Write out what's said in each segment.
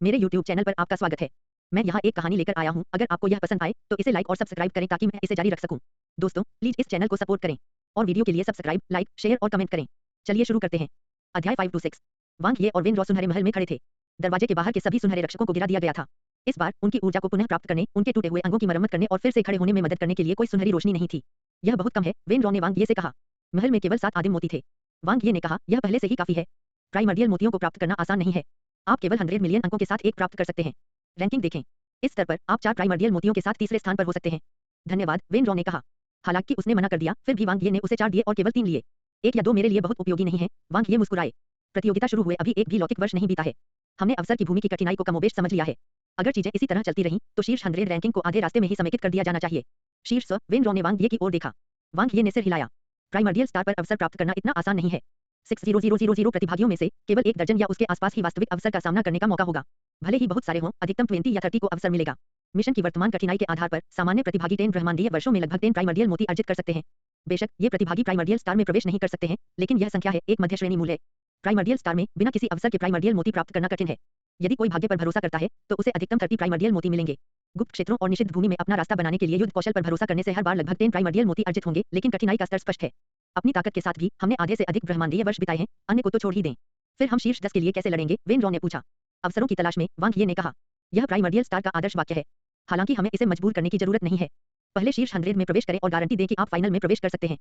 मेरे YouTube channel पर आपका स्वागत है। मैं यहाँ एक कहानी लेकर आया हूँ। अगर आपको यह पसंद आए तो इसे लाइक और सब्सक्राइब करें ताकि मैं इसे जारी रख सकूँ। दोस्तों, प्लीज इस चैनल को सपोर्ट करें और वीडियो के लिए सब्सक्राइब, लाइक, शेयर और कमेंट करें। चलिए शुरू करते हैं। अध्याय 5-6। वांग ये और वेन रॉ सुनहरे महल में खड़े थे। दरवाजे के बाहर के सभी सुनहरे रक्षकों को गिरा दिया गया था। इस बार उनकी ऊर्जा को पुनः प्राप्त करने, उनके टूटे हुए अंगों की मरम्मत करने और फिर से खड़े होने में मदद करने के लिए कोई सुनहरी रोशनी नहीं थी। यह बहुत कम है, वेन रॉ ने वांग ये से कहा। महल में केवल 7 आदिम मोती थे। वांग ये ने कहा, यह पहले से ही काफी है। प्राइमर्डियल मोतियों को प्राप्त करना आसान नहीं है। आप केवल 100 मिलियन अंकों के साथ एक प्राप्त कर सकते हैं। रैंकिंग देखें। इस स्तर पर आप 4 प्राइमर्डियल मोतियों के साथ तीसरे स्थान पर हो सकते हैं। धन्यवाद, वेन रॉ ने कहा। हालांकि उसने मना कर दिया, फिर भी वांग ये ने उसे 4 दिए और केवल 3 लिए। 1 या 2 मेरे लिए बहुत उपयोगी नहीं है। वांग ये मुस्कुराए। प्रतियोगिता शुरू हुए अभी एक भी लौकिक वर्ष नहीं बीता है। हमने अवसर की भूमि की कठिनाई को कमोबेश समझ लिया है। अगर चीजें इसी तरह चलती रहीं तो शीर्ष 100 रैंकिंग को आधे रास्ते में ही समेकित कर दिया जाना चाहिए। शीर्ष वेन रॉ ने वांग ये की ओर देखा। वांग ये ने सिर हिलाया। प्राइमर्डियल स्टार पर अवसर प्राप्त करना इतना आसान नहीं है। 60,000 प्रतिभागियों में से केवल 1 दर्जन या उसके आसपास ही वास्तविक अवसर का सामना करने का मौका होगा। भले ही बहुत सारे हों, अधिकतम 20 या 30 को अवसर मिलेगा। मिशन की वर्तमान कठिनाई के आधार पर सामान्य प्रतिभागी 10 ब्रह्मांडीय वर्षों में लगभग 10 प्राइमर्डियल मोती अर्जित कर सकते हैं। बेशक ये प्रतिभागी प्राइमर्डियल स्टार में प्रवेश नहीं कर सकते हैं, लेकिन यह संख्या है एक मध्य श्रेणी मूल्य। प्राइमर्डियल स्टार में बिना किसी अवसर के प्राइमर्डियल मोती प्राप्त करना कठिन है। यदि कोई भाग्य पर भरोसा करता है तो उसे अधिकतम 30 प्राइमर्डियल मोती मिलेंगे। गुप्त क्षेत्रों और निषिद्ध भूमि में अपना रास्ता बनाने के लिए युद्ध कौशल पर भरोसा करने से हर बार लगभग 10 प्राइमर्डियल मोती अर्जित होंगे, लेकिन कठिनाई का स्तर स्पष्ट है। अपनी ताकत के साथ भी हमने आधे से अधिक ब्रह्मांडीय वर्ष बिताए हैं, अन्य को तो छोड़ ही दें। फिर हम शीर्ष 10 के लिए कैसे लड़ेंगे, वेन रॉ ने पूछा। अवसरों की तलाश में, वांग ये ने कहा। यह प्राइमर्डियल स्टार का आदर्श वाक्य है। हालांकि हमें इसे मजबूर करने की जरूरत नहीं है। पहले शीर्ष 100 में प्रवेश करें और गारंटी दें कि आप फाइनल में प्रवेश कर सकते हैं।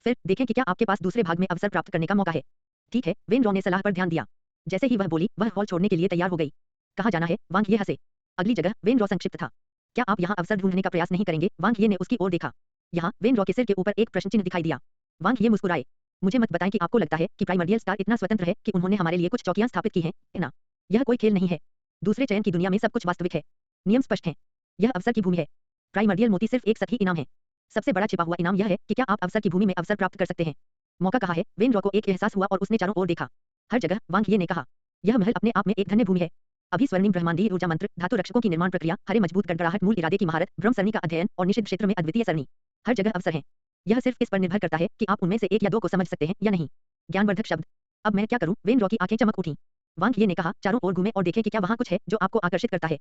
फिर देखें कि क्या आपके पास दूसरे भाग में अवसर प्राप्त करने का मौका है। ठीक है, वेन रॉ ने सलाह पर ध्यान दिया। जैसे ही वह बोली, वह हॉल छोड़ने के लिए तैयार हो गई। कहाँ जाना है, वांग ये हंसे। अगली जगह, वेन रॉ संक्षिप्त था। क्या आप यहाँ अवसर ढूंढने का प्रयास नहीं करेंगे, वांग ये ने उसकी ओर देखा। यहाँ, वेन रॉ के सिर के ऊपर एक प्रश्न चिन्ह दिखाई दिया। वांग ये मुस्कुराए। मुझे मत बताएं कि आपको लगता है कि प्राइमर्डियल स्टार इतना स्वतंत्र है कि उन्होंने हमारे लिए कुछ चौकियां स्थापित की हैं, है ना? यह कोई खेल नहीं है। दूसरे चयन की दुनिया में सब कुछ वास्तविक है। नियम स्पष्ट हैं। यह अवसर की भूमि है। प्राइमर्डियल मोती सिर्फ एक सही इनाम है। सबसे बड़ा छिपा हुआ इनाम यह है कि क्या आप अवसर की भूमि में अवसर प्राप्त कर सकते हैं। मौका कहाँ है, वेन रॉ को एक एहसास हुआ और उसने चारों ओर देखा। हर जगह, वांग ये ने कहा। यह महल अपने आप में एक धन्य भूमि है। अभी स्वर्णिम ब्रह्मांडीय ऊर्जा मंत्र, धातु रक्षकों की निर्माण प्रक्रिया, हरे मजबूत गड़गड़ाहट, मूल इरादे की महारत, ब्रह्म सरणी का अध्ययन और निषिद्ध क्षेत्र में अद्वितीय सरणी। हर जगह अवसर है। यह सिर्फ इस पर निर्भर करता है कि आप उनमें से 1 या 2 को समझ सकते हैं या नहीं। ज्ञानवर्धक शब्द। अब मैं क्या करूं, वेन रॉ की आंखें चमक उठीं। वांग ये ने कहा, चारों ओर घूमें और देखें कि क्या वहां कुछ है जो आपको आकर्षित करता है।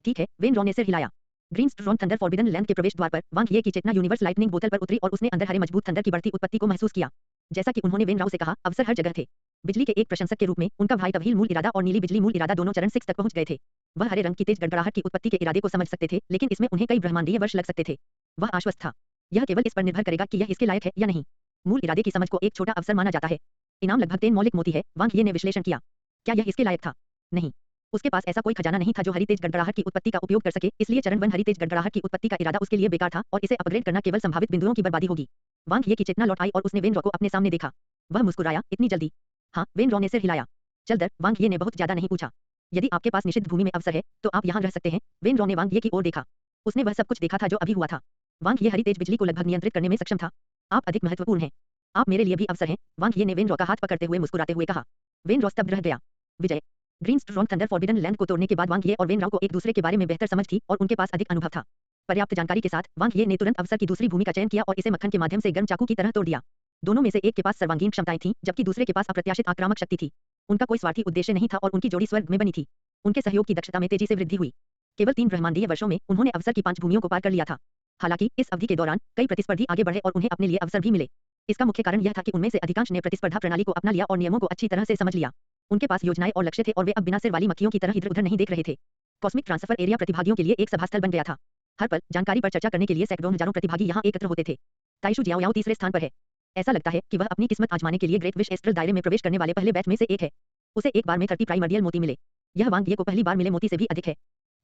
ठीक है, वेन रॉ ने सिर हिलाया। ग्रीन स्ट्रॉन थंडर फॉरबिडन लैंड के प्रवेश द्वार पर वांग ये की चेतना यूनिवर्स लाइटनिंग बोतल पर उतरी और उसने अंदर हरे मजबूत थंडर की बढ़ती उत्पत्ति को महसूस किया। जैसा कि उन्होंने वेन राव से कहा, अवसर हर जगह थे। बिजली के एक प्रशंसक के रूप में उनका भाई तबहील मूल इरादा और नीली बिजली मूल इरादा दोनों चरण 6 तक पहुंच गए थे। वह हरे रंग की तेज गड़गड़ाहट की उत्पत्ति के इरादे को समझ सकते थे, लेकिन इसमें उन्हें कई ब्रह्मांडीय वर्ष लग सकते थे। वह आश्वस्त था। यह केवल इस पर निर्भर करेगा कि यह इसके लायक है या नहीं। मूल इरादे की समझ को एक छोटा अवसर माना जाता है। इनाम लगभग 3 मौलिक मोती है, वांग ये ने विश्लेषण किया। क्या यह इसके लायक था? नहीं। उसके पास ऐसा कोई खजाना नहीं था जो हरी तेज गड़गड़ाहट की उत्पत्ति का उपयोग कर सके, इसलिए चरण 1 हरी तेज गड़गड़ाहट की उत्पत्ति का इरादा उसके लिए बेकार था और इसे अपग्रेड करना केवल संभावित बिंदुओं की बर्बादी होगी। वांग ये की चेतना लौट आई और उसने वेन रॉ को अपने सामने देखा। वह मुस्कुराया, इतनी जल्दी? हाँ, वेन रॉ ने सिर हिलाया। चल दर, वांग ये ने बहुत ज्यादा नहीं पूछा। यदि आपके पास निषिद्ध भूमि में अवसर है तो आप यहाँ रह सकते हैं। वेन रॉ ने वांग ये की ओर देखा। उसने वह सब कुछ देखा था जो अभी हुआ था। वांग ये हरी तेज बिजली को लगभग नियंत्रित करने में सक्षम था। आप अधिक महत्वपूर्ण हैं। आप मेरे लिए भी अवसर हैं, वांग ये ने वेन रॉ का हाथ पकड़ते हुए मुस्कुराते हुए कहा। वेन रॉ स्तब्ध रह गया। विजय। ग्रीन स्ट्रॉन थंडर फॉरबिडन लैंड को तोड़ने के बाद वांग ये और वेन राव को एक दूसरे के बारे में बेहतर समझ थी और उनके पास अधिक अनुभव था। पर्याप्त जानकारी के साथ वांग ये ने तुरंत अवसर की दूसरी भूमि का चयन किया और इसे मक्खन के माध्यम से गर्म चाकू की तरह तोड़ दिया। दोनों में से एक के पास सर्वांगीण क्षमताएं थीं, जबकि दूसरे के पास अप्रत्याशित आक्रामक शक्ति थी। उनका कोई स्वार्थी उद्देश्य नहीं था और उनकी जोड़ी स्वर्ग में बनी थी। उनके सहयोग की दक्षता में तेजी से वृद्धि हुई। केवल 3 ब्रह्मांडीय वर्षों में उन्होंने अवसर की 5 भूमियों को पार कर लिया था। हालांकि इस अवधि के दौरान कई प्रतिस्पर्धी आगे बढ़े और उन्हें अपने लिए अवसर भी मिले। इसका मुख्य कारण यह था कि उनमें से अधिकांश ने प्रतिस्पर्धा प्रणाली को अपना लिया और नियमों को अच्छी तरह से समझ लिया। उनके पास योजनाएं और लक्ष्य थे और वे अब बिना सिर वाली मक्खियों की तरह इधर-उधर नहीं देख रहे थे। कॉस्मिक ट्रांसफर एरिया प्रतिभागियों के लिए एक सभास्थल बन गया था। हर पल जानकारी पर चर्चा करने के लिए सैकड़ों हजारों प्रतिभागी यहाँ एकत्र होते थे। ताइशु जियाओयाओ तीसरे स्थान पर है। ऐसा लगता है कि वह अपनी किस्मत आजमाने के लिए ग्रेट विश एस्ट्रल दायरे में प्रवेश करने वाले पहले बैच में से एक है। उसे एक बार में 30 प्राइमर्डियल मोती मिले। यह वांग ये को पहली बार मिले मोती से भी अधिक है।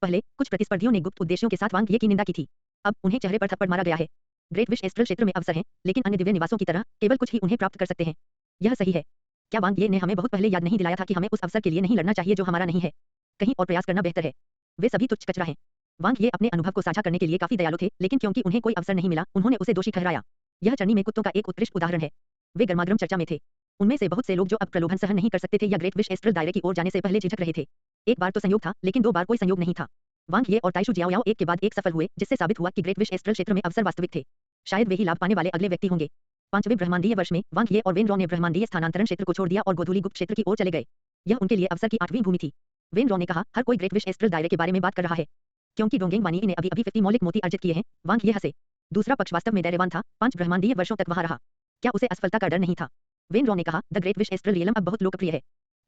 पहले कुछ प्रतिस्पर्धियों ने गुप्त उद्देश्यों के साथ वांग ये की निंदा की थी। अब उन्हें चेहरे पर थप्पड़ मारा गया है। ग्रेट विश एस्ट्रल क्षेत्र में अवसर हैं, लेकिन अन्य दिव्य निवासों की तरह केवल कुछ ही उन्हें प्राप्त कर सकते हैं। यह सही है। क्या वांग ये ने हमें बहुत पहले याद नहीं दिलाया था कि हमें उस अवसर के लिए नहीं लड़ना चाहिए जो हमारा नहीं है? कहीं और प्रयास करना बेहतर है। वे सभी तुच्छ कचरा हैं। वांग ये अपने अनुभव को साझा करने के लिए काफी दयालु थे, लेकिन क्योंकि उन्हें कोई अवसर नहीं मिला, उन्होंने उसे दोषी ठहराया। यह चरनी में कुत्तों का एक उत्कृष्ट उदाहरण है। वे गर्मागर्म चर्चा में थे। उनमें से बहुत से लोग जो अब प्रलोभन सहन नहीं कर सकते थे या ग्रेट विश एस्ट्रल दायरे की ओर जाने से पहले झिझक रहे थे। एक बार तो संयोग था, लेकिन 2 बार कोई संयोग नहीं था। वांग ये और ताइशु जियाओयाओ एक के बाद एक सफल हुए, जिससे साबित हुआ कि ग्रेट विश एस्ट्रल क्षेत्र में अवसर वास्तविक थे। शायद वे ही लाभ पाने वाले अगले व्यक्ति होंगे। 5वें ब्रह्मांडीय वर्ष में वांग ये और वेन रॉ ने ब्रह्मांडीय स्थानांतरण क्षेत्र को छोड़ दिया और गोधूली गुप्त क्षेत्र की ओर चले गए। यह उनके लिए अवसर की 8वीं भूमि थी। वेन रॉ ने कहा, हर कोई ग्रेट विश एस्ट्रल दायरे के बारे में बात कर रहा है, क्योंकि डोंगेंग वानी ने अभी अभी 50 मौलिक मोती अर्जित किए हैं। वांग ये हंसे। दूसरा पक्ष वास्तव में धैर्यवान था, 5 ब्रह्मांडीय वर्षों तक वहां रहा। क्या उसे असफलता का डर नहीं था? वेन रॉ ने कहा, the great wish astral realm अब बहुत लोकप्रिय है।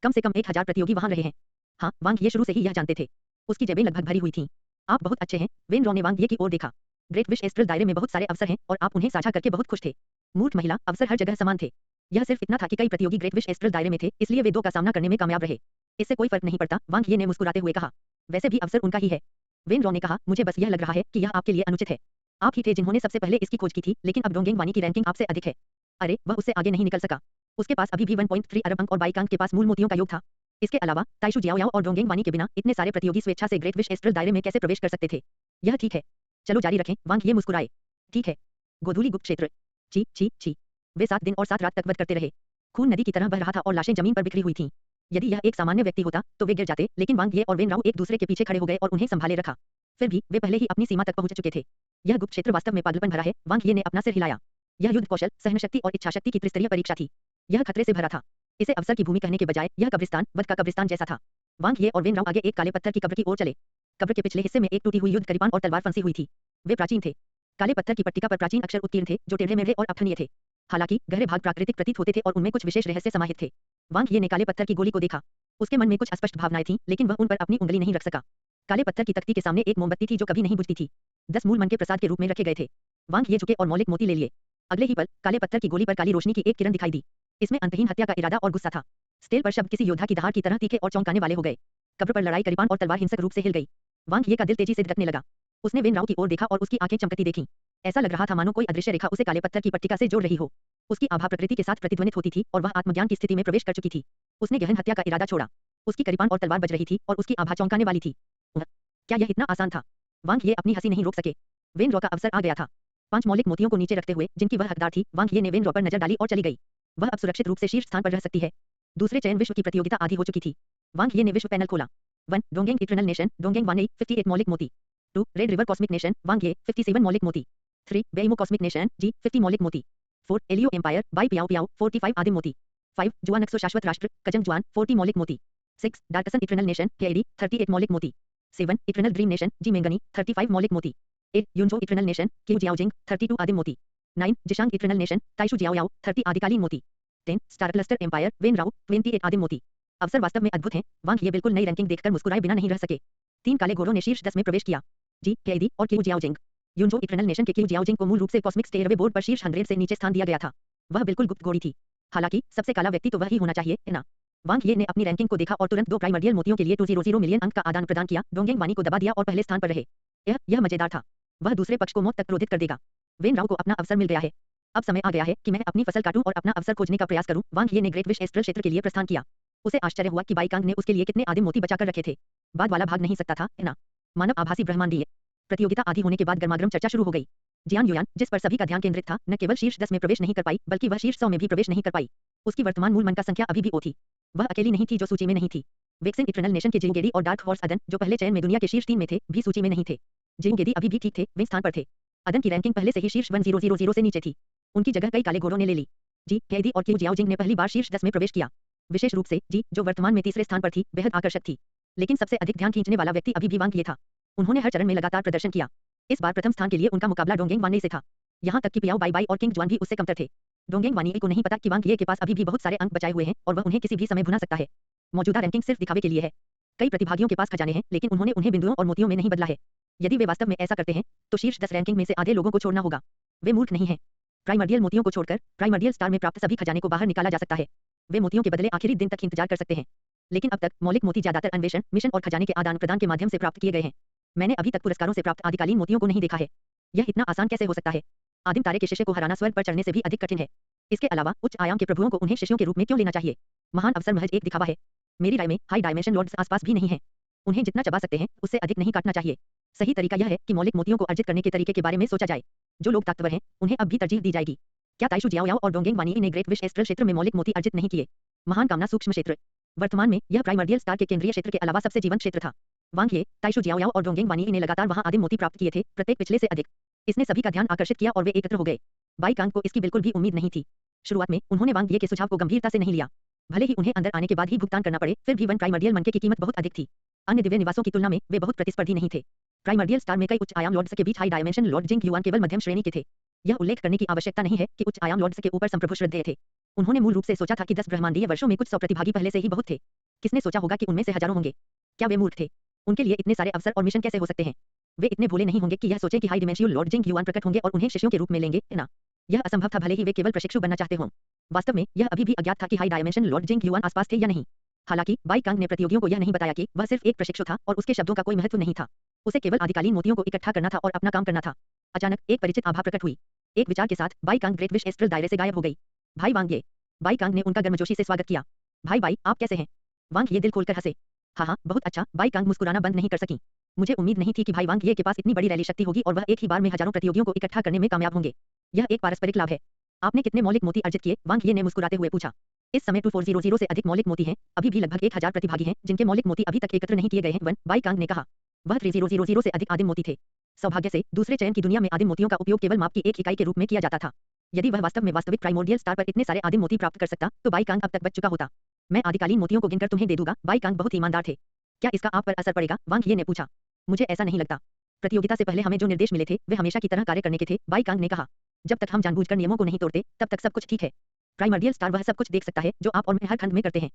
कम से कम 1000 प्रतियोगी वहां रहे हैं। हाँ, वांग ये शुरू से ही यह जानते थे। उसकी जेबें लगभग भरी हुई थीं। आप बहुत अच्छे हैं। वेन रॉ ने वांग ये की ओर देखा। ग्रेट विश एस्ट्रल दायरे में बहुत सारे अवसर हैं और आप उन्हें साझा करके बहुत खुश थे। मूर्ख महिला, अवसर हर जगह समान थे। यह सिर्फ इतना था कि कई प्रतियोगी ग्रेट विश एस्ट्रल दायरे में थे, इसलिए वे 2 का सामना करने में कामयाब रहे। इससे कोई फर्क नहीं पड़ता, वांग ये ने मुस्कुराते हुए कहा। वैसे भी अवसर उनका ही है। वेन रॉ ने कहा, मुझे बस यह लग रहा है कि यह आपके लिए अनुचित है। आप ही थे जिन्होंने सबसे पहले इसकी खोज की थी, लेकिन अब डोंगेंग वानी की रैंकिंग आपसे अधिक है। अरे, वह उससे आगे नहीं निकल सका। उसके पास अभी भी 1.3 अरब अंक और बाइकांग के पास मूल मोतियों का योग था। इसके अलावा ताइशु जियाओयाओ और डोंगेंग वानी के बिना इतने सारे प्रतियोगी स्वेच्छा से ग्रेट विश एस्ट्रल दायरे में कैसे प्रवेश कर सकते थे? यह ठीक है। चलो जारी रखें, वांग ये मुस्कुराए। ठीक है। गोधूली गुप्त क्षेत्र। ची ची ची। वे 7 दिन और 7 रात तक वध करते रहे। खून नदी की तरह बह रहा था और लाशें जमीन पर बिखरी हुई थीं। यदि यह एक सामान्य व्यक्ति होता, तो वे गिर जाते, लेकिन वांग ये और वेन राओ एक दूसरे के पीछे खड़े हो गए और उन्हें संभाले रखा। फिर भी वे पहले ही अपनी सीमा तक पहुंच चुके थे। यह गुप्त क्षेत्र वास्तव में पागलपन भरा है, वांग ये ने अपना सिर हिलाया। यह युद्ध कौशल, सहनशक्ति और इच्छाशक्ति की त्रिस्तरीय परीक्षा थी। यह खतरे से भरा था। इसे अवसर की भूमि कहने के बजाय यह कब्रिस्तान, वध का कब्रिस्तान जैसा था। वांग ये और वेन राओ आगे एक काले पत्थर की कब्र की ओर चले। कब्र के पिछले हिस्से में एक टूटी हुई युद्ध कृपाण और तलवार फंसी हुई थी। वे प्राचीन थे। काले पत्थर की पट्टिका पर प्राचीन अक्षर उत्कीर्ण थे, जो टेढ़े मेढ़े और अखंडनीय थे। हालांकि गहरे भाग प्राकृतिक प्रतीत होते थे और उनमें कुछ विशेष रहस्य समाहित थे। वांग ये ने काले पत्थर की गोली को देखा। उसके मन में कुछ अस्पष्ट भावनाएं थीं, लेकिन वह उन पर अपनी उंगली नहीं रख सका। काले पत्थर की तख्ती के सामने एक मोमबत्ती थी जो कभी नहीं बुझती थी। 10 मूल मन के प्रसाद के रूप में रखे गए थे। वांग ये झुके और मौलिक मोती ले लिए। अगले ही पल काले पत्थर की गोली पर काली रोशनी की एक किरण दिखाई दी। इसमें अंतहीन हत्या का इरादा और गुस्सा था। स्टेल पर शब्द किसी योद्धा की दहाड़ की तरह तीखे और चौंकाने वाले हो गए। कब्र पर लड़ाई करीपान और तलवार हिंसक रूप से हिल गई। वांग ये का दिल तेजी से धड़कने लगा। उसने वेन राओ की ओर देखा और उसकी आंखें चमकती देखीं। ऐसा लग रहा था मानो कोई अदृश्य रेखा उसे काले पत्थर की पट्टिका से जोड़ रही हो। उसकी आभा प्रकृति के साथ प्रतिध्वनित होती थी और वह आत्मज्ञान की स्थिति में प्रवेश कर चुकी थी। उसने गहन हत्या का इरादा छोड़ा। उसकी करीपान और तलवार बज रही थी और उसकी आभा चौंकाने वाली थी। क्या यह इतना आसान था? वांग ये अपनी हंसी नहीं रोक सके। वेन रॉ का अवसर आ गया था। 5 मौलिक मोतियों को नीचे रखते हुए, जिनकी वह हकदार थी, वांग ये ने वेन रॉ पर नजर डाली और चली गई। वह अब सुरक्षित रूप से शीर्ष स्थान पर रह सकती है। दूसरे चयन विश्व की प्रतियोगिता आधी हो चुकी थी। वांग ये ने विश्व पैनल खोला। 1 डोंगेंग इटर्नल नेशन, डोंगेंग वानी 58 मौलिक मोती। 2 रेड रिवर कॉस्मिक नेशन, वांग ये 57 मौलिक मोती। 3 बेइमो कॉस्मिक नेशन, जी 50 मौलिक मोती। 4 एलियो एम्पायर, बाई पियाओ पियाओ 45 आदिम मोती। 5 जुआनक्सो शाश्वत राष्ट्र, कजंग जुआन 40 मौलिक मोती। 6 डार्कसन इटर्नल नेशन, केआईडी 38 मौलिक मोती। 7 इटर्नल ड्रीम नेशन, जी मेंगनी 35 मौलिक मोती। 8 युनजो इटर्नल नेशन, क्यू जियाओजिंग 32 आदिम मोती। 9 जिशांग इटर्नल नेशन, ताइशु जियाओयाओ 30 आदिकालीन मोती। 10 स्टार क्लस्टर एम्पायर, वेन राओ 28 आदिम मोती। अवसर वास्तव में अद्भुत हैं। वांग ये बिल्कुल नई रैंकिंग देखकर मुस्कुराए बिना नहीं रह सके। 3 काले घोड़ों ने शीर्ष 10 में प्रवेश किया। जी केआईडी और क्यू जियाओजिंग। युनजो इटर्नल नेशन के क्यू जियाओजिंग को मूल रूप से कॉस्मिक स्टेयरवे बोर्ड पर शीर्ष 100 से नीचे स्थान दिया गया था। वह बिल्कुल गुप्त घोड़ी थी। हालांकि सबसे काला व्यक्ति तो वह ही होना चाहिए, है ना? वांग ये ने अपनी रैंकिंग को देखा और तुरंत 2 प्राइमर्डियल मोतियों के लिए 200 मिलियन अंक का आदान प्रदान किया। डोंगेंग वानी को दबा दिया और पहले स्थान पर रहे। यह मजेदार था। वह दूसरे पक्ष को मौत तक क्रोधित कर देगा। वेन राओ को अपना अवसर मिल गया है। अब समय आ गया है कि मैं अपनी फसल काटूं और अपना अवसर खोजने का प्रयास करूं। वांग ये ने ग्रेट विश एस्ट्रल क्षेत्र के लिए प्रस्थान किया। उसे आश्चर्य हुआ कि बाइकांग ने उसके लिए कितने आदिम मोती बचाकर रखे थे। बाद वाला भाग नहीं सकता था, है ना? मानव आभासी ब्रह्मांडीय प्रतियोगिता आधी होने के बाद गर्मागर्म चर्चा शुरू हो गई। जियान युयान, जिस पर सभी का ध्यान केंद्रित था, न केवल शीर्ष 10 में प्रवेश नहीं कर पाई, बल्कि वह शीर्ष 100 में भी प्रवेश नहीं कर पाई। उसकी वर्तमान मूल मन का संख्या अभी भी ओ थी। वह अकेली नहीं थी जो सूची में नहीं थी। वेक्सिन इटर्नल नेशन के जिंगेडी और डार्क हॉर्स अदन, जो पहले चयन में दुनिया के शीर्ष 3 में थे, भी सूची में नहीं थे। जिंगेडी अभी भी ठीक थे, वे स्थान पर थे। अदन की रैंकिंग पहले से ही शीर्ष 1000 से नीचे थी। उनकी जगह कई काले घोड़ों ने ले ली। जी केआईडी और क्यू जियाओजिंग ने पहली बार शीर्ष 10 में प्रवेश किया। विशेष रूप से जी, जो वर्तमान में तीसरे स्थान पर थी, बेहद आकर्षक थी। लेकिन सबसे अधिक ध्यान खींचने वाला व्यक्ति अभी भी वांग ये था। उन्होंने हर चरण में लगातार प्रदर्शन किया। इस बार प्रथम स्थान के लिए उनका मुकाबला डोंगेंग वानी से था। यहाँ तक कि पियाओ बाई बाई और किंग जुआन भी उससे कमतर थे। डोंगेंग वानी को नहीं पता कि वांग ये के पास अभी भी बहुत सारे अंक बचाए हुए हैं और वह उन्हें किसी भी समय भुना सकता है। मौजूदा रैंकिंग सिर्फ दिखावे के लिए है। कई प्रतिभागियों के पास खजाने हैं, लेकिन उन्होंने उन्हें बिंदुओं और मोतियों में नहीं बदला है। यदि वे वास्तव में ऐसा करते हैं, तो शीर्ष 10 रैंकिंग में से आधे लोगों को छोड़ना होगा। वे मूर्ख नहीं हैं। प्राइमर्डियल मोतियों को छोड़कर प्राइमर्डियल स्टार में प्राप्त सभी खजाने को बाहर निकाला जा सकता है। वे मोतियों के बदले आखिरी दिन तक इंतजार कर सकते हैं। लेकिन अब तक मौलिक मोती ज्यादातर अन्वेषण, मिशन और खजाने के आदान प्रदान के माध्यम से प्राप्त किए गए हैं। मैंने अभी तक पुरस्कारों से प्राप्त आदिकालीन मोतियों को नहीं देखा है। यह इतना आसान कैसे हो सकता है? आदिम तारे के शिष्य को हराना स्वर्ग पर चढ़ने से भी अधिक कठिन है। इसके अलावा उच्च आयाम के प्रभुओं को उन्हें शिष्यों के रूप में क्यों लेना चाहिए? महान अवसर महज एक दिखावा है। मेरी राय में हाई डायमेंशन लॉर्ड्स आसपास भी नहीं है। उन्हें जितना चबा सकते हैं, उससे अधिक नहीं काटना चाहिए। सही तरीका यह है कि मौलिक मोतियों को अर्जित करने के तरीके के बारे में सोचा जाए। जो लोग ताकतवर हैं, उन्हें अब भी तरजीह दी जाएगी। क्या ताइशु जियाओयाओ और डोंगेंग वानी ने ग्रेट विश एस्ट्रल क्षेत्र में मौलिक मोती अर्जित नहीं किए? महान कामना सूक्ष्म क्षेत्र। वर्तमान में यह प्राइमर्डियल स्टार के केंद्रीय क्षेत्र के अलावा सबसे जीवंत क्षेत्र था। वांग ये, ताइशु जियाओयाओ और डोंगेंग वानी ने लगातार वहां आदिम मोती प्राप्त किए थे, प्रत्येक पिछले से अधिक। इसने सभी का ध्यान आकर्षित किया और वे एकत्र हो गए। बाई कांग को इसकी बिल्कुल भी उम्मीद नहीं थी। शुरुआत में उन्होंने वांग ये के सुझाव को गंभीरता से नहीं लिया। भले ही उन्हें अंदर आने के बाद ही भुगतान करना पड़े, फिर भी वन प्राइमर्डियल मनके की कीमत बहुत अधिक थी। अन्य दिव्य निवासों की तुलना में वे बहुत प्रतिस्पर्धी नहीं थे। प्राइमर्डियल स्टार में कई उच्च आयाम लॉर्ड्स के बीच हाई डायमेंशन लॉर्ड जिंग युआन केवल मध्यम श्रेणी के थे। यह उल्लेख करने की आवश्यकता नहीं है कि उच्च आयाम लॉर्ड्स के ऊपर संप्रभु श्रद्धेय थे। उन्होंने मूल रूप से सोचा था कि 10 ब्रह्मांडीय वर्षों में कुछ 100 प्रतिभागी पहले से ही बहुत थे। किसने सोचा होगा कि उनमें से हजारों होंगे? क्या वे मूर्ख थे? उनके लिए इतने सारे अवसर और मिशन कैसे हो सकते हैं? वे इतने भोले नहीं होंगे कि यह सोचें कि हाई डिमेंशियल लॉर्ड जिंग युआन प्रकट होंगे और उन्हें शिष्यों के रूप में लेंगे, ना। यह असंभव था, भले ही वे केवल प्रशिक्षु बनना चाहते हों। वास्तव में यह अभी भी अज्ञात था कि हाई डायमेंशन लॉर्ड जिंग युआन आसपास थे या नहीं। हालांकि बाई कांग ने प्रतियोगियों को यह नहीं बताया कि वह सिर्फ एक प्रशिक्षु था और उसके शब्दों का कोई महत्व नहीं था। उसे केवल आदिकालीन मोतियों को इकट्ठा करना था और अपना काम करना था। अचानक एक परिचित आभा प्रकट हुई। एक विचार के साथ Bai Kang great wish astral दायरे से गायब हो गई। भाई वांग ये। बाई कांग ने उनका गर्मजोशी से स्वागत किया। भाई बाई, आप कैसे हैं? वांग ये दिल खोलकर हंसे। हाँ, बहुत अच्छा। बाई कांग मुस्कुराना बंद नहीं कर सकी। मुझे उम्मीद नहीं थी कि भाई वांग ये के पास इतनी बड़ी रैली शक्ति होगी और वह एक ही बार में हजारों प्रतियोगियों को इकट्ठा करने में कामयाब होंगे। यह एक पारस्परिक लाभ है। आपने कितने मौलिक मोती अर्जित किए? वांग ये ने मुस्कुराते हुए पूछा। इस समय 2400 से अधिक मौलिक मोती हैं। अभी भी लगभग 1000 प्रतिभागी हैं जिनके मौलिक मोती अभी तक एकत्र नहीं किए गए हैं, वन, बाई कांग ने कहा। वह 3000 से अधिक आदिम मोती थे। सौभाग्य से दूसरे चयन की दुनिया में आदिम मोतियों का उपयोग केवल माप की एक इकाई के रूप में किया जाता था। यदि वह वास्तव में वास्तविक प्राइमोर्डियल स्टार पर इतने सारे आदिम मोती प्राप्त कर सकता, तो बाई कांग अब तक बच चुका होता। मैं आदिकालीन मोतियों को गिनकर तुम्हें दे दूंगा। बाई कांग बहुत ईमानदार थे। क्या इसका आप पर असर पड़ेगा? वांग ये ने पूछा। मुझे ऐसा नहीं लगता। प्रतियोगिता से पहले हमें जो निर्देश मिले थे वे हमेशा की तरह कार्य करने के थे, बाई कांग ने कहा। जब तक हम जानबूझकर नियमों को नहीं तोड़ते, तब तक सब कुछ ठीक है। प्राइमर्डियल स्टार वह सब कुछ देख सकता है जो आप और मैं हर खंड में करते हैं।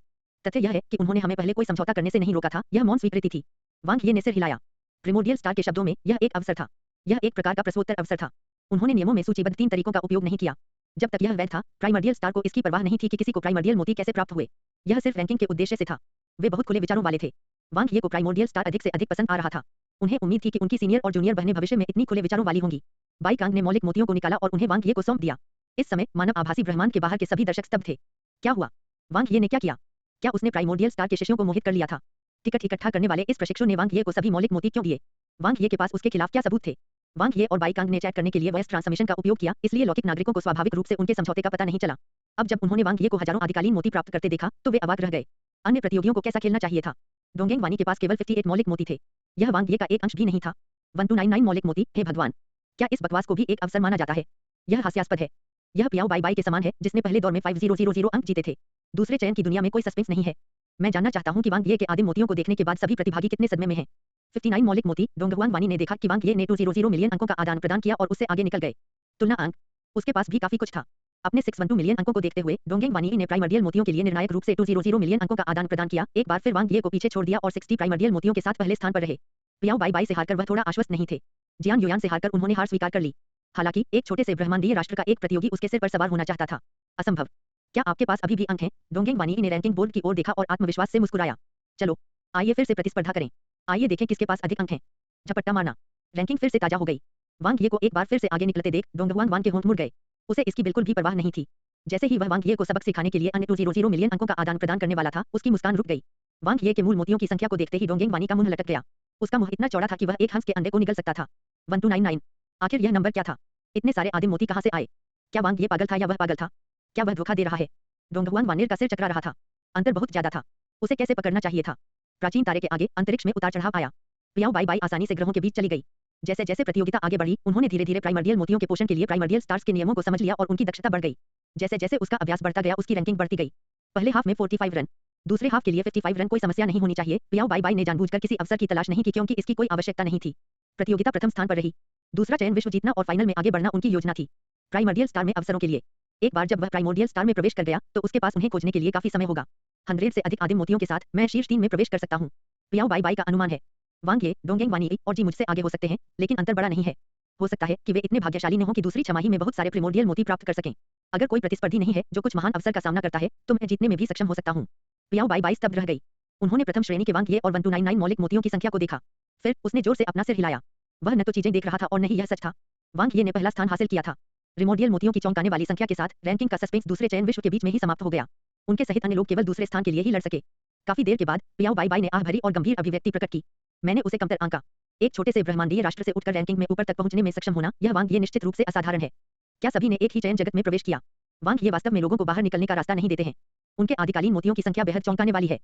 तथ्य यह है कि उन्होंने हमें पहले कोई समझौता करने से नहीं रोका था, यह मौन स्वीकृति थी। वांग ये ने सिर हिलाया। प्रिमोर्डियल स्टार के शब्दों में यह एक अवसर था। यह एक प्रकार का प्रश्नोत्तर अवसर था। उन्होंने नियमों में सूचीबद्ध 3 तरीकों का उपयोग नहीं किया। जब तक यह वैध था, प्राइमर्डियल स्टार को इसकी परवाह नहीं थी कि किसी को प्राइमर्डियल मोती कैसे प्राप्त हुए। यह सिर्फ रैंकिंग के उद्देश्य से था। वे बहुत खुले विचारों वाले थे। वांग ये को प्राइमोर्डियल स्टार अधिक से अधिक पसंद आ रहा था। उन्हें उम्मीद थी कि उनकी सीनियर और जूनियर बहनें भविष्य में इतनी खुले विचारों वाली होंगी। बाई कांग ने मौलिक मोतियों को निकाला और उन्हें वांग ये को सौंप दिया। इस समय मानव आभासी ब्रह्मांड के बाहर के सभी दर्शक स्तब्ध थे। क्या हुआ? वांग ये ने क्या किया? क्या उसने प्राइमोर्डियल स्टार के शिष्यों को मोहित कर लिया था? टिकट इकट्ठा करने वाले इस प्रशिक्षु ने वांग ये को सभी मौलिक मोती क्यों दिए? वांग ये के पास उसके खिलाफ क्या सबूत थे? वांग ये और बाई कांग ने चैट करने के लिए वॉइस ट्रांसमिशन का उपयोग किया, इसलिए लौकिक नागरिकों को स्वाभाविक रूप से उनके समझौते का पता नहीं चला। अब जब उन्होंने वांग ये को हजारों आदिकालीन मोती प्राप्त करते देखा, तो वे अवाक रह गए। अन्य प्रतियोगियों को कैसा खेलना चाहिए था? डोंगेंग वानी के पास केवल 58 मौलिक मोती थे। यह वांग ये का एक अंश भी नहीं था। 1299 मौलिक मोती, हे भगवान! क्या इस बकवास को भी एक अवसर माना जाता है? यह हास्यास्पद है। यह पियाओ बाई बाई के समान है, जिसने पहले दौर में 5000 अंक जीते थे। दूसरे चयन की दुनिया में कोई सस्पेंस नहीं है। मैं जानना चाहता हूं कि वांग ये के आदिम मोतियों को देखने के बाद सभी प्रतिभागी कितने सदमे में हैं। 59 मौलिक मोती, डोंगहुआंग वानी ने देखा कि वांग ये ने 200 मिलियन अंकों का आदान प्रदान किया और उससे आगे निकल गए। तुलना अंक, उसके पास भी काफी कुछ था। अपने 612 मिलियन अंकों को देखते हुए डोंगेंग वानी ने प्राइमर्डियल मोतियों के लिए निर्णायक रूप से 200 मिलियन अंकों का आदान प्रदान किया। एक बार फिर वांग ये को पीछे छोड़ दिया और 60 प्राइमर्डियल मोतियों के साथ पहले स्थान पर रहे। पियाओ बाई बाई से हारकर वह थोड़ा आश्वस्त नहीं थे। जियान युयान से हारकर उन्होंने हार स्वीकार कर ली। हालांकि एक छोटे से ब्रह्मांडीय राष्ट्र का एक प्रतियोगी उसके सिर पर सवार होना चाहता था। असंभव। क्या आपके पास अभी भी अंक हैं? डोंगेंग वानी ने रैंकिंग बोर्ड की ओर देखा और आत्मविश्वास से मुस्कुराया। चलो, आइए फिर से प्रतिस्पर्धा करें। आइए देखें किसके पास अधिक अंक हैं। झपट्टा मारना। रैंकिंग फिर से ताजा हो गई। वांग ये को एक बार फिर से आगे निकलते देख डोंगहुआंग वान के होंठ मुड़ गए। उसे इसकी बिल्कुल भी परवाह नहीं थी। जैसे ही वह वांग ये को सबक सिखाने के लिए अन्य 200 मिलियन अंकों का आदान प्रदान करने वाला था, उसकी मुस्कान रुक गई। वांग ये के मूल मोतियों की संख्या को देखते ही डोंगेंग वानी का मुंह लटक गया। उसका मुंह इतना चौड़ा था कि वह एक हंस के अंडे को निगल सकता था। 1299। आखिर यह नंबर क्या था? इतने सारे आदिम मोती कहां से आए? क्या वांग ये पागल था या वह पागल था? क्या वह धोखा दे रहा है? डोंगहुआंग वानिर का सिर चकरा रहा था। अंतर बहुत ज्यादा था। उसे कैसे पकड़ना चाहिए था? प्राचीन तारे के आगे अंतरिक्ष में उतार चढ़ाव आया। पियाओ बाई बाई आसानी से ग्रहों के बीच चली गई। जैसे जैसे प्रतियोगिता आगे बढ़ी, उन्होंने धीरे धीरे प्राइमर्डियल मोतियों के पोषण के लिए प्राइमर्डियल स्टार्स के नियमों को समझ लिया और उनकी दक्षता बढ़ गई। जैसे जैसे उसका अभ्यास बढ़ता गया, उसकी रैंकिंग बढ़ती गई। पहले हाफ में 45 रन, दूसरे हाफ के लिए 55 रन। कोई समस्या नहीं होनी चाहिए। पियाओ बाई बाई ने जानबूझकर किसी अवसर की तलाश नहीं की क्योंकि इसकी कोई आवश्यकता नहीं थी। प्रतियोगिता प्रथम स्थान पर रही। दूसरा चयन विश्व जीतना और फाइनल में आगे बढ़ना उनकी योजना थी। प्राइमर्डियल स्टार में अवसरों के लिए एक बार जब वह प्राइमोर्डियल स्टार में प्रवेश कर गया, तो उसके पास उन्हें खोजने के लिए काफी समय होगा। 100 से अधिक आदिम मोतियों के साथ मैं शीर्ष 3 में प्रवेश कर सकता हूं। पियाओ बाई बाई का अनुमान है। वांग ये, डोंगेंग वानी और जी मुझसे आगे हो सकते हैं, लेकिन अंतर बड़ा नहीं है। हो सकता है कि वे इतने भाग्यशाली न हों कि दूसरी छमाही में बहुत सारे प्रिमोर्डियल मोती प्राप्त कर सकें। अगर कोई प्रतिस्पर्धी नहीं है जो कुछ महान अवसर का सामना करता है, तो मैं जीतने में भी सक्षम हो सकता हूं। पियाओ बाई बाई स्तब्ध रह गई। उन्होंने प्रथम श्रेणी के वांग ये और 1299 मौलिक मोतियों की संख्या को देखा। फिर उसने जोर से अपना सिर हिलाया। वह न तो चीजें देख रहा था और न ही यह सच था। वांग ये ने पहला स्थान हासिल किया था। प्रिमोर्डियल मोतियों की चौंकाने वाली संख्या के साथ रैंकिंग का सस्पेंस दूसरे चयन विश्व के बीच में ही समाप्त हो गया। उनके सहित अन्य लोग केवल दूसरे स्थान के लिए ही लड़ सके। काफी देर के बाद पियाओ बाई बाई ने आह भरी और गंभीर अभिव्यक्ति प्रकट की। मैंने उसे कमतर आंका। एक छोटे से ब्रह्मांडीय राष्ट्र से उठकर रैंकिंग में ऊपर तक पहुंचने में सक्षम होना, यह वांग ये निश्चित रूप से असाधारण है। क्या सभी ने एक ही चयन जगत में प्रवेश किया? वांग ये वास्तव में लोगों को बाहर निकलने का रास्ता नहीं देते हैं। उनके आदिकालीन मोतियों की संख्या बेहद चौंकाने वाली है।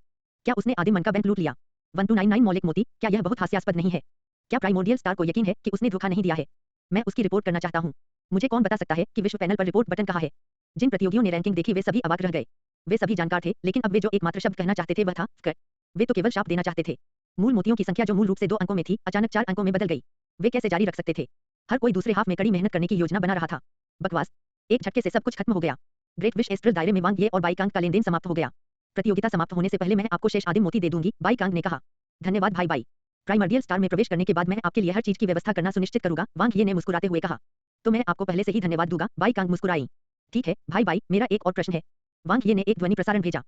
क्या उसने आदिम मन का बैंक लूट लिया? 1299 मौलिक मोती, क्या यह बहुत हास्यास्पद नहीं है? क्या प्राइमोर्डियल स्टार को यकीन है कि उसने धोखा नहीं दिया है? मैं उसकी रिपोर्ट करना चाहता हूं। मुझे कौन बता सकता है कि विश्व पैनल पर रिपोर्ट बटन कहाँ है? जिन प्रतियोगियों ने रैंकिंग देखी वे सभी अवाक रह गए। वे सभी जानकार थे, लेकिन अब वे जो एकमात्र शब्द कहना चाहते थे वह था "कर"। वे तो केवल शाप देना चाहते थे। मूल मोतियों की संख्या जो मूल रूप से 2 अंकों में थी, अचानक 4 अंकों में बदल गई। वे कैसे जारी रख सकते थे? हर कोई दूसरे हाफ में कड़ी मेहनत करने की योजना बना रहा था। बकवास! एक झटके से सब कुछ खत्म हो गया। ग्रेट विश एस्ट्रल दायरे में वांग ये और बाई कांग का लेनदेन समाप्त हो गया। प्रतियोगिता समाप्त होने से पहले मैं आपको शेष आदिम मोती दे दूंगी, बाई कांग ने कहा। धन्यवाद भाई बाई। प्राइमर्डियल स्टार में प्रवेश करने के बाद मैं आपके लिए हर चीज की व्यवस्था करना सुनिश्चित करूंगा, वांग ये ने मुस्कुराते हुए कहा। तो मैं आपको पहले से ही धन्यवाद दूंगा, बाई कांग मुस्कुराई। ठीक है, भाई बाई, मेरा एक और प्रश्न है। वांग ये ने एक ध्वनि प्रसारण भेजा।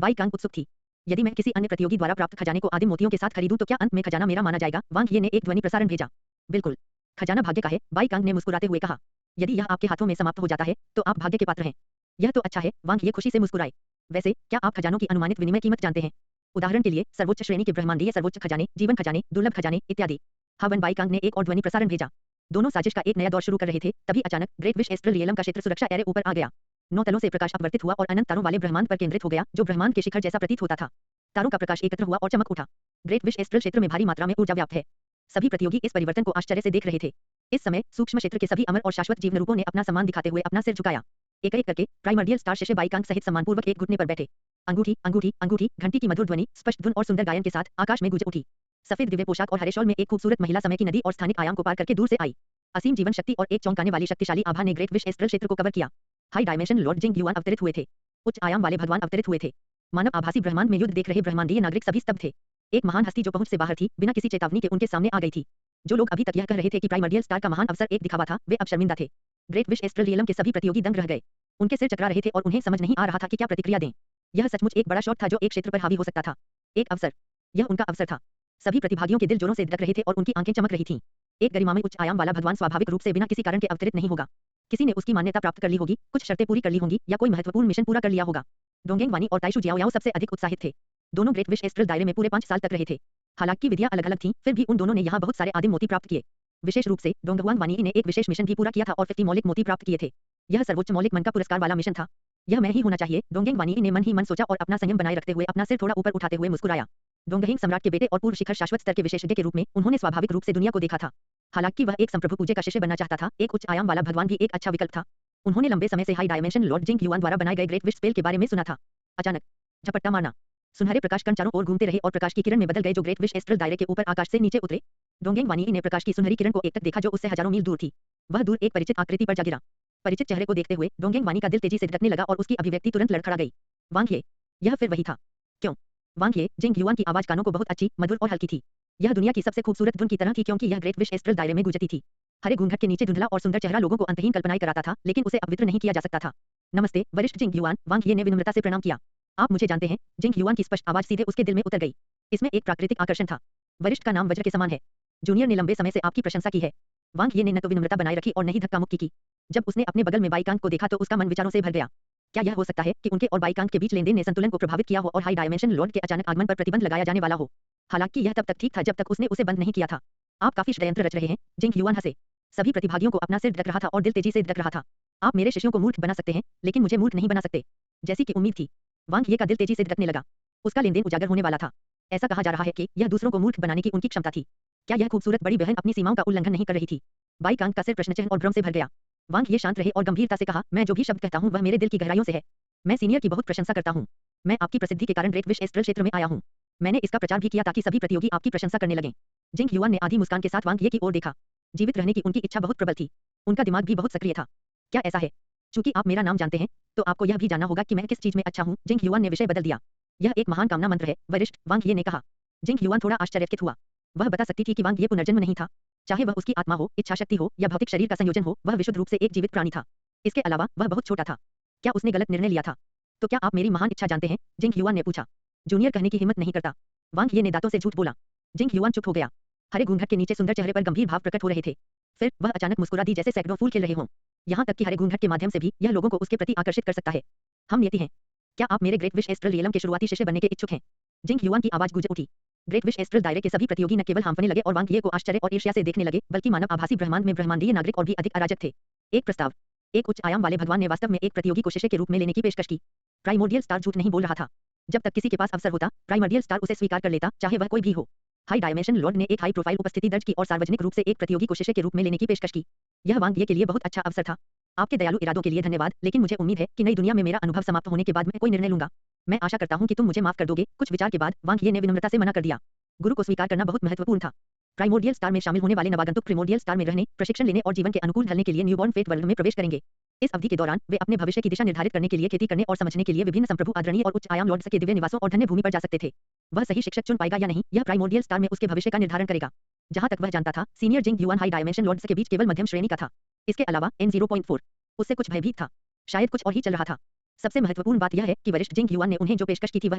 बाई कांग उत्सुक थी। यदि मैं किसी अन्य प्रतियोगी द्वारा प्राप्त खजाने को आदिम मोतियों के साथ खरीदूं तो क्या अंत में खजाना मेरा माना जाएगा? वांग ये ने एक ध्वनि प्रसारण भेजा। बिल्कुल। खजाना भाग्य का है, बाई कांग ने मुस्कुराते हुए कहा। यदि यह आपके हाथों में समाप्त हो जाता है, तो आप भाग्य के पात्र हैं। यह तो अच्छा है, वांग ये खुशी से मुस्कुराए। वैसे, क्या आप खजानों की अनुमानित विनिमय कीमत जानते हैं? उदाहरण के लिए, सर्वोच्च श्रेणी के ब्रह्मांडीय सर्वोच्च खजाने, जीवन खजाने, दुर्लभ खजाने, इत्यादि। हावन बाई कांग ने एक और ध्वनि प्रसारण भेजा। दोनों साजिश का एक नया दौर शुरू कर रहे थे, तभी अचानक ग्रेट विश एस्ट्रल रियलम का क्षेत्र सुरक्षा एरे ऊपर आ गया। 9 तलों से प्रकाश अपवर्तित हुआ और अनंत तारों वाले ब्रह्मांड पर केंद्रित हो गया, जो ब्रह्मांड के शिखर जैसा प्रतीत होता था। तारों का प्रकाश एकत्र हुआ और चमक उठा। ग्रेट विश एस्ट्रल क्षेत्र में भारी मात्रा में ऊर्जा व्याप्त है। सभी प्रतियोगी इस परिवर्तन को आश्चर्य से देख रहे थे। इस समय सूक्ष्म क्षेत्र के सभी अमर और शाश्वत जीवन रूपों ने अपना सम्मान दिखाते हुए अपना सिर झुकाया। एक-एक करके प्राइमर्डियल स्टार शिष्य बाई कांग सहित सम्मानपूर्वक एक घुटने पर बैठे। अंगूठी, अंगूठी, अंगूठी, घंटी की मधुर ध्वनि, स्पष्ट धुन और सुंदर गायन के साथ आकाश में गूंज उठी। सफेद दिव्य पोशाक और हरे शॉल में एक खूबसूरत महिला समय की नदी और स्थानिक आयाम को पार करके दूर से आई। असीम जीवन शक्ति और एक चौंकाने वाली शक्तिशाली आभा ने ग्रेट विश एस्ट्रल क्षेत्र को कवर किया। हाई डायमेंशन लॉर्ड जिंग युआन अवतरित हुए थे। उच्च आयाम वाले भगवान अवतरित हुए थे। मानव आभासी ब्रह्मांड में युद्ध देख रहे ब्रह्मांडीय नागरिक सभी स्तब्ध थे। एक महान हस्ती जो पहुंच से बाहर थी, बिना किसी चेतावनी के उनके सामने आ गई थी। जो लोग अभी तक यह कह रहे थे कि प्राइमर्डियल स्टार का महान अवसर एक दिखावा था, वे अब शर्मिंदा थे। ग्रेट विश एस्ट्रल रियलम के सभी प्रतियोगी दंग रह गए। उनके सिर चकरा रहे थे और उन्हें समझ नहीं आ रहा था कि क्या प्रतिक्रिया दें। यह सचमुच एक बड़ा शॉट था जो एक क्षेत्र पर हावी हो सकता था। एक अवसर। यह उनका अवसर था। सभी प्रतिभागियों के दिल जोरों से धड़क रहे थे और उनकी आंखें चमक रही थीं। एक गरिमामय उच्च आयाम वाला भगवान स्वाभाविक रूप से बिना किसी कारण के अवतरित नहीं होगा। किसी ने उसकी मान्यता प्राप्त कर ली होगी, कुछ शर्तें पूरी कर ली होंगी या कोई महत्वपूर्ण मिशन पूरा कर लिया होगा। डोंगेंग वानी और ताइशु जियाओयाओ सबसे अधिक उत्साहित थे। दोनों ग्रेट विश एस्ट्रल दायरे में पूरे 5 साल तक रहे थे। हालांकि विधियां अलग-अलग थीं, फिर भी उन दोनों ने यहाँ बहुत सारे आदिम मोती प्राप्त किए। विशेष रूप से डोंगहुआंग वानी ने एक विशेष मिशन भी पूरा किया था और 50 मौलिक मोती प्राप्त किए थे। यह सर्वोच्च मौलिक मन का पुरस्कार वाला मिशन था। यह मैं ही होना चाहिए, डोंगेंग वानी ने मन ही मन सोचा और अपना संयम बनाए रखते हुए अपना सिर थोड़ा ऊपर उठाते हुए मुस्कुराया। डोंगहेंग सम्राट के बेटे और पूर्व शिखर शाश्वत स्तर के विशेषज्ञ के रूप में उन्होंने स्वाभाविक रूप से दुनिया को देखा था। हालांकि वह एक संप्रभु पूज्य का शिष्य बनना चाहता था, एक उच्च आयाम वाला भगवान भी एक अच्छा विकल्प था। उन्होंने लंबे समय से हाई डायमेंशन लॉर्ड जिंग युआन द्वारा बनाए गए ग्रेट विश स्पेल के बारे में सुना था। अचानक झपट्टा मारना। सुनहरे प्रकाश कण चारों ओर घूमते रहे और प्रकाश की किरण में बदल गए जो ग्रेट विश एस्ट्रल दायरे के ऊपर आकाश से नीचे उतरे। डोंगेंग वानी ने प्रकाश की सुनहरी किरण को एक तक देखा जो उससे हजारों मील दूर थी। वह दूर एक परिचित आकृति पर जा गिरा। परिचित चेहरे को देखते हुए डोंगेंग वानी का दिल तेजी से धड़कने लगा और उसकी अभिव्यक्ति तुरंत लड़खड़ा गई। वांग ये, यह फिर वही था। क्यों? वांग ये, जिंग युआन की आवाज कानों को बहुत अच्छी, मधुर और हल्की थी। यह दुनिया की सबसे खूबसूरत धुन की तरह थी क्योंकि यह ग्रेट विश एस्ट्रल दायरे में गूंजती थी। हरे घूंघट के नीचे धुंधला और सुंदर चेहरा लोगों को अंतहीन कल्पनाएं कराता था, लेकिन उसे अपवित्र नहीं किया जा सकता था। नमस्ते, वरिष्ठ जिंग युआन, वांग ये ने विनम्रता से प्रणाम किया। आप मुझे जानते हैं? जिंग युआन की स्पष्ट आवाज सीधे उसके दिल में उतर गई। इसमें एक प्राकृतिक आकर्षण था। वरिष्ठ का नाम वज्र के समान है। जूनियर ने लंबे समय से आपकी प्रशंसा की है। वांग ये ने न तो विनम्रता बनाए रखी और न ही धक्का मुक्की की। जब उसने अपने बगल में बाई कांग को देखा तो उसका मन विचारों से भर गया। क्या यह हो सकता है कि उनके और बाई कांग के बीच लेनदेन ने संतुलन को प्रभावित किया हो और हाई डायमेंशन लॉर्ड के अचानक आगमन पर प्रतिबंध लगाया जाने वाला हो? हालांकि यह तब तक ठीक था जब तक उसने उसे बंद नहीं किया था। आप काफी षड्यंत्र रच रहे हैं, जिंग युआन हंसे। सभी प्रतिभागियों को अपना सिर धड़क रहा था और दिल तेजी से धड़क रहा था। आप मेरे शिष्यों को मूर्ख बना सकते हैं, लेकिन मुझे मूर्ख नहीं बना सकते। जैसी कि उम्मीद थी, वांग ये का दिल तेजी से धड़कने लगा। उसका लेनदेन उजागर होने वाला था। ऐसा कहा जा रहा है कि यह दूसरों को मूर्ख बनाने की उनकी क्षमता थी। क्या यह खूबसूरत बड़ी बहन अपनी सीमाओं का उल्लंघन नहीं कर रही थी? बाई कांग का सिर प्रश्नचिन्ह और भ्रम से भर गया। वांग ये शांत रहे और गंभीरता से कहा, मैं जो भी शब्द कहता हूँ वह मेरे दिल की गहराइयों से है। मैं सीनियर की बहुत प्रशंसा करता हूँ। मैं आपकी प्रसिद्धि के कारण ग्रेट विश एस्ट्रल क्षेत्र में आया हूँ। मैंने इसका प्रचार भी किया ताकि सभी प्रतियोगी आपकी प्रशंसा करने लगें। जिंग युआन ने आधी मुस्कान के साथ वांग ये की ओर देखा। जीवित रहने की उनकी इच्छा बहुत प्रबल थी। उनका दिमाग भी बहुत सक्रिय था। क्या ऐसा है? चूंकि आप मेरा नाम जानते हैं, तो आपको यह भी जानना होगा कि मैं किस चीज में अच्छा हूँ। जिंग युआन ने विषय बदल दिया। यह एक महान कामना मंत्र है, वरिष्ठ, वांग ये ने कहा। जिंग युआन थोड़ा आश्चर्यचकित हुआ। वह बता सकती थी कि वांग ये पुनर्जन्म नहीं था। चाहे वह उसकी आत्मा हो, इच्छा शक्ति हो या भौतिक शरीर का संयोजन हो, वह विशुद्ध रूप से एक जीवित प्राणी था। इसके अलावा वह बहुत छोटा था। क्या उसने गलत निर्णय लिया था? तो क्या आप मेरी महान इच्छा जानते हैं? जिंग युआन ने पूछा। जूनियर कहने की हिम्मत नहीं करता। वांग ये ने दांतों से झूठ बोला। जिंग युआन चुप हो गया। हरे घूंघट के नीचे सुंदर चेहरे पर गंभीर भाव प्रकट हो रहे थे। फिर वह अचानक मुस्कुरा दी जैसे सैकड़ों फूल खिल रहे हों। यहाँ तक कि हरे घूंघट के माध्यम से भी यह लोगों को उसके प्रति आकर्षित कर सकता है। हम नियति हैं। क्या आप मेरे ग्रेट विश एस्ट्रल रियलम के शुरुआती शिष्य बनने के इच्छुक हैं? जिंग युआन की आवाज गूंज उठी। ग्रेट विश एस्ट्रल दायरे के सभी प्रतियोगी न केवल हांफने लगे और वांग ये को आश्चर्य और ईर्ष्या से देखने लगे, बल्कि मानव आभासी ब्रह्मांड में ब्रह्मांडीय नागरिक और भी अधिक अराजक थे। एक प्रस्ताव। एक उच्च आयाम वाले भगवान ने वास्तव में एक प्रतियोगी को शिष्य के रूप में लेने की पेशकश की। प्राइमोर्डियल स्टार झूठ नहीं बोल रहा था। जब तक किसी के पास अवसर होता, प्राइमोर्डियल स्टार उसे स्वीकार कर लेता, चाहे वह कोई भी हो। हाई डायमेंशन लॉर्ड ने एक हाई प्रोफाइल उपस्थिति दर्ज की और सार्वजनिक रूप से एक प्रतियोगी को शिष्य के रूप में लेने की पेशकश की। यह वांग ये के लिए बहुत अच्छा अवसर था। आपके दयालु इरादों के लिए धन्यवाद, लेकिन मुझे उम्मीद है कि नई दुनिया में मेरा अनुभव समाप्त होने के बाद मैं कोई निर्णय लूंगा। मैं आशा करता हूं कि तुम मुझे माफ कर दोगे। कुछ विचार के बाद वांग ये ने विनम्रता से मना कर दिया। गुरु को स्वीकार करना बहुत महत्वपूर्ण था। प्राइमोर्डियल स्टार में शामिल होने वाले नवागंतुक प्रिमोर्डियल स्टार में रहने, प्रशिक्षण लेने और जीवन के अनुकूल ढलने के लिए न्यूबॉर्न फेट वर्ल्ड में प्रवेश करेंगे। इस अवधि के दौरान वे अपने भविष्य की दिशा निर्धारित करने के लिए खेती करने और समझने के लिए विभिन्न संप्रभु आदरणीय और उच्च आयाम लॉर्ड्स के दिव्य निवासों और धन्य भूमि पर जा सकते थे। वह सही शिक्षक चुन पाएगा या नहीं, यह प्राइमोर्डियल स्टार में उसके भविष्य का निर्धारण करेगा। जहां तक वह जानता था, सीनियर जिंग युआन हाई डायमेंशन लॉर्ड्स के बीच केवल मध्यम श्रेणी का था। इसके अलावा N0.4 उससे कुछ भयभीत था। शायद कुछ और ही चल रहा था। सबसे महत्वपूर्ण बात यह है कि वरिष्ठ जिंग युआन ने उन्हें जो पेशकश की थी वह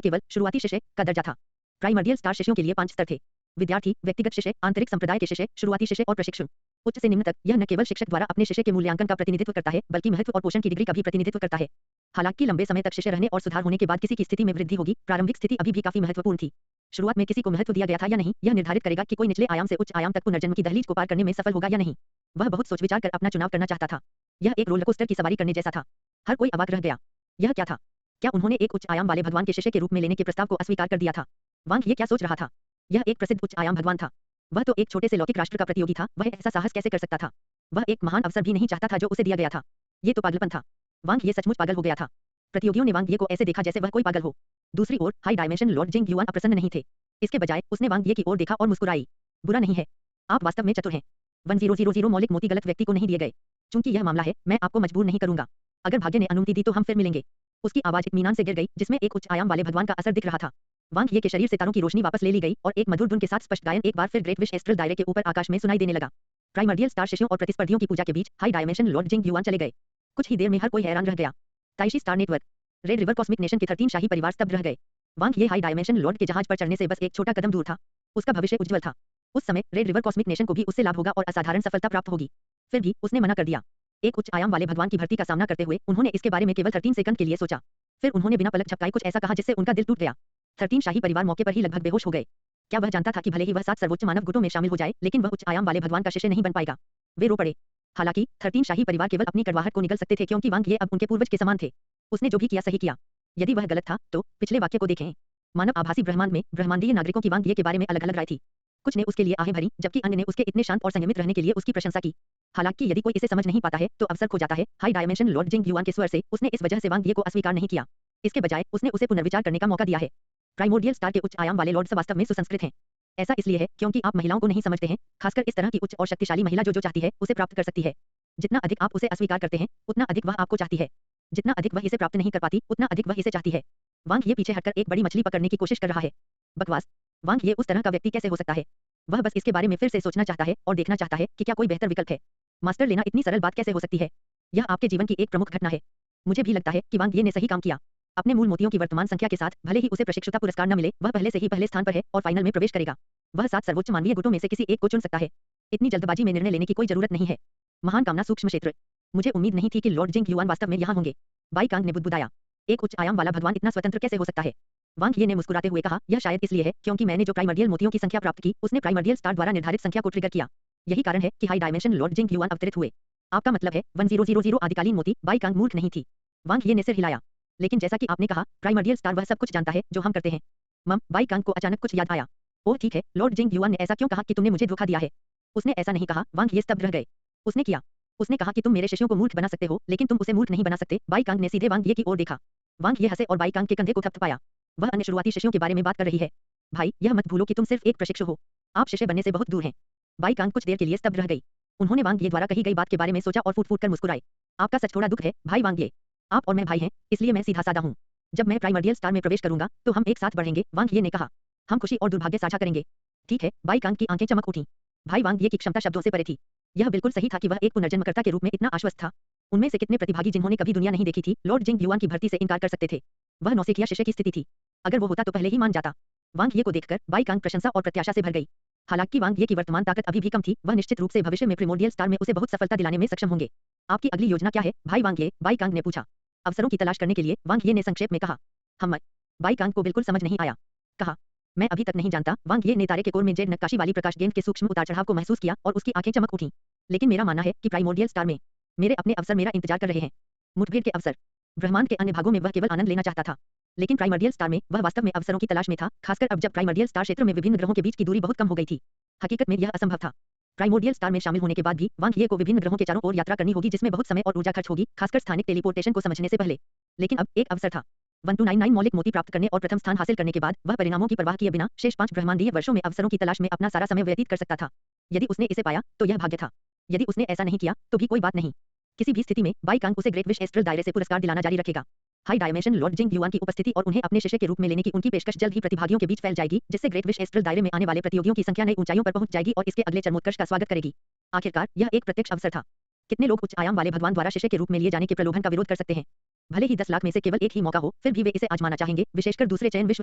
केवल शुरुआती शिष्य का दर्जा था। प्राइमर्डियल स्टार शिष्यों के लिए 5 स्तर थे। विद्यार्थी, व्यक्तिगत शिष्य, आंतरिक संप्रदाय के शिष्य, शुरुआती शिष्य और प्रशिक्षु। उच्च से निम्न तक यह न केवल शिक्षक द्वारा अपने शिष्य के मूल्यांकन का प्रतिनिधित्व करता है, बल्कि महत्व और पोषण की डिग्री का भी प्रतिनिधित्व करता है। हालांकि लंबे समय तक शिष्य रहने और सुधार होने के बाद किसी की स्थिति में वृद्धि होगी, प्रारंभिक स्थिति अभी भी काफी महत्वपूर्ण थी। शुरुआत में किसी को महत्व दिया गया था या नहीं, यह निर्धारित करेगा कि कोई निचले आयाम से उच्च आयाम तक पुनर्जन्म की दहलीज को पार करने में सफल होगा या नहीं। वह बहुत सोच विचार कर अपना चुनाव करना चाहता था। यह एक रोलर कोस्टर की सवारी करने जैसा था। हर कोई अवाक रह गया। यह क्या था? क्या उन्होंने एक उच्च आयाम वाले भगवान के शिष्य के रूप में लेने के प्रस्ताव को अस्वीकार कर दिया था? वांग ये क्या सोच रहा था? यह एक प्रसिद्ध उच्च आयाम भगवान था। वह तो एक छोटे से लौकिक राष्ट्र का प्रतियोगी था। वह ऐसा साहस कैसे कर सकता था? वह एक महान अवसर भी नहीं चाहता था जो उसे दिया गया था। ये तो पागलपन था। वांग ये सचमुच पागल हो गया था। प्रतियोगियों ने वांग ये को ऐसे देखा जैसे वह कोई पागल हो। दूसरी ओर हाई डायमेंशन लॉर्ड जिंग युआन अप्रसन्न नहीं थे। इसके बजाय उसने वांग ये की ओर देखा और मुस्कुराई। बुरा नहीं है, आप वास्तव में चतुर हैं। 1000 मौलिक मोती गलत व्यक्ति को नहीं दिए गए। चूंकि यह मामला है, मैं आपको मजबूर नहीं करूंगा। अगर भाग्य ने अनुमति दी तो हम फिर मिलेंगे। उसकी आवाज इत्मीनान से गिर गई, जिसमें एक उच्च आयाम वाले भगवान का असर दिख रहा था। वांग ये के शरीर से तारों की रोशनी वापस ले ली गई और एक मधुर धुन के साथ स्पष्ट गायन एक बार फिर ग्रेट विश एस्ट्रल दायरे के ऊपर आकाश में सुनाई देने लगा। प्राइमर्डियल स्टार शिष्यों और प्रतिस्पर्धियों की पूजा के बीच हाई डायमेंशन लॉर्ड जिंग युआन चले गए। कुछ ही देर में हर कोई हैरान रह गया। ताइशी star network, red river cosmic nation के 13 शाही परिवार स्तब्ध रह गए। वांग ये हाई डायमेंशन लॉर्ड के जहाज पर चढ़ने से बस एक छोटा कदम दूर था। उसका भविष्य उज्जवल था। उस समय रेड रिवर कॉस्मिक नेशन को भी उससे लाभ होगा और असाधारण सफलता प्राप्त होगी। फिर भी उसने मना कर दिया। एक उच्च आयाम वाले भगवान की भर्ती का सामना करते हुए उन्होंने इसके बारे में केवल 13 सेकंड के लिए सोचा। फिर उन्होंने बिना पलक झपकाए कुछ ऐसा कहा जिससे उनका दिल टूट गया। 13 शाही परिवार मौके पर ही लगभग बेहोश हो गए। क्या वह जानता था कि भले ही वह 7 सर्वोच्च मानव गुटों में शामिल हो जाए, लेकिन वह उच्च आयाम वाले भगवान का शिष्य नहीं बन पाएगा। वे रो पड़े। हालांकि 13 शाही परिवार केवल अपनी कड़वाहट को निगल सकते थे, क्योंकि वांग ये अब उनके पूर्वज के समान थे। उसने जो भी किया सही किया। यदि वह गलत था तो पिछले वाक्य को देखें। मानव आभासी ब्रह्मांड में ब्रह्मांडीय नागरिकों की वांग ये के बारे में अलग अलग राय थी। कुछ ने उसके लिए आहें भरी, जबकि अन्य ने उसके इतने शांत और संयमित रहने के लिए उसकी प्रशंसा की। हालांकि यदि कोई इसे समझ नहीं पाता है तो अवसर खो जाता है। हाई डायमेंशन लॉर्ड जिंग युआन के स्वर से उसने इस वजह से वांग ये को अस्वीकार नहीं किया। इसके बजाय उसने उसे पुनर्विचार करने का मौका दिया है। प्राइमोर्डियल स्टार के उच्च आयाम वाले लॉर्ड्स वास्तव में सुसंस्कृत हैं। ऐसा इसलिए है क्योंकि आप महिलाओं को नहीं समझते हैं, खासकर इस तरह की उच्च और शक्तिशाली महिला जो चाहती है उसे प्राप्त कर सकती है। जितना अधिक आप उसे अस्वीकार करते हैं, उतना अधिक वह आपको चाहती है। जितना अधिक वह इसे प्राप्त नहीं कर पाती, उतना अधिक वह इसे चाहती है। वांग ये पीछे हटकर एक बड़ी मछली पकड़ने की कोशिश कर रहा है। बकवास। वांग ये उस तरह का व्यक्ति कैसे हो सकता है? वह बस इसके बारे में फिर से सोचना चाहता है और देखना चाहता है कि क्या कोई बेहतर विकल्प है। मास्टर लेना इतनी सरल बात कैसे हो सकती है? यह आपके जीवन की एक प्रमुख घटना है। मुझे भी लगता है कि वांग ये ने सही काम किया। अपने मूल मोतियों की वर्तमान संख्या के साथ, भले ही उसे प्रशिक्षुता पुरस्कार न मिले, वह पहले से ही पहले स्थान पर है और फाइनल में प्रवेश करेगा। वह 7 सर्वोच्च मानवीय गुटों में से किसी एक को चुन सकता है। इतनी जल्दबाजी में निर्णय लेने की कोई जरूरत नहीं है। महान कामना सूक्ष्म क्षेत्र। मुझे उम्मीद नहीं थी कि लॉर्ड जिंग युआन वास्तव में यहाँ होंगे। बाई कांग ने बुदबुदाया। एक उच्च आयाम वाला भगवान इतना स्वतंत्र कैसे हो सकता है? वांग ये ने मुस्कुराते हुए कहा, यह शायद इसलिए है क्योंकि मैंने जो प्राइमर्डियल मोतियों की संख्या प्राप्त की, उसने प्राइमर्डियल स्टार द्वारा निर्धारित संख्या को ट्रिगर किया। यही कारण है कि हाई डायमेंशन लॉर्ड जिंग युआन अवतरित हुए। आपका मतलब है 1000 आदिकालीन मोती? बाई कांग मूर्ख नहीं थी। वांग ये ने सिर हिलाया। लेकिन जैसा कि आपने कहा, प्राइमर्डियल स्टार वह सब कुछ जानता है जो हम करते हैं। बाई कांग को अचानक कुछ याद आया। ओह ठीक है, लॉर्ड जिंग युआन ने ऐसा क्यों कहा कि तुमने मुझे धोखा दिया है? उसने ऐसा नहीं कहा। वांग ये स्तब्ध रह गए। उसने किया। उसने कहा कि तुम मेरे शिष्यों को मूर्ख बना सकते हो, लेकिन तुम उसे मूर्ख नहीं बना सकते। बाई कांग ने सीधे वांग ये की ओर देखा। वांग ये हंसे और बाई कांग के कंधे को थपथपाया। वह अन्य शुरुआती शिष्यों के बारे में बात कर रही है। भाई, यह मत भूलो कि तुम सिर्फ एक प्रशिक्षु हो। आप शिष्य बनने से बहुत दूर हैं। बाई कांग कुछ देर के लिए स्तब्ध रह गई। उन्होंने वांग ये द्वारा कही गई बात के बारे में सोचा और फूट फूट कर मुस्कुराए। आपका सच थोड़ा दुख है, भाई वांग ये। आप और मैं भाई हैं, इसलिए मैं सीधा साधा हूँ। जब मैं प्राइमर्डियल स्टार में प्रवेश करूंगा तो हम एक साथ बढ़ेंगे, वांग ये ने कहा। हम खुशी और दुर्भाग्य साझा करेंगे। ठीक है, बाई कांग की आंखें चमक उठी। भाई वांग ये की क्षमता शब्दों से परे थी। यह बिल्कुल सही था कि वह एक पुनर्जन्मकर्ता के रूप में इतना आश्वस्त था। उनमें से कितने प्रतिभागी जिन्होंने कभी दुनिया नहीं देखी थी, लॉर्ड जिंग युआन की भर्ती से इनकार कर सकते थे? वह नौसिखिया शिष्य की स्थिति थी। अगर वो होता तो पहले ही मान जाता। वांग ये को देखकर बाई कांग प्रशंसा और प्रत्याशा से भर गई। हालांकि वांग ये की वर्तमान ताकत अभी भी कम थी, वह निश्चित रूप से भविष्य में प्रिमोर्डियल स्टार में उसे बहुत सफलता दिलाने में सक्षम होंगे। आपकी अगली योजना क्या है, भाई वांग ये? बाई कांग ने पूछा। अवसरों की तलाश करने के लिए, वांग ये ने संक्षेप में कहा। हम। बाई कांग को बिल्कुल समझ नहीं आया। कहा, मैं अभी तक नहीं जानता। वांग ये ने तारे के कोर में जेड नक्काशी वाली प्रकाश गेंद के सूक्ष्म उतार चढ़ाव को महसूस किया और उसकी आंखें चमक उठीं। लेकिन मेरा मानना है कि प्राइमोर्डियल स्टार में मेरे अपने अवसर मेरा इंतजार कर रहे हैं। मुठभेड़ के अवसर। ब्रह्मांड के अन्य भागों में वह केवल आनंद लेना चाहता था, लेकिन प्राइमर्डियल स्टार में वह वास्तव में अवसरों की तलाश में था, खासकर अब जब प्राइमर्डियल स्टार क्षेत्र में विभिन्न ग्रहों के बीच की दूरी बहुत कम हो गई थी। हकीकत में यह असंभव था। प्राइमोर्डियल स्टार में शामिल होने के बाद भी वांग ये को विभिन्न ग्रहों के चारों ओर यात्रा करनी होगी जिसमें बहुत समय और ऊर्जा खर्च होगी, खासकर स्थानिक टेलीपोर्टेशन को समझने से पहले। लेकिन अब एक अवसर था। 1299 मौलिक मोती प्राप्त करने और प्रथम स्थान हासिल करने के बाद वह परिणामों की परवाह किए बिना शेष 5 ब्रह्मांडीय वर्षों में अवसरों की तलाश में अपना सारा समय व्यतीत कर सकता था। यदि उसने इसे पाया तो यह भाग्य था। यदि उसने ऐसा नहीं किया तो भी कोई बात नहीं। किसी भी स्थिति में बाई कांग उसे ग्रेट विश एस्ट्रल दायरे से पुरस्कार दिलाना जारी रखेगा। हाई डायमेंशन लॉर्ड जिंग युआन की उपस्थिति और उन्हें अपने शिष्य के रूप में लेने की उनकी पेशकश जल्द ही प्रतिभागियों के बीच फैल जाएगी, जिससे ग्रेट विश एस्ट्रल दायरे में आने वाले प्रतियोगियों की संख्या नई ऊंचाइयों पर पहुंच जाएगी और इसके अगले चरमोत्कर्ष का स्वागत करेगी। आखिरकार यह एक प्रत्यक्ष अवसर था। कितने लोग उच्च आयाम वाले भगवान द्वारा शिष्य के रूप में लिए जाने के प्रलोभन का विरोध कर सकते हैं? भले ही 10 लाख में से केवल एक ही मौका हो, फिर भी वे इसे आजमाना चाहेंगे, विशेषकर दूसरे चयन विश्व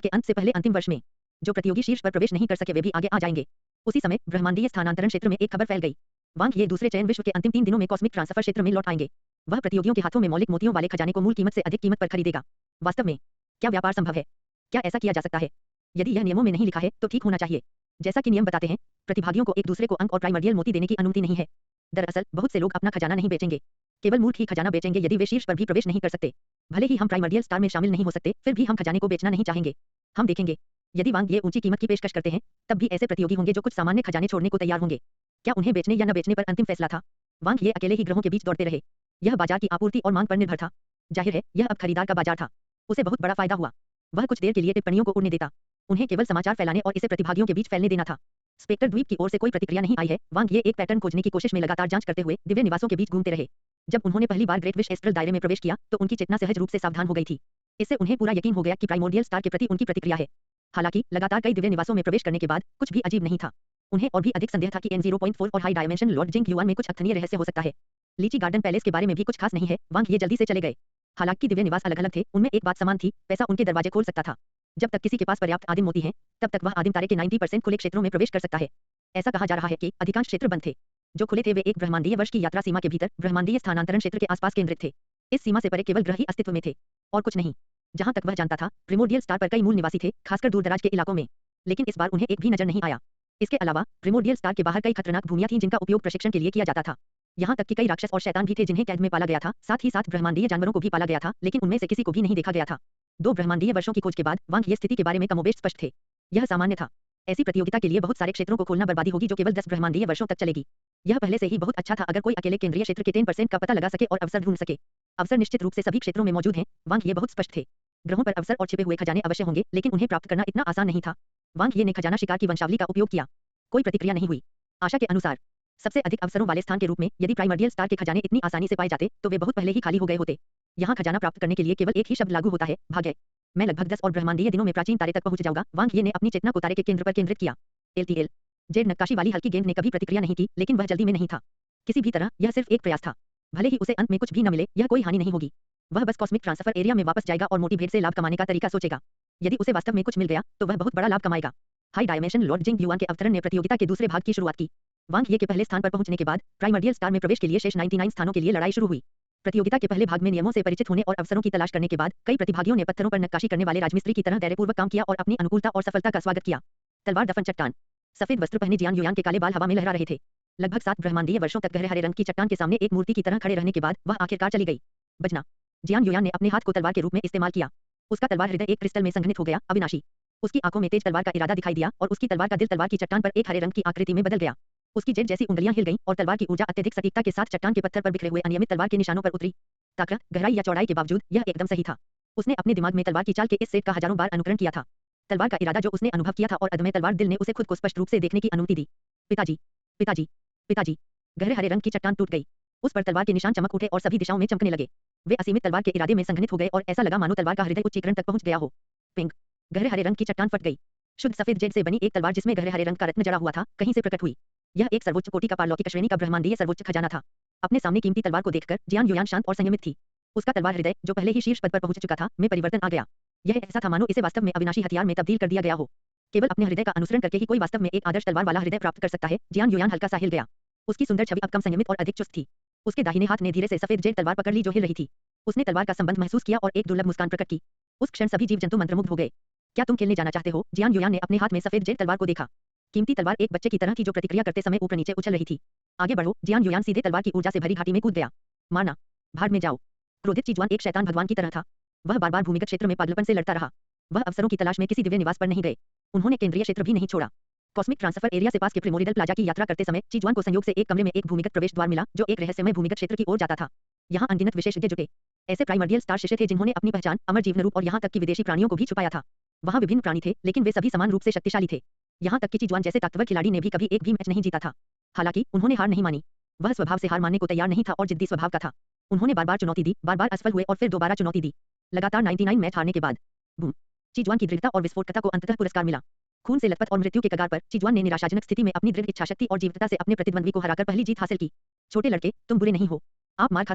के अंत से पहले अंतिम वर्ष में। जो प्रतियोगी शीर्ष पर प्रवेश नहीं कर सके वे भी आगे आ जाएंगे। उसी समय ब्रह्मांडीय स्थानांतरण क्षेत्र में एक खबर फैल गई। वांग ये दूसरे चयन विश्व के अंतिम 3 दिनों में कॉस्मिक ट्रांसफर क्षेत्र में लौट आएंगे। वह प्रतियोगियों के हाथों में मौलिक मोतियों वाले खजाने को मूल कीमत से अधिक कीमत पर खरीदेगा। वास्तव में क्या व्यापार संभव है? क्या ऐसा किया जा सकता है? यदि यह नियमों में नहीं लिखा है तो ठीक होना चाहिए। जैसा कि नियम बताते हैं, प्रतिभागियों को एक दूसरे को अंक और प्राइमर्डियल मोती देने की अनुमति नहीं है। दरअसल बहुत से लोग अपना खजाना नहीं बेचेंगे। केवल मूर्ख ही खजाना बेचेंगे यदि वे शीर्ष पर भी प्रवेश नहीं कर सकते। भले ही हम प्राइमर्डियल स्टार में शामिल नहीं हो सकते, फिर भी हम खजाने को बेचना नहीं चाहेंगे। हम देखेंगे। यदि वांग ये ऊंची कीमत की पेशकश करते हैं, तब भी ऐसे प्रतियोगी होंगे जो कुछ सामान्य खजाने छोड़ने को तैयार होंगे। क्या उन्हें बेचने या न बेचने पर अंतिम फैसला था? वांग ये अकेले ही ग्रहों के बीच दौड़ते रहे। यह बाजार की आपूर्ति और मांग पर निर्भर था। जाहिर है यह अब खरीदार का बाजार था। उसे बहुत बड़ा फायदा हुआ। वह कुछ देर के लिए टिप्पणियों को उड़ने देता। उन्हें केवल समाचार फैलाने और इसे प्रतिभागियों के बीच फैलने देना था। स्पेक्टर द्वीप की ओर से कोई प्रतिक्रिया नहीं आई है। वांग ये एक पैटर्न खोजने की कोशिश में लगातार जांच करते हुए दिव्य निवासों के बीच घूमते रहे। जब उन्होंने पहली बार ग्रेट विश एस्ट्रल दायरे में प्रवेश किया तो उनकी चेतना सहज रूप से सावधान हो गई थी। इससे उन्हें पूरा यकीन हो गया कि प्राइमोर्डियल स्टार के प्रति उनकी प्रतिक्रिया है। हालांकि लगातार कई दिव्य निवासों में प्रवेश करने के बाद कुछ भी अजीब नहीं था। उन्हें और भी अधिक संदेह था कि N0.4 और हाई डायमेंशन लॉर्ड जिंग युआन में कुछ अर्थनीय रहस्य हो सकता है। लीची गार्डन पैलेस के बारे में भी कुछ खास नहीं है। वांग ये जल्दी से चले गए। हालांकि दिव्य निवास अलग अलग थे, उनमें एक बात समान थी, पैसा उनके दरवाजे खोल सकता था। जब तक किसी के पास पर्याप्त आदिम मोती हैं, तब तक वह आदिम तारे के 90% खुले क्षेत्रों में प्रवेश कर सकता है। ऐसा कहा जा रहा है कि अधिकांश क्षेत्र बंद थे। जो खुले थे वे एक ब्रह्मांडीय वर्ष की यात्रा सीमा के भीतर ब्रह्मांडीय स्थानांतरण क्षेत्र के आसपास केंद्रित थे। इस सीमा से परे केवल ग्रह ही अस्तित्व में थे और कुछ नहीं। जहां तक वह जानता था, प्रिमोर्डियल स्टार पर कई मूल निवासी थे, खासकर दूरदराज के इलाकों में। लेकिन इस बार उन्हें एक भी नजर नहीं आया। इसके अलावा प्रिमोर्डियल स्टार के बाहर कई खतरनाक भूमियां थीं जिनका उपयोग प्रशिक्षण के लिए किया जाता था। यहाँ तक कि कई राक्षस और शैतान भी थे जिन्हें कैद में पाला गया था। साथ ही साथ ब्रह्मांडीय जानवरों को भी पाला गया था, लेकिन उनमें से किसी को भी नहीं देखा गया था। 2 ब्रह्मांडीय वर्षों की खोज के बाद वांग ये स्थिति के बारे में कमोबेश स्पष्ट थे। यह सामान्य था। ऐसी प्रतियोगिता के लिए बहुत सारे क्षेत्रों को खोलना बर्बादी होगी जो केवल 10 ब्रह्मांडीय वर्षों तक चलेगी। यह पहले से ही बहुत अच्छा था अगर कोई अकेले केंद्रीय क्षेत्र के 10% का पता लगा सके और अवसर ढूंढ सके। अवसर निश्चित रूप से सभी क्षेत्रों में मौजूद हैं। वांग ये बहुत स्पष्ट थे। ग्रहों पर अवसर और छिपे हुए खजाने अवश्य होंगे, लेकिन उन्हें प्राप्त करना इतना आसान नहीं था। वांग ये ने खजाना शिकार की वंशावली का उपयोग किया। कोई प्रतिक्रिया नहीं हुई। आशा के अनुसार सबसे अधिक अवसरों वाले स्थान के रूप में यदि प्राइमर्डियल स्टार के खजाने इतनी आसानी से पाए जाते तो वे बहुत पहले ही खाली हो गए होते। यहाँ खजाना प्राप्त करने के लिए केवल एक ही शब्द लागू होता है, भाग्य। मैं लगभग 10 और ब्रह्मांडीय दिनों में प्राचीन तारे तक पहुंच जाऊंगा। वांग ये ने अपनी चेतना को तारे के केंद्र पर केंद्रित किया। LTL जेड नक्काशी वाली हल्की गेंद ने कभी प्रतिक्रिया नहीं की, लेकिन वह जल्दी में नहीं था। किसी भी तरह यह सिर्फ एक प्रयास था। भले ही उसे अंत में कुछ भी न मिले, यह कोई हानि नहीं होगी। वह बस कॉस्मिक ट्रांसफर एरिया में वापस जाएगा और मोटी भेड़ से लाभ कमाने का तरीका सोचेगा। यदि उसे वास्तव में कुछ मिल गया तो वह बहुत बड़ा लाभ कमाएगा। हाई डायमेंशन लॉर्ड जिंग युआन के अवतरण ने प्रतियोगिता के दूसरे भाग की शुरुआत की। वांग ये के पहले स्थान पर पहुंचने के बाद प्राइमर्डियल स्टार में प्रवेश के लिए शेष 99 स्थानों के लिए लड़ाई शुरू हुई। प्रतियोगिता के पहले भाग में नियमों से परिचित होने और अवसरों की तलाश करने के बाद कई प्रतिभागियों ने पत्थरों पर नक्काशी करने वाले राजमिस्त्री की तरह धैर्यपूर्वक काम किया और अपनी अनुकूलता और सफलता का स्वागत किया। तलवार दफन चट्टान। सफेद वस्त्र पहने जियान युआन के काले बाल हवा में लहरा रहे थे। लगभग 7 ब्रह्मांडीय वर्षों तक गहरे हरे रंग की चट्टान के सामने एक मूर्ति की तरह खड़े रहने के बाद वह आखिरकार चली गई। बजना। जियान युआन ने अपने हाथ को तलवार के रूप में इस्तेमाल किया। उसका तलवार हृदय एक क्रिस्टल में संघनित हो गया, अविनाशी। उसकी आंखों में तेज तलवार का इरादा दिखाई दिया और उसकी तलवार का दिल तलवार की चट्टान पर एक हरे रंग की आकृति में बदल गया। उसकी जेड जैसी उंगलियां हिल गईं और तलवार की ऊर्जा अत्यधिक सटीकता के साथ चट्टान के पत्थर पर बिखरे हुए अनियमित तलवार के निशानों पर उतरी। ताकत, गहराई या चौड़ाई के बावजूद यह एकदम सही था। उसने अपने दिमाग में तलवार की चाल के इस सेट का हजारों बार अनुकरण किया था। तलवार का इरादा जो उसने अनुभव किया था और अदम्य तलवार दिल ने उसे खुद को स्पष्ट रूप से देखने की अनुमति दी। पिताजी, पिताजी, पिताजी। गहरे हरे रंग की चट्टान टूट गई। उस पर तलवार के निशान चमक उठे और सभी दिशाओं में चमकने लगे। वे असीमित तलवार के इरादे में संघनित हो गए और ऐसा लगा मानो तलवार का हृदय उच्चीकरण तक पहुंच गया हो। पिंक। गहरे हरे रंग की चट्टान फट गई। शुद्ध सफेद जेड से बनी एक तलवार जिसमें गहरे हरे रंग का रत्न जड़ा हुआ था, कहीं से प्रकट हुई। यह एक सर्वोच्च कोटि का पारलौकिक श्रेणी का ब्रह्मांडीय सर्वोच्च खजाना था। अपने सामने कीमती तलवार को देखकर जियान युआन शांत और संयमित थी। उसका तलवार हृदय, जो पहले ही शीर्ष पद पर पहुंच चुका था, में परिवर्तन आ गया। यह ऐसा था मानो इसे वास्तव में अविनाशी हथियार में तब्दील कर दिया गया हो। केवल अपने हृदय का अनुसरण करके ही कोई वास्तव में एक आदर्श तलवार वाला हृदय प्राप्त कर सकता है। जियान युआन हल्का सा हिल गया। उसकी सुंदर छवि अब कम संयमित और अधिक चुस्त थी। उसके दाहिने हाथ ने धीरे से सफेद जेड तलवार पकड़ ली जो हिल रही थी। उसने तलवार का संबंध महसूस किया और एक दुर्लभ मुस्कान प्रकट की। उस क्षण सभी जीव जंतु मंत्रमुग्ध हो गए। क्या तुम खेलने जाना चाहते हो? जियान युआन ने अपने हाथ में सफेद जेड तलवार को देखा। कीमती तलवार एक बच्चे की तरह थी जो प्रतिक्रिया करते समय ऊपर नीचे उछल रही थी। आगे बढ़ो। जियान युआन सीधे तलवार की ऊर्जा से भरी घाटी में कूद गया। मारना। भाड़ में जाओ। क्रोधित चीजुआन एक शैतान भगवान की तरह था। वह बार-बार भूमिगत क्षेत्र में पागलपन से लड़ता रहा। वह अवसरों की तलाश में किसी दिव्य निवास पर नहीं गए। उन्होंने केंद्रीय क्षेत्र भी नहीं छोड़ा। कॉस्मिक ट्रांसफर एरिया से पास के प्रिमोरिडल प्लाजा की यात्रा करते समय चीजुआन को संयोग से एक कमरे में एक भूमिगत प्रवेश द्वार मिला जो एक रहस्यमय भूमिगत क्षेत्र की ओर जाता था। यहाँ अनगिनत विशेषज्ञ जुटे। ऐसे प्राइमर्डियल स्टार शिष्य थे जिन्होंने अपनी पहचान अमर जीवन रूप और यहाँ तक कि विदेशी प्राणियों को भी छुपाया था। वहाँ विभिन्न प्राणी थे लेकिन वे सभी समान रूप से शक्तिशाली थे। यहाँ तक कि चीजुआन जैसे ताकतवर खिलाड़ी ने भी कभी एक भी मैच नहीं जीता था। हालांकि उन्होंने हार नहीं मानी। वह स्वभाव से हार मानने को तैयार नहीं था और जिद्दी स्वभाव का था। उन्होंने बार बार चुनौती दी, बार बार असफल हुए और फिर दोबारा चुनौती दी। लगातार 99 मैच हारने के बाद बूम, चीजुआन की दृढ़ता और विस्फोटकता को अंततः पुरस्कार मिला। खून से लथपथ और मृत्यु के कगार पर चीजुआन ने निराशाजनक स्थिति में अपनी दृढ़ इच्छाशक्ति और जीवटता से अपने प्रतिद्वंद्वी को हराकर पहली जीत हासिल की। छोटे लड़के, तुम बुरे नहीं हो। आप मार खा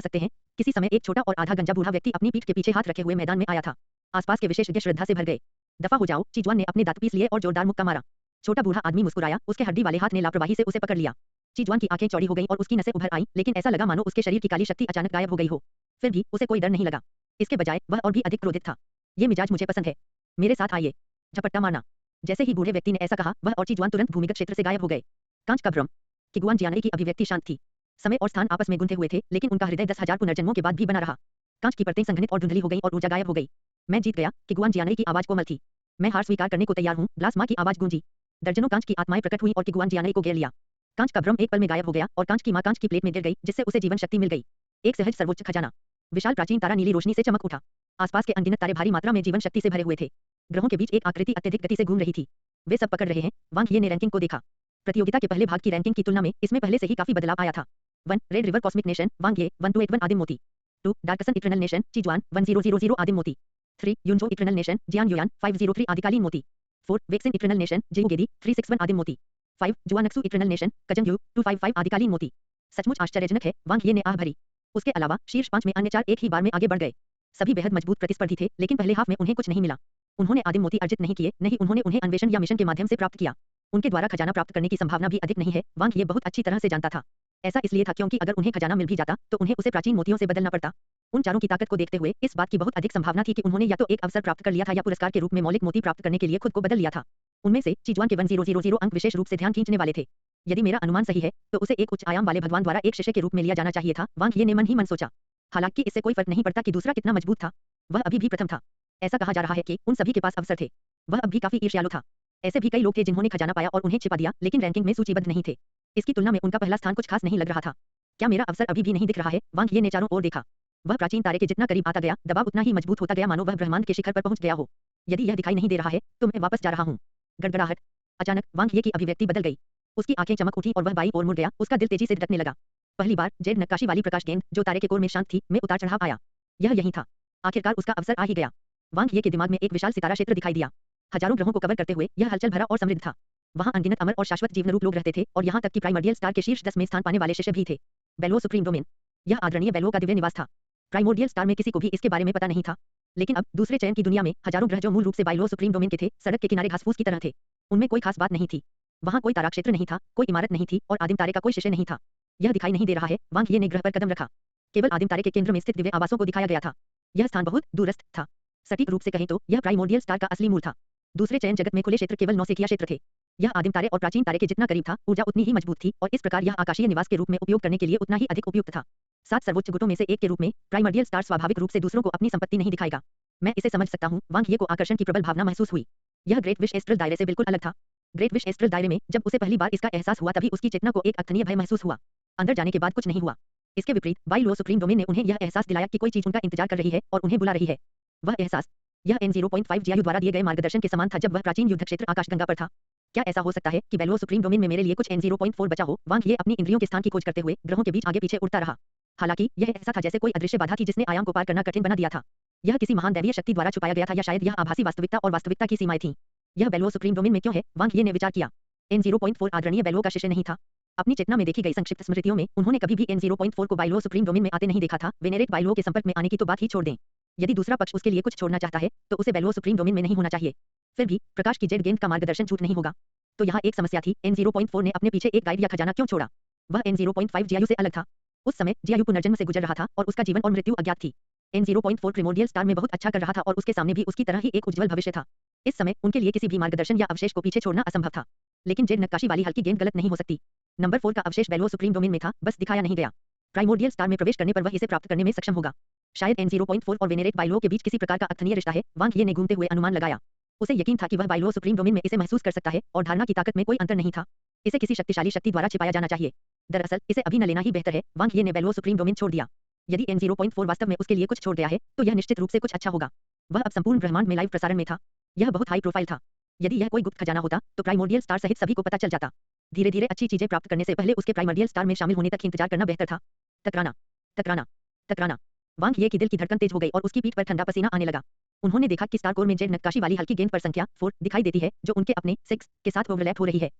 सकते हैं। किसी समय एक छोटा और आधा गंजा बूढ़ा व्यक्ति अपनी पीठ के पीछे हाथ रखे हुए मैदान में आया था। आसपास के विशेषज्ञ श्रद्धा से भर गए। दफा हो जाओ, चीजुआन ने अपने दांत पीस लिए और जोरदार मुक्का मारा। छोटा बूढ़ा आदमी मुस्कुराया, उसके हड्डी वाले हाथ ने लापरवाही से उसे पकड़ लिया। चीजुआन की आंखें चौड़ी हो गईं और उसकी नसें उभर आईं, लेकिन ऐसा लगा मानो उसके शरीर की काली शक्ति अचानक गायब हो गई हो। फिर भी उसे कोई डर नहीं लगा। इसके बजाय वह और भी अधिक क्रोधित था। ये मिजाज मुझे पसंद है। मेरे साथ आइए। झपट्टा मारना। जैसे ही बूढ़े व्यक्ति ने ऐसा कहा, वह और चीजुआन तुरंत भूमिगत क्षेत्र से गायब हो गए। कांच का भ्रम। किगुआन जियानई की अभिव्यक्ति शांत थी। समय और स्थान आपस में गुंथे हुए थे, लेकिन उनका हृदय 10,000 पुनर्जन्मों के बाद भी बना रहा। कांच की परतें संघनित और धुंधली हो गईं और ऊर्जा गायब हो गई। मैं जीत गया। किगुआन जियानई की आवाज कोमल थी। मैं हार स्वीकार करने को तैयार हूँ। ब्लास्मा की आवाज गूंजी। दर्जनों कांच की आत्माएं प्रकट हुई और किगुआन जियानई को घेर लिया। कांच का भ्रम एक पल में गायब हो गया और कांच की मां कांच की प्लेट में गिर गई, जिससे उसे जीवन शक्ति मिल गई। एक सहज सर्वोच्च खजाना। विशाल प्राचीन तारा नीली रोशनी से चमक उठा। आसपास के अनगिनत तारे भारी मात्रा में जीवन शक्ति से भरे हुए थे। ग्रहों के बीच एक आकृति अत्यधिक गति से घूम रही थी। वे सब पकड़ रहे हैं। वांग ये ने रैंकिंग को देखा। प्रतियोगिता के पहले भाग की रैंकिंग की तुलना में इसमें पहले से ही काफी बदलाव आया था। 1 रेड रिवर कॉस्मिक नेशन वांग ये 1281 आदिम मोती। 2 डार्कसन इटर्नल नेशन चीजुआन 1000 आदिम मोती। 3 युनजो इटर्नल नेशन जियांग युयान 503 आदिकालीन मोती। 4 वेक्सिन इटर्नल नेशन जियुगेदी 361 आदिम मोती। 5 जुआनक्सु इटर्नल नेशन कजंग यू 255 आदिकालीन मोती। सचमुच आश्चर्यजनक है, वांग ये ने आह भरी। उसके अलावा शीर्ष 5 में अन्य 4 एक ही बार में आगे बढ़ गए। सभी बेहद मजबूत प्रतिस्पर्धी थे, लेकिन पहले हाफ में उन्हें कुछ नहीं मिला। उन्होंने आदिम मोती अर्जित नहीं किए, नहीं उन्होंने उन्हें अन्वेषण या मिशन के माध्यम से प्राप्त किया। उनके द्वारा खजाना प्राप्त करने की संभावना भी अधिक नहीं है। वांग ये बहुत अच्छी तरह से जानता था। ऐसा इसलिए था क्योंकि अगर उन्हें खजाना मिल भी जाता तो उन्हें उसे प्राचीन मोतियों से बदलना पड़ता। उन चारों की ताकत को देखते हुए इस बात की बहुत अधिक संभावना थी कि उन्होंने या तो एक अवसर प्राप्त कर लिया था या पुरस्कार के रूप में मौलिक मोती प्राप्त करने के लिए खुद को बदल लिया था। उनमें से चीजुआन के 1000 अंक विशेष रूप से ध्यान खींचने वाले थे। यदि मेरा अनुमान सही है तो उसे एक उच्च आयाम वाले भगवान द्वारा एक शिष्य के रूप में लिया जाना चाहिए था। वांग ये ने मन ही मन सोचा। हालांकि इससे कोई फर्क नहीं पड़ता कि दूसरा कितना मजबूत था। वह अभी भी प्रथम था। ऐसा कहा जा रहा है कि उन सभी के पास अवसर थे। वह अब भी काफी ईर्ष्यालु था। ऐसे भी कई लोग थे जिन्होंने खजाना पाया और उन्हें छिपा दिया, लेकिन रैंकिंग में सूचीबद्ध नहीं थे। इसकी तुलना में उनका पहला स्थान कुछ खास नहीं लग रहा था। क्या मेरा अवसर अभी भी नहीं दिख रहा है? वांग ये ने चारों ओर देखा। वह प्राचीन तारे के जितना करीब आता गया, दबाव उतना ही मजबूत होता गया, मानो वह ब्रह्मांड के शिखर पर पहुंच गया हो। यदि यह दिखाई नहीं दे रहा है तो मैं वापस जा रहा हूँ। गड़गड़ाहट। अचानक वांग ये की अभिव्यक्ति बदल गई। उसकी आंखें चमक उठी और वह बाईं ओर मुड़ गया। उसका दिल तेजी से धड़कने लगा। पहली बार जेड नक्काशी वाली प्रकाश गेंद जो तारे के कोर में शांत थी में उतार चढ़ाव आया। यह यही था। आखिरकार उसका अवसर आ ही गया। वांग ये के दिमाग में एक विशाल सितारा क्षेत्र दिखाई दिया। हजारों ग्रहों को कवर करते हुए यह हलचल भरा और समृद्ध था। वहाँ अनगिनत अमर और शाश्वत जीवनरूप लोग रहते थे और यहाँ तक कि प्राइमर्डियल स्टार के शीर्ष 10 में स्थान पाने वाले शिष्य भी थे। बेल्वो सुप्रीम डोमेन। यह आदरणीय बेल्वो का दिव्य निवास था। प्राइमोर्डियल स्टार में किसी को भी इसके बारे में पता नहीं था। लेकिन अब दूसरे चयन की दुनिया में हजारों ग्रह जो मूल रूप से बेल्वो सुप्रीम डोमेन के थे, सड़क के किनारे घासफूस की तरह थे। उनमें कोई खास बात नहीं थी। वहाँ कोई तारा क्षेत्र नहीं था, कोई इमारत नहीं थी और आदिम तारे का कोई शिष्य नहीं था। यह दिखाई नहीं दे रहा है। वांग ये ने ग्रह पर कदम रखा। केवल आदिम तारे के केंद्र में स्थित दिव्य आवासों को दिखाया गया था। यह स्थान बहुत दूरस्थ था। सटीक रूप से कहें तो यह प्राइमोर्डियल स्टार का असली मूल था। दूसरे चयन जगत में खुले क्षेत्र केवल नौसिखिया क्षेत्र थे। यह आदिम तारे और प्राचीन तारे के जितना करीब था, ऊर्जा उतनी ही मजबूत थी और इस प्रकार यह आकाशीय निवास के रूप में उपयोग करने के लिए उतना ही अधिक उपयुक्त था। 7 सर्वोच्च गुटों में से एक के रूप में प्राइमर्डियल स्टार स्वाभाविक रूप से दूसरों को अपनी संपत्ति नहीं दिखाएगा। मैं इसे समझ सकता हूँ। वांग ये को आकर्षण की प्रबल भावना महसूस हुई। यह ग्रेट विश एस्ट्रल दायरे से बिल्कुल अलग था। ग्रेट विश एस्ट्रल दायरे में जब उसे पहली बार इसका एहसास हुआ तभी उसकी चेतना को एक अर्थनीय भय महसूस हुआ। अंदर जाने के बाद कुछ नहीं हुआ। इसके विपरीत बाइलो सुप्रीम डोमेन ने उन्हें यह एहसास दिलाया कि कोई चीज उनका इंतजार कर रही है और उन्हें बुला रही है। वह एहसास यह N0.5 जियायु द्वारा दिए गए मार्गदर्शन के समान था जब वह प्राचीन युद्ध क्षेत्र आकाशगंगा पर था। क्या ऐसा हो सकता है कि बेल्वो सुप्रीम डोमेन में मेरे लिए कुछ N0.4 बचा हो? वांग ये अपनी इंद्रियों के स्थान की खोज करते हुए ग्रहों के बीच आगे पीछे उड़ता रहा। हालांकि यह ऐसा था जैसे कोई अदृश्य बाधा थी जिसने आयाम को पार करना कठिन बना दिया था। यह किसी महान दैवीय शक्ति द्वारा छुपाया गया था या शायद यह आभासी वास्तविकता और वास्तविकता की सीमाएं थीं। यह बेल्वो सुप्रीम डोमेन में क्यों है? वांग ये ने विचार किया। N0.4 आदरणीय बेल्वो का शिष्य नहीं था। अपनी चेतना में देखी गई संक्षिप्त स्मृतियों में उन्होंने कभी भी N0.4 को बाइलो सुप्रीम डोमेन में आते नहीं देखा था। वेनेरेट बाइलो के संपर्क में आने की तो बात ही छोड़ दें। यदि दूसरा पक्ष उसके लिए कुछ छोड़ना चाहता है तो उसे बेल्वो सुप्रीम डोमेन में नहीं होना चाहिए। फिर भी प्रकाश की जेड गेंद का मार्गदर्शन झूठ नहीं होगा। तो यहाँ एक समस्या थी। N0.4 ने अपने पीछे एक गाइड या खजाना क्यों छोड़ा? वह N0.5 जियायु से अलग था। उस समय जियायु पुनर्जन्म से गुजर रहा था और उसका जीवन और मृत्यु अज्ञात थी। N0.4 प्रिमोर्डियल स्टार में बहुत अच्छा कर रहा था और उसके सामने भी उसकी तरह ही एक उज्जवल भविष्य था। इस समय उनके लिए किसी भी मार्गदर्शन या अवशेष को पीछे छोड़ना असंभव था। लेकिन जेड नक्काशी वाली हल्की गेंद गलत नहीं हो सकती। नंबर 4 का अवशेष बेल्वो सुप्रीम डोमेन में था, बस दिखाया नहीं गया। प्राइमोर्डियल स्टार में प्रवेश करने पर वह इसे प्राप्त करने में सक्षम होगा। शायद N0.4 और वेनेरेट बाइलो के बीच किसी प्रकार का अर्थनीय रिश्ता है। वांग ये ने घूमते हुए अनुमान लगाया। उसे यकीन था कि वह बाइलो सुप्रीम डोमेन में इसे महसूस कर सकता है और धारणा की ताकत में कोई अंतर नहीं था। इसे किसी शक्तिशाली शक्ति द्वारा छिपाया जाना चाहिए। दरअसल इसे अभी न लेना ही बेहतर है। वांग ये ने बेलो सुप्रीम डोमेन छोड़ दिया। यदि N0.4 वास्तव में उसके लिए कुछ छोड़ गया है तो यह निश्चित रूप से कुछ अच्छा होगा। वह अब संपूर्ण ब्रह्मांड में लाइव प्रसारण में था। यह बहुत हाई प्रोफाइल था। यदि यह कोई गुप्त खजाना होता तो प्राइमोर्डियल स्टार सहित सभी को पता चल जाता। धीरे धीरे अच्छी चीजें प्राप्त करने से पहले उसके प्राइमोर्डियल स्टार में शामिल होने तक इंतजार करना बेहतर था। टकराना टकराना टकराना। वांग ये की दिल की धड़कन तेज हो गई और उसकी पीठ पर ठंडा पसीना आने लगा। उन्होंने देखा कि स्टार कोर में जेड नक्काशी वाली हल्की गेंद पर संख्या 4 दिखाई देती है जो उनके अपने 6 के साथ ओवरलैप हो रही है।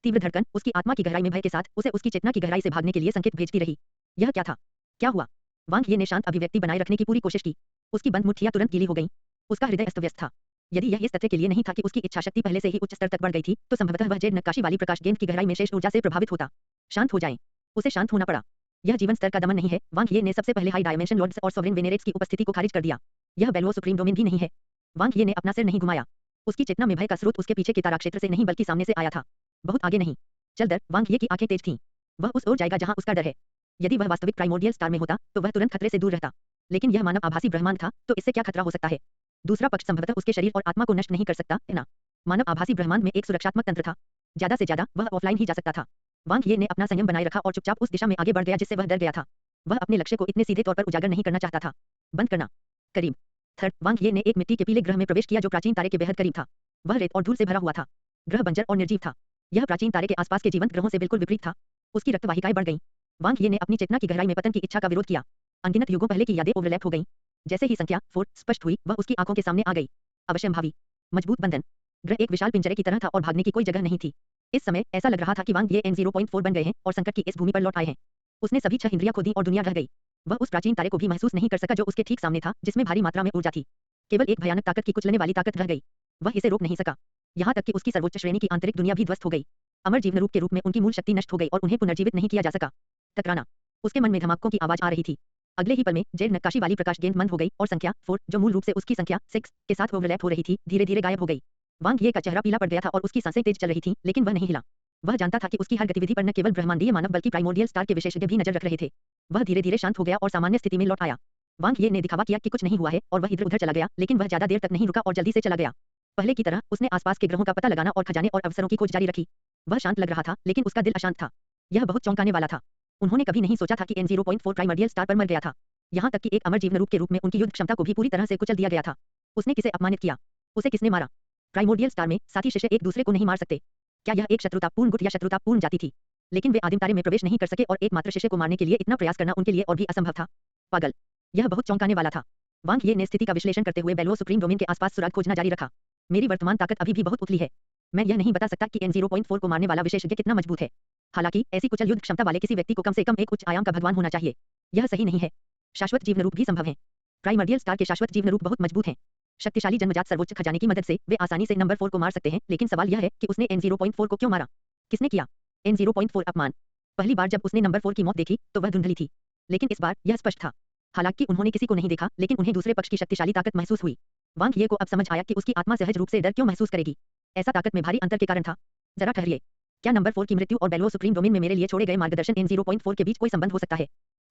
तीव्र धड़कन उसकी आत्मा की गहराई में भय के साथ उसे उसकी चेतना की गहराई से भागने के लिए संकेत भेजती रही। यह क्या था? क्या हुआ? वांग ये ने शांत अभिव्यक्ति बनाए रखने की पूरी कोशिश की। उसकी बंद मुट्ठियां तुरंत गीली हो गईं। उसका हृदय अस्त व्यस्त था। यदि यह इस तथ्य के लिए नहीं था कि उसकी इच्छाशक्ति पहले से ही उच्च स्तर तक बढ़ गई थी तो संभवतः वह जेड नक्काशी वाली प्रकाश गेंद की गहराई में शेष ऊर्जा से प्रभावित होता। शांत हो जाएं। उसे शांत होना पड़ा। यह जीवन स्तर का दमन नहीं है। वांग ये ने सबसे पहले हाई डायमेंशन लॉर्ड्स और सॉवरेन वेनेरेट्स की उपस्थिति को खारिज कर दिया। यह बेल्वो सुप्रीम डोमेन भी नहीं है। वांग ये ने अपना सिर नहीं घुमाया। उसकी चेतना में भय का स्रोत उसके पीछे के तारा क्षेत्र से नहीं बल्कि सामने से आया था। बहुत आगे नहीं। चल दर। वांग ये की आंखें तेज थीं। वह उस ओर जाएगा जहां उसका डर है। यदि वह वास्तविक प्राइमोर्डियल स्टार में होता तो वह तुरंत खतरे से दूर रहता। लेकिन यह मानव आभासी ब्रह्मांड था तो इससे क्या खतरा हो सकता है? दूसरा पक्ष संभवतः उसके शरीर और आत्मा को नष्ट नहीं कर सकता है ना। मानव आभासी ब्रह्मांड में एक सुरक्षात्मक तंत्र था। ज्यादा से ज्यादा वह ऑफलाइन ही जा सकता था। वांग ये ने अपना संयम बनाए रखा और चुपचाप उस दिशा में आगे बढ़ गया जिससे वह डर गया था। वह अपने लक्ष्य को इतने सीधे तौर पर उजागर नहीं करना चाहता था। बंद करना। करीब। थर्ड। वांग ये ने एक मिट्टी के पीले ग्रह में प्रवेश किया जो प्राचीन तारे के बेहद करीब था। वह रेत और धूल से भरा हुआ था। ग्रह बंजर और निर्जीव था। यह प्राचीन तारे के आसपास के जीवंत ग्रहों से बिल्कुल विपरीत था। उसकी रक्तवाहिकाएं बढ़ गईं। वांग ये ने अपनी चेतना की गहराई में पतन की इच्छा का विरोध किया। अनगिनत युगों पहले की यादें ओवरलैप हो गईं। जैसे ही संख्या 4 स्पष्ट हुई वह उसकी आंखों के सामने आ गई। अवश्यंभावी। मजबूत बंधन। ग्रह एक विशाल पिंजरे की तरह था और भागने की कोई जगह नहीं थी। इस समय ऐसा लग रहा था कि वांग ये N0.4 बन गए हैं और संकट की इस भूमि पर लौट आए हैं। उसने सभी 6 इंद्रियां खो दी और दुनिया ढह गई। वह उस प्राचीन तारे को भी महसूस नहीं कर सका जो उसके ठीक सामने था जिसमें भारी मात्रा में ऊर्जा थी। केवल एक भयानक ताकत की कुचलने वाली ताकत रह गई। वह इसे रोक नहीं सका। यहाँ तक कि उसकी सर्वोच्च श्रेणी की आंतरिक दुनिया भी ध्वस्त हो गई। अमर जीवन रूप के रूप में उनकी मूल शक्ति नष्ट हो गई और उन्हें पुनर्जीवित नहीं किया जा सका। टकराना। उसके मन में धमाकों की आवाज आ रही थी। अगले ही पल में जेड नक्काशी वाली प्रकाश गेंद मंद हो गई और संख्या 4 जो मूल रूप से उसकी संख्या 6 के साथ ओवरलैप हो रही थी धीरे धीरे गायब हो गई। वांग ये का चेहरा पीला पड़ गया था और उसकी सांसें तेज चल रही थीं लेकिन वह नहीं हिला। वह जानता था कि उसकी हर गतिविधि पर न केवल ब्रह्मांडीय मानव बल्कि प्राइमोर्डियल स्टार के विशेषज्ञ भी नजर रख रहे थे। वह धीरे धीरे शांत हो गया और सामान्य स्थिति में लौट आया। वांग ये ने दिखावा किया कि कुछ नहीं हुआ है और वह इधर उधर चला गया लेकिन वह ज्यादा देर तक नहीं रुका और जल्दी से चला गया। पहले की तरह उसने आसपास के ग्रहों का पता लगाना और खजाने और अवसरों की खोज जारी रखी। वह शांत लग रहा था लेकिन उसका दिल अशांत था। यह बहुत चौंकाने वाला था। उन्होंने कभी नहीं सोचा था कि N0.4 प्राइमोर्डियल स्टार पर मर गया था। यहाँ तक कि एक अमर जीवन रूप के रूप में उनकी युद्ध क्षमता को भी पूरी तरह से कुचल दिया गया था। उसने किसे अपमानित किया? उसे किसने मारा? प्राइमोर्डियल स्टार में साथी शिष्य एक दूसरे को नहीं मार सकते। क्या यह एक शत्रुतापूर्ण गुट या शत्रुतापूर्ण जाति थी? लेकिन वे आदिम तारे में प्रवेश नहीं कर सके और एकमात्र शिष्य को मारने के लिए इतना प्रयास करना उनके लिए और भी असंभव था। पागल। यह बहुत चौंकाने वाला था। वांग ये ने स्थिति का विश्लेषण करते हुए बेल्वो सुप्रीम डोमेन के आसपास सुराग खोजना जारी रखा। मेरी वर्तमान ताकत अभी भी बहुत उथली है। मैं यह नहीं बता सकता कि N0.4 को मारने वाला विशेषज्ञ कितना मजबूत है। हालांकि ऐसी कुचल युद्ध क्षमता वाले किसी व्यक्ति को कम से कम एक उच्च आयाम का भगवान होना चाहिए। यह सही नहीं है। शाश्वत जीवन रूप भी संभव है। प्राइमोर्डियल स्टार के शाश्वत जीवन रूप बहुत मजबूत हैं। शक्तिशाली जन्मजात सर्वोच्च खजाने की मदद से वे आसानी से नंबर 4 को मार सकते हैं लेकिन सवाल यह है कि उसने N0.4 को क्यों मारा? किसने किया? N0.4 अपमान। पहली बार जब उसने नंबर 4 की मौत देखी तो वह धुंधली थी। लेकिन इस बार यह स्पष्ट था। हालांकि उन्होंने किसी को नहीं देखा लेकिन उन्हें दूसरे पक्ष की शक्तिशाली ताकत महसूस हुई। वांग ये को अब समझ आया कि उसकी आत्मा सहज रूप से डर क्यों महसूस करेगी। ऐसा ताकत में भारी अंतर के कारण था। जरा ठहरिए। क्या नंबर 4 की मृत्यु और बेल्वो सुप्रीम डोमेन में मेरे लिए छोड़े गए मार्गदर्शन N0.4 के बीच कोई संबंध हो सकता है?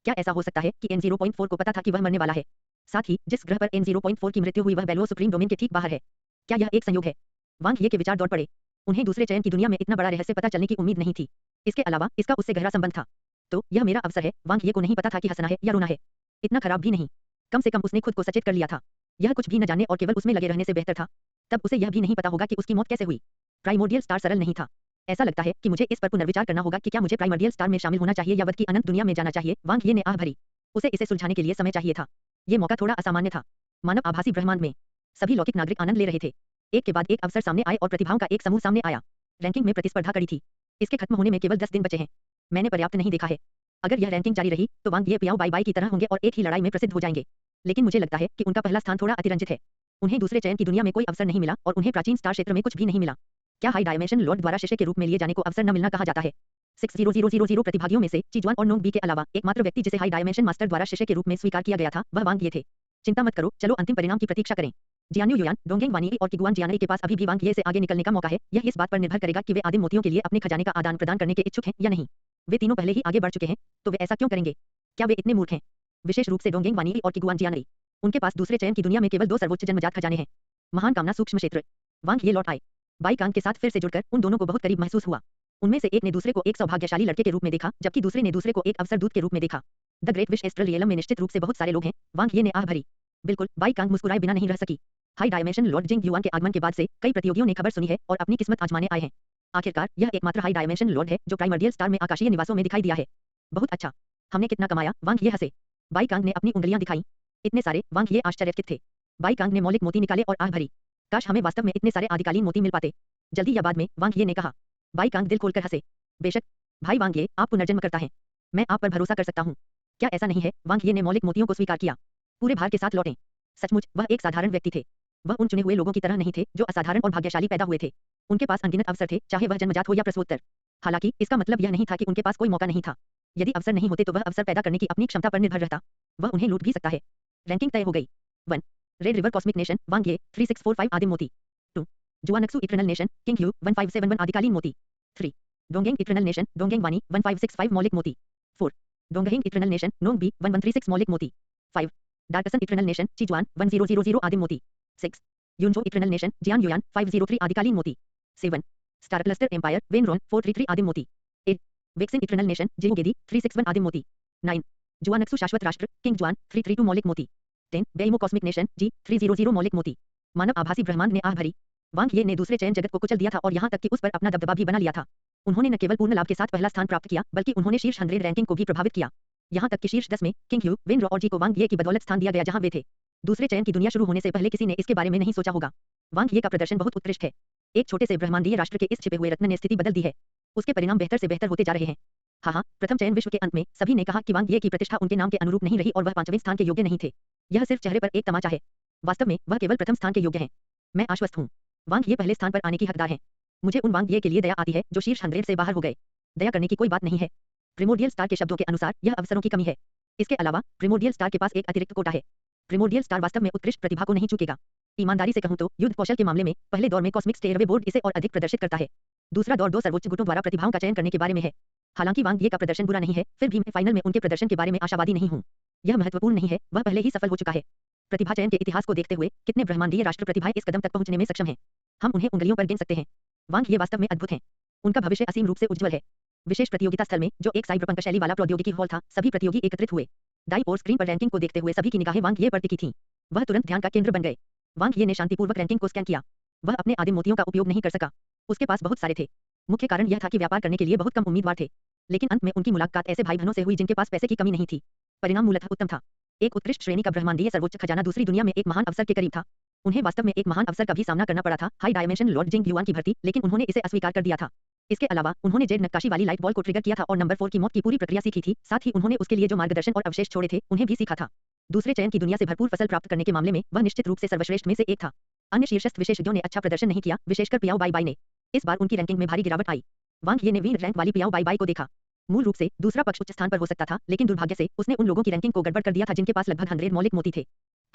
क्या ऐसा हो सकता है कि N0.4 को पता था कि वह मरने वाला है? साथ ही जिस ग्रह पर N0.4 की मृत्यु हुई वह बेल्वो सुप्रीम डोमेन के ठीक बाहर है। क्या यह एक संयोग है? वांग ये के विचार दौड़ पड़े। उन्हें दूसरे चयन की दुनिया में इतना बड़ा रहस्य पता चलने की उम्मीद नहीं थी। इसके अलावा इसका उससे गहरा संबंध था। तो यह मेरा अवसर है। वांग ये को नहीं पता था कि हंसना है या रोना है। इतना खराब भी नहीं। कम से कम उसने खुद को सचेत कर लिया था। यह कुछ भी न जाने और केवल उसमें लगे रहने से बेहतर था। तब उसे यह भी नहीं पता होगा कि उसकी मौत कैसे हुई। प्राइमोर्डियल स्टार सरल नहीं था। ऐसा लगता है कि मुझे इस पर पुनर्विचार करना होगा कि क्या मुझे प्राइमोर्डियल स्टार में शामिल होना चाहिए या वध की अनंत दुनिया में जाना चाहिए। वांग ये ने आह भरी। उसे इसे सुलझाने के लिए समय चाहिए था। ये मौका थोड़ा असामान्य था। मानव आभासी ब्रह्मांड में सभी लौकिक नागरिक आनंद ले रहे थे। एक के बाद एक अवसर सामने आए और प्रतिभाओं का एक समूह सामने आया। रैंकिंग में प्रतिस्पर्धा कड़ी थी। इसके खत्म होने में केवल 10 दिन बचे हैं। मैंने पर्याप्त नहीं देखा है। अगर यह रैंकिंग जारी रही तो वांग ये पियाओ बाई बाई की तरह होंगे और एक ही लड़ाई में प्रसिद्ध हो जाएंगे। लेकिन मुझे लगता है कि उनका पहला स्थान थोड़ा अतिरंजित है। उन्हें दूसरे चयन की दुनिया में कोई अवसर नहीं मिला और उन्हें प्राचीन स्टार क्षेत्र में कुछ भी नहीं मिला। क्या हाई डायमेंशन लॉर्ड द्वारा शिष्य के रूप में लिए जाने को अवसर न मिलना कहा जाता है? 60000 प्रतिभागियों में से चीजवान और नोंग बी के अलावा एकमात्र व्यक्ति जिसे हाई डायमेंशन मास्टर द्वारा शिष्य के रूप में स्वीकार किया गया था वह वांग ये थे। चिंता मत करो, चलो अंतिम परिणाम की प्रतीक्षा करें। जियान्यू युयान, डोंगेंग वानी और किगुआन जियानई के पास अभी भी वांग ये से आगे निकलने का मौका है। यह इस बात पर निर्भर करेगा कि वे आदिम मोतियों के लिए अपने खजाने का आदान प्रदान करने के इच्छुक हैं या नहीं। वे तीनों पहले ही आगे बढ़ चुके हैं, तो वे ऐसा क्यों करेंगे? क्या वे इतने मूर्ख हैं? विशेष रूप से डोंगेंग वानी और किगुआन जियानई। उनके पास दूसरे चयन की दुनिया में केवल 2 सर्वोच्च जन्मजात खजाने हैं। महान कामना सूक्ष्म क्षेत्र। वांग ये लौट आए। बाई कांग के साथ फिर से जुड़कर उन दोनों को बहुत करीब महसूस हुआ। उनमें से एक ने दूसरे को एक सौभाग्यशाली लड़के के रूप में देखा, जबकि दूसरे ने दूसरे को एक अवसर दूत के रूप में देखा। The great wish astral realm में निश्चित रूप से बहुत सारे लोग हैं, वांग ये ने आह भरी। बिल्कुल, बाई कांग मुस्कुराए बिना नहीं रह सकी। हाई डायमेंशन लॉर्ड जिंग युआन के आगमन के बाद से कई प्रतियोगियों ने खबर सुनी है और अपनी किस्मत आजमाने आए हैं। आखिरकार यह एकमात्र हाई डायमेंशन लॉर्ड है जो प्राइमर्डियल स्टार में आकाशीय निवासों में दिखाई दिया है। बहुत अच्छा, हमने कितना कमाया, वांग ये हंसे। बाई कांग ने अपनी उंगलियां दिखाई। इतने सारे, वांग ये आश्चर्यचकित थे। बाई कांग ने मौलिक मोती निकाले और आह भरी। काश हमें वास्तव में इतने सारे आदिकालीन मोती मिल पाते, जल्दी या बाद में, वांग ये ने कहा। बाई कांग दिल खोलकर हंसे। बेशक भाई वांग ये, आप पुनर्जन्म करता है, मैं आप पर भरोसा कर सकता हूँ। क्या ऐसा नहीं है? वांग ये ने मौलिक मोतियों को स्वीकार किया। पूरे भार के साथ लौटे। सचमुच वह एक साधारण व्यक्ति थे। वह उन चुने हुए लोगों की तरह नहीं थे जो असाधारण और भाग्यशाली पैदा हुए थे। उनके पास अनगिनत अवसर थे, चाहे वह जन्मजात हो या प्रसवोत्तर। हालांकि इसका मतलब यह नहीं था कि उनके पास कोई मौका नहीं था। यदि अवसर नहीं होते तो वह अवसर पैदा करने की अपनी क्षमता पर निर्भर रहता। वह उन्हें लूट भी सकता है। रैंकिंग तय हो गई। 1 रेड रिवर कॉस्मिक नेशन वांग ये 3645 आदिम मोती। 2 जुआनक्सु इटर्नल नेशन किंग यू 1571 आदिकालीन मोती। 3 डोंगेंग इटर्नल नेशन डोंगेंग वानी 1565 मौलिक मोती। 4 डोंगहिंग इटर्नल नेशन नोंग बी 1136 मौलिक मोती। 5 डार्कसन इटर्नल नेशन चिजुआन 1000 आदिम मोती। 6 युनजो इटर्नल नेशन जियान युयान 503 आदिकालीन मोती। 7 स्टार क्लस्टर एम्पायर वेनरोन 433 आदिम मोती। 8 वेक्सिन इटर्नल नेशन जेहुगेदी 361 आदिम मोती। 9 जुआनक्सु शाश्वत राष्ट्र किंग जुआन 332 मौलिक मोती। 10 बेइमो कॉस्मिक नेशन जी 300 मौलिक मोती। मानव आभासी ब्रह्मांड ने आह भरी। वांग ये ने दूसरे चयन जगत को कुचल दिया था और यहाँ तक कि उस पर अपना दबदबा भी बना लिया था। उन्होंने न केवल पूर्ण लाभ के साथ पहला स्थान प्राप्त किया, बल्कि उन्होंने शीर्ष 100 रैंकिंग को भी प्रभावित किया। यहाँ तक कि शीर्ष 10 में किंग ह्यू विन और जी को वांग ये की बदौलत स्थान दिया गया जहाँ वे थे। दूसरे चयन की दुनिया शुरू होने से पहले किसी ने इसके बारे में नहीं सोचा होगा। वांग ये का प्रदर्शन बहुत उत्कृष्ट है। एक छोटे से ब्रह्मांडीय राष्ट्र के इस छिपे हुए रत्न ने स्थिति बदल दी है। उसके परिणाम बेहतर से बेहतर होते जा रहे हैं। हाँ, प्रथम चयन विश्व के अंत में सभी ने कहा कि वांग ये की प्रतिष्ठा उनके नाम के अनुरूप नहीं रही और वह 5वें स्थान के योग्य नहीं थे। यह सिर्फ चेहरे पर एक तमाचा है। वास्तव में वह केवल प्रथम स्थान के योग्य हैं। मैं आश्वस्त हूँ, वांग ये पहले स्थान पर आने की हकदार हैं। मुझे उन वांग ये के लिए दया आती है जो शीर्ष 100 से बाहर हो गए। दया करने की कोई बात नहीं है। प्रिमोर्डियल स्टार के शब्दों के अनुसार यह अवसरों की कमी है। इसके अलावा प्रिमोर्डियल स्टार के पास एक अतिरिक्त कोटा है। प्रिमोर्डियल स्टार वास्तव में उत्कृष्ट प्रतिभा को नहीं चूकेगा। ईमानदारी से कहूं तो युद्ध कौशल के मामले में पहले दौर में कॉस्मिक स्टेयरवे बोर्ड इसे और अधिक प्रदर्शित करता है। दूसरा दौर 2 सर्वोच्च गुटों द्वारा प्रतिभाओं का चयन करने के बारे में है। हालांकि वांग ये का प्रदर्शन बुरा नहीं है, फिर भी मैं फाइनल में उनके प्रदर्शन के बारे में आशावादी नहीं हूँ। यह महत्वपूर्ण नहीं है, वह पहले ही सफल हो चुका है। प्रतिभा चयन के इतिहास को देखते हुए कितने ब्रह्मांडीय राष्ट्र प्रतिभाएं इस कदम तक पहुंचने में सक्षम हैं। हम उन्हें उंगलियों पर गिन सकते हैं। वांग ये वास्तव में अद्भुत हैं। उनका भविष्य असीम रूप से उज्जवल है। विशेष प्रतियोगिता स्थल में जो एक साइबरपंक शैली वाला प्रौद्योगिकी हॉल था, सभी प्रतियोगी एकत्रित हुए। दाईं ओर स्क्रीन पर रैंकिंग को देखते हुए सभी की निगाहें वांग ये पर टिकी थीं। वह तुरंत ध्यान का केंद्र बन गए। वांग ये ने शांतिपूर्वक रैंकिंग को स्कैन किया। वह अपने आदिम मोतियों का उपयोग नहीं कर सका। उसके पास बहुत सारे थे। मुख्य कारण यह था कि व्यापार करने के लिए बहुत कम उम्मीदवार थे। लेकिन अंत में उनकी मुलाकात ऐसे भाई बहनों से हुई जिनके पास पैसे की कमी नहीं थी। परिणाम मूलतः उत्तम था। एक उत्कृष्ट श्रेणी का ब्रह्मांडीय सर्वोच्च खजाना दूसरी दुनिया में एक महान अवसर के करीब था। उन्हें वास्तव में एक महान अवसर का भी सामना करना पड़ा था, हाई डायमेंशन लॉर्ड जिंग युआन की भर्ती, लेकिन उन्होंने इसे अस्वीकार कर दिया था। इसके अलावा उन्होंने जेड नक्काशी वाली लाइट बॉल को ट्रिगर किया था और नंबर 4 की मौत की पूरी प्रक्रिया सीखी थी। साथ ही उन्होंने उसके लिए जो मार्गदर्शन और अवशेष छोड़े थे उन्हें भी सीखा था। दूसरे चयन की दुनिया से भरपूर फसल प्राप्त करने के मामले में वह निश्चित रूप से सर्वश्रेष्ठ में से एक था। अन्य शीर्षस्थ विशेषज्ञों ने अच्छा प्रदर्शन नहीं किया, विशेषकर पियाओ बाई बाई ने। इस बार उनकी रैंकिंग में भारी गिरावट आई। वांग ये ने वीर रैंक वाली पियाओ बाई बाई को देखा। मूल रूप से दूसरा पक्ष उच्च स्थान पर हो सकता था, लेकिन दुर्भाग्य से उसने उन लोगों की रैंकिंग को गड़बड़ कर दिया था जिनके पास लगभग 100 मौलिक मोती थे।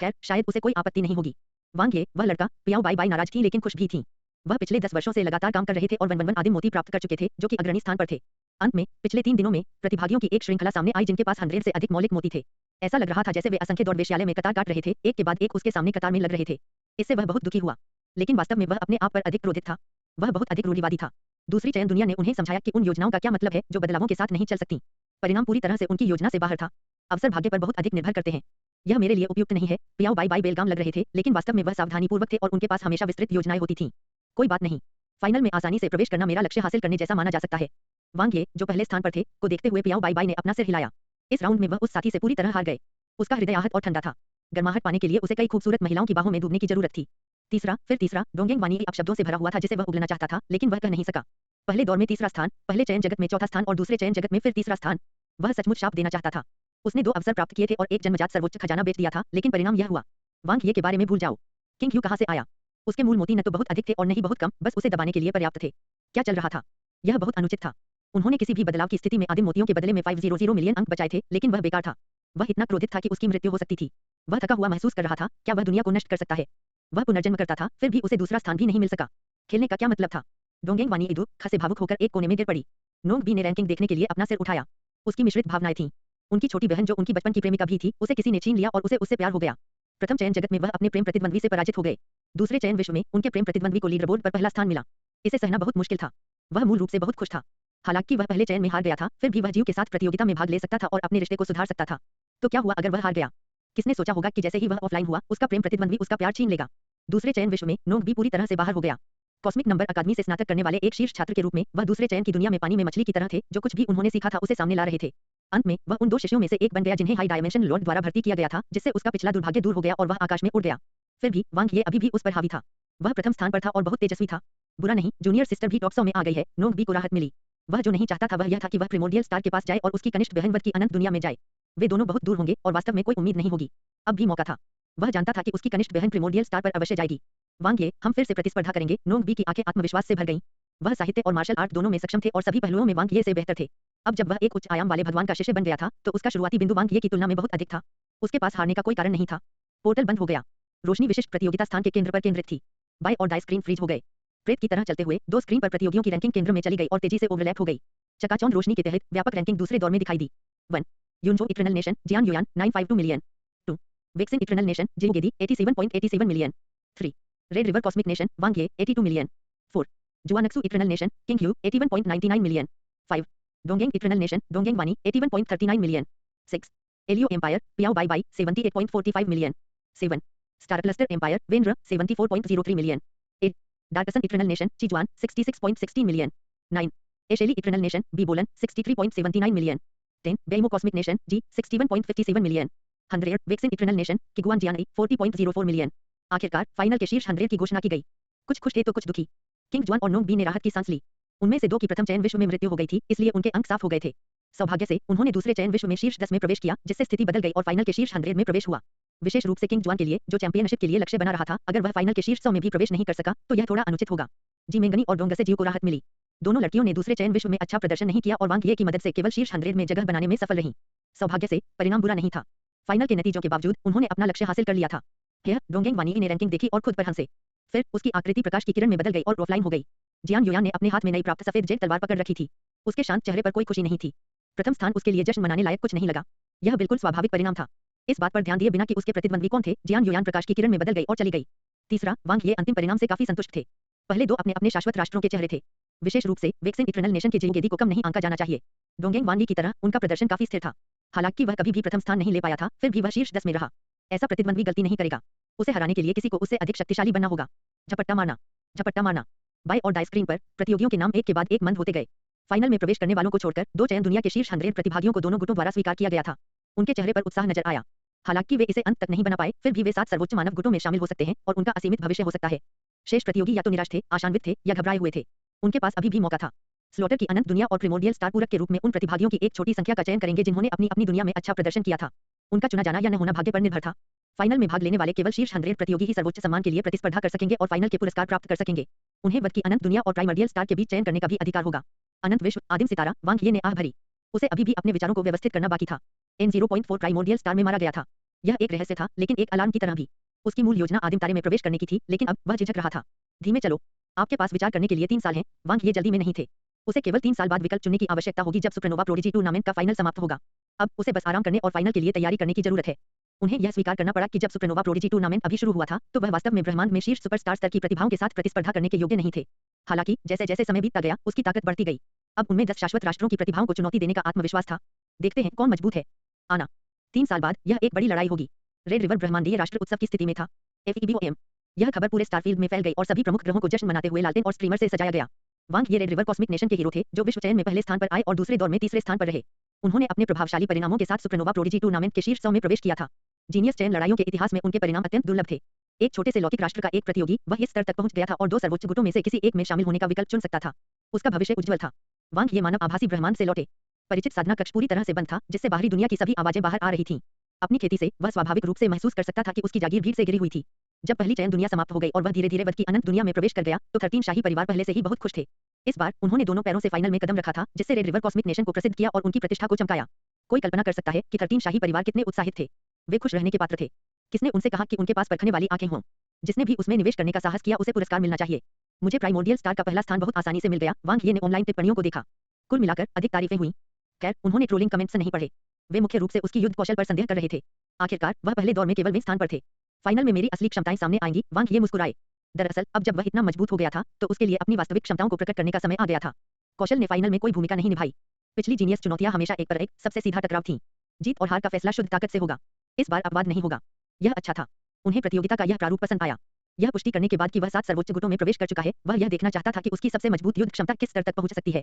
खैर, शायद उसे कोई आपत्ति नहीं होगी। वांग ये, वह लड़का, पियाओ बाई बाई नाराज थी लेकिन खुश भी थी। वह पिछले 10 वर्षों से लगातार काम कर रहे थे और 111 आदिम मोती प्राप्त कर चुके थे, जो कि अग्रणी स्थान पर थे। अंत में पिछले 3 दिनों में प्रतिभागियों की एक श्रृंखला सामने आई जिनके पास 100 से अधिक मौलिक मोती थे। ऐसा लग रहा था जैसे वे असंख्य दौड़ वेश्यालय में कतार काट रहे थे, एक के बाद एक उसके सामने कतार में लग रहे थे। इससे वह बहुत दुखी हुआ, लेकिन वास्तव में वह अपने आप पर अधिक क्रोधित था। वह बहुत अधिक रूढ़िवादी था। दूसरी चयन दुनिया ने उन्हें समझाया कि उन योजनाओं का क्या मतलब है जो बदलावों के साथ नहीं चल सकती। परिणाम पूरी तरह से उनकी योजना से बाहर था। अवसर भाग्य पर बहुत अधिक निर्भर करते हैं। यह मेरे लिए उपयुक्त नहीं है। पियाओ बाई बाई बेलगाम लग रहे थे, लेकिन वास्तव में वह सावधानीपूर्वक थे और उनके पास हमेशा विस्तृत योजनाएं होती थीं। कोई बात नहीं, फाइनल में आसानी से प्रवेश करना मेरा लक्ष्य हासिल करने जैसा माना जा सकता है। वांग ये, जो पहले स्थान पर थे, को देखते हुए पियाओ बाई बाई ने अपना सिर हिलाया। इस राउंड में वह उस साथी से पूरी तरह हार गए। उसका हृदय आहत और ठंडा था। गर्माहट पाने के लिए उसे कई खूबसूरत महिलाओं की बाहों में डूबने की जरूरत थी। तीसरा, डोंगेंग वानी अपशब्दों से भरा हुआ था जिसे वह उगलना चाहता था, लेकिन वह कह नहीं सका। पहले दौर में तीसरा स्थान, पहले चयन जगत में चौथा स्थान और दूसरे चयन जगत में फिर तीसरा स्थान। वह सचमुच शाप देना चाहता था। उसने 2 अवसर प्राप्त किए थे और एक जन्मजात सर्वोच्च खजाना बेच दिया था, लेकिन परिणाम यह हुआ। वांग ये के बारे में भूल जाओ। किंग ह्यू कहां से आया? उसके मूल मोती न तो बहुत अधिक थे और न ही बहुत कम, बस उसे दबाने के लिए पर्याप्त थे। क्या चल रहा था? यह बहुत अनुचित था। उन्होंने किसी भी बदलाव की स्थिति में आदिम मोतियों के बदले में 500 मिलियन अंक बचाए थे, लेकिन वह बेकार था। वह इतना क्रोधित था कि उसकी मृत्यु हो सकती थी। वह थका हुआ महसूस कर रहा था। क्या वह दुनिया को नष्ट कर सकता है? वह पुनर्जन्म करता था, फिर भी उसे दूसरा स्थान भी नहीं मिल सका। खेलने का क्या मतलब था? डोंगेंग वानी इदु खसे भावुक होकर एक कोने में गिर पड़ी। नोंग बी ने रैंकिंग देखने के लिए अपना सिर उठाया। उसकी मिश्रित भावनाएं थीं। उनकी छोटी बहन जो उनकी बचपन की प्रेमिका भी थी, उसे किसी ने छीन लिया और उसे उससे प्यार हो गया। प्रथम चयन जगत में वह अपने प्रेम प्रतिद्वंद्वी से पराजित हो गए। दूसरे चयन विश्व में उनके प्रेम प्रतिद्वंद्वी को लीडर बोर्ड पर पहला स्थान मिला। इसे सहना बहुत मुश्किल था। वह मूल रूप से बहुत खुश था। हालांकि वह पहले चयन में हार गया था, फिर भी वह जीव के साथ प्रतियोगिता में भाग ले सकता था और अपने रिश्ते को सुधार सकता था। तो क्या हुआ अगर वह हार गया? किसने सोचा होगा कि जैसे ही वह ऑफलाइन हुआ, उसका प्रेम प्रतिद्वंद्वी उसका प्यार छीन लेगा। दूसरे चयन विश्व में नोंग भी पूरी तरह से बाहर हो गया। कॉस्मिक नंबर अकादमी से स्नातक करने वाले एक शीर्ष छात्र के रूप में वह दूसरे चयन की दुनिया में पानी में मछली की तरह थे, जो कुछ भी उन्होंने सीखा था उसे सामने ला रहे थे। अंत में वह उन दो शिष्यों में से एक बन गया जिन्हें हाई डायमेंशन लॉर्ड द्वारा भर्ती किया गया था, जिससे उसका पिछला दुर्भाग्य दूर हो गया और वह आकाश में उड़ गया। फिर भी वांग ये अभी भी उस पर हावी था। वह प्रथम स्थान पर था और बहुत तेजस्वी था। बुरा नहीं, जूनियर सिस्टर भी टॉप 100 में आ गई है। नोंग बी को राहत मिली। वह जो नहीं चाहता था वह यह था कि वह प्रिमोर्डियल स्टार के पास जाए और उसकी कनिष्ठ बहन वध की अनंत दुनिया में जाए। वे दोनों बहुत दूर होंगे और वास्तव में कोई उम्मीद नहीं होगी। अब भी मौका था। वह जानता था कि उसकी कनिष्ठ बहन प्रिमोर्डियल स्टार पर अवश्य जाएगी। वांग ये, हम फिर से प्रतिस्पर्धा करेंगे। नोंग बी की आंखें आत्मविश्वास से भर गईं। वह साहित्य और मार्शल आर्ट दोनों में सक्षम थे और सभी पहलुओं में वांग ये से बेहतर थे। अब जब वह एक उच्च आयाम वाले भगवान का शिष्य बन गया था, तो उसका शुरुआती बिंदु वांग ये की तुलना में बहुत अधिक था। उसके पास हारने का कोई कारण नहीं था। पोर्टल बंद हो गया। रोशनी विशिष्ट प्रतियोगिता स्थान के केंद्र पर केंद्रित थी। बाई और दाएं स्क्रीन फ्रीज हो गए। प्रेत की तरह चलते हुए दो स्क्रीन पर प्रतियोगियों की रैंकिंग केंद्र में चली गई और तेजी से ओवरलैप हो गई। चकाचौंध रोशनी के तहत व्यापक रैंकिंग दूसरे दौर में दिखाई दी। 1. यूनजो इटर्नल नेशन, जियान युयान 952 मिलियन। 2. वेक्सिन इटर्नल नेशन, जिंगेदी 87.87 million. 3. Red river cosmic nation, वांग ये 82 मिलियन। 4. जुआनक्सु इटर्नल नेशन, किंग यू 81.99 मिलियन। 5. डोंगेंग इटर्नल नेशन, डोंगेंग वानी 81.39 मिलियन। 6. एलियो एम्पायर, पियाओ बाई बाई 78.45 मिलियन। 7. स्टार क्लस्टर एम्पायर, वेनर 74.03 मिलियन। 8. डार्कसन इटर्नल नेशन, चिजुआन 66.16 मिलियन। 9. एशेली इटर्नल नेशन, बीबोलन 63.79 मिलियन। 10. बेइमो कॉस्मिक नेशन, जी 61.57 मिलियन। 100. वेक्सिन इटर्नल नेशन, किगुआन जियानई 40.04 मिलियन। आखिरकार फाइनल के शीर्ष 100 की घोषणा की गई। कुछ खुश थे तो कुछ दुखी। किंग जुआन और नोंग बी ने राहत की सांस ली। उनमें से दो की प्रथम चयन विश्व में मृत्यु हो गई थी, इसलिए उनके अंक साफ हो गए थे। सौभाग्य से उन्होंने दूसरे चयन विश्व में शीर्ष 10 में प्रवेश किया, जिससे स्थिति बदल गई और फाइनल के शीर्ष 100 में प्रवेश हुआ। विशेष रूप से किंग जुआन के लिए, जो चैंपियनशिप के लिए लक्ष्य बना रहा था, अगर वह फाइनल के शीर्ष 100 में भी प्रवेश नहीं कर सका, तो यह थोड़ा अनुचित होगा। जी मेंगनी और डोंगसे जीव को राहत मिली। दोनों लड़कियों ने दूसरे चयन विश्व में अच्छा प्रदर्शन नहीं किया और वांग ये की मदद से केवल शीर्ष 100 में जगह बनाने में सफल रहीं। सौभाग्य से परिणाम बुरा नहीं था। फाइनल के नतीजों के बावजूद उन्होंने अपना लक्ष्य हासिल कर लिया था। यह डोंगेंग वानी ने रैंकिंग देखी और खुद पर हंसे। फिर उसकी आकृति प्रकाश की किरण में बदल गई और ऑफलाइन हो गई। जियान युयान ने अपने हाथ में नई प्राप्त सफेद जेड तलवार पकड़ रखी थी। उसके शांत चेहरे पर कोई खुशी नहीं थी। प्रथम स्थान उसके लिए जश्न मनाने लायक कुछ नहीं लगा। यह बिल्कुल स्वाभाविक परिणाम था। इस बात पर ध्यान दिए बिना कि उसके प्रतिद्वंद्वी कौन थे, जियान युयान प्रकाश की किरण में बदल गई और चली गई। तीसरा, वांग ये अंतिम परिणाम से काफी संतुष्ट थे। पहले दो अपने अपने शाश्वत राष्ट्रों के चेहरे थे। विशेष रूप से वेक्सिन इटर्नल नेशन के जिंगेदी को कम नहीं आंका जाना चाहिए। डोंगेंग वानी की तरह उनका प्रदर्शन काफी स्थिर था। हालांकि वह कभी भी प्रथम स्थान नहीं ले पाया था, फिर भी वह शीर्ष 10 में रहा। ऐसा प्रतिद्वंद्वी गलती नहीं करेगा। उसे हराने के लिए किसी को उससे अधिक शक्तिशाली बनना होगा। झपट्टा मारना, झपट्टा मारना। बाई और दाई स्क्रीन पर प्रतियोगियों के नाम एक के बाद एक मंद होते गए। फाइनल में प्रवेश करने वालों को छोड़कर दो चयन दुनिया के शीर्ष 100 प्रतिभागियों को दोनों गुटों द्वारा स्वीकार किया गया था। उनके चेहरे पर उत्साह नजर आया। हालांकि वे इसे अंत तक नहीं बना पाए, फिर भी वे 7 सर्वोच्च मानव गुटों में शामिल हो सकते हैं और उनका असीमित भविष्य हो सकता है। शेष प्रतियोगी या तो निराश थे, आशान्वित थे या घबराए हुए थे। उनके पास अभी भी मौका था। स्लॉटर की अनंत दुनिया और प्रिमोर्डियल स्टार पूरक के रूप में उन प्रतिभागियों की एक छोटी संख्या का चयन करेंगे जिन्होंने अपनी अपनी दुनिया में अच्छा प्रदर्शन किया था। उनका चुना जाना या न होना भाग्य पर निर्भर था। फाइनल में भाग लेने वाले केवल शीर्ष 100 प्रतियोगी ही सर्वोच्च सम्मान के लिए प्रतिस्पर्धा कर सकेंगे और फाइनल के पुरस्कार प्राप्त कर सकेंगे। उन्हें वध की अनंत दुनिया और प्राइमर्डियल स्टार के बीच चयन करने का भी अधिकार होगा। अनंत विश्व, आदिम सितारा, वांग ये ने आह भरी। उसे अभी भी अपने विचारों को व्यवस्थित करना बाकी था। N0.4 प्राइमोर्डियल स्टार में मारा गया था। यह एक रहस्य था, लेकिन एक अलार्म की तरह भी। उसकी मूल योजना आदिम तारे में प्रवेश करने की थी, लेकिन अब वह झिझक रहा था। धीमे चलो, आपके पास विचार करने के लिए 3 साल हैं। वांग ये जल्दी में नहीं थे। उसे केवल 3 साल बाद विकल्प चुनने की आवश्यकता होगी जब सुपरनोवा प्रोडिजी टूर्नामेंट का फाइनल समाप्त होगा। अब उसे बस आराम करने और फाइनल के लिए तैयारी करने की जरूरत है। उन्हें यह स्वीकार करना पड़ा कि जब सुपरनोवा प्रोडिजी टूर्नामेंट अभी शुरू हुआ था, तो वह वास्तव में ब्रह्मांड में शीर्ष सुपरस्टार स्तर की प्रतिभाओं के साथ प्रतिस्पर्धा करने के योग्य नहीं थे। हालांकि जैसे जैसे समय बीतता गया, उसकी ताकत बढ़ती गई। अब उनमें 10 शाश्वत राष्ट्रों की प्रतिभाओं को चुनौती देने का आत्मविश्वास था। देखते हैं कौन मजबूत है। आना 3 साल बाद यह एक बड़ी लड़ाई होगी। रेड रिवर ब्रह्मांडीय राष्ट्र उत्सव की स्थिति में था। FEBOM। यह खबर पूरे स्टारफील्ड में फैल गई और सभी प्रमुख ग्रहों को जश्न मनाते हुए लालटेन और स्ट्रीमर से सजाया गया। वांग ये रेड रिवर कॉस्मिक नेशन के हीरो थे, जो विश्व चयन में पहले स्थान पर आए और दूसरे दौर में तीसरे स्थान पर रहे। उन्होंने अपने प्रभावशाली परिणामों के साथ सुपरनोवा प्रोडिजी टूर्नामेंट के शीर्ष 100 में प्रवेश किया था। जीनियस चयन लड़ाइयों के इतिहास में उनके परिणाम अत्यंत दुर्लभ थे। एक छोटे से लौकिक राष्ट्र का एक प्रतियोगी वह इस स्तर तक पहुंच गया था और 2 सर्वोच्च गुटों में से किसी एक में शामिल होने का विकल्प चुन सकता था। उसका भविष्य उज्जवल था। वांग ये मानव आभासी ब्रह्मांड से लौटे। परिचित साधना कक्ष पूरी तरह से बंद था, जिससे बाहरी दुनिया की सभी आवाजें बाहर आ रही थीं। अपनी खेती से वह स्वाभाविक रूप से महसूस कर सकता था कि उसकी जागीर भीड़ से घिरी हुई थी। जब पहली चयन दुनिया समाप्त हो गई और वह धीरे-धीरे वध की अनंत दुनिया में प्रवेश कर गया, तो 13 शाही परिवार पहले से ही बहुत खुश थे। इस बार उन्होंने दोनों पैरों से फाइनल में कदम रखा था, जिससे रेड रिवर कॉस्मिक नेशन को प्रसिद्ध किया और उनकी प्रतिष्ठा को चमकाया। कोई कल्पना कर सकता है कि 13 शाही परिवार कितने उत्साहित थे। वे खुश रहने के पात्र थे। किसने उनसे कहा कि उनके पास परखने वाली आंखें हों? जिसने भी उसमें निवेश करने का साहस किया उसे पुरस्कार मिलना चाहिए। मुझे प्राइमोर्डियल स्टार का पहला स्थान बहुत आसानी से मिल गया। वांग ये ने ऑनलाइन टिप्पणियों को देखा। कुल मिलाकर अधिक तारीफें हुई। खैर, उन्होंने ट्रोलिंग कमेंट्स नहीं पढ़े। वे मुख्य रूप से उसकी युद्ध कौशल पर संदेह कर रहे थे। आखिरकार वह पहले दौर में केवल 20 स्थान पर थे। फाइनल में मेरी असली क्षमताएं सामने आएंगी। वांग ये मुस्कुराए। दरअसल अब जब वह इतना मजबूत हो गया था तो उसके लिए अपनी वास्तविक क्षमताओं को प्रकट करने का समय आ गया था। कौशल ने फाइनल में कोई भूमिका नहीं निभाई। पिछली जीनियस चुनौतियां हमेशा एक पर एक सबसे सीधा टकराव थीं। जीत और हार का फैसला शुद्ध ताकत से होगा। इस बार अपवाद नहीं होगा। यह अच्छा था। उन्हें प्रतियोगिता का यह प्रारूप पसंद आया। यह पुष्टि करने के बाद कि वह 7 सर्वोच्च गुटों में प्रवेश कर चुका है, वह यह देखना चाहता था कि उसकी सबसे मजबूत युद्ध क्षमता किस स्तर तक पहुंच सकती है।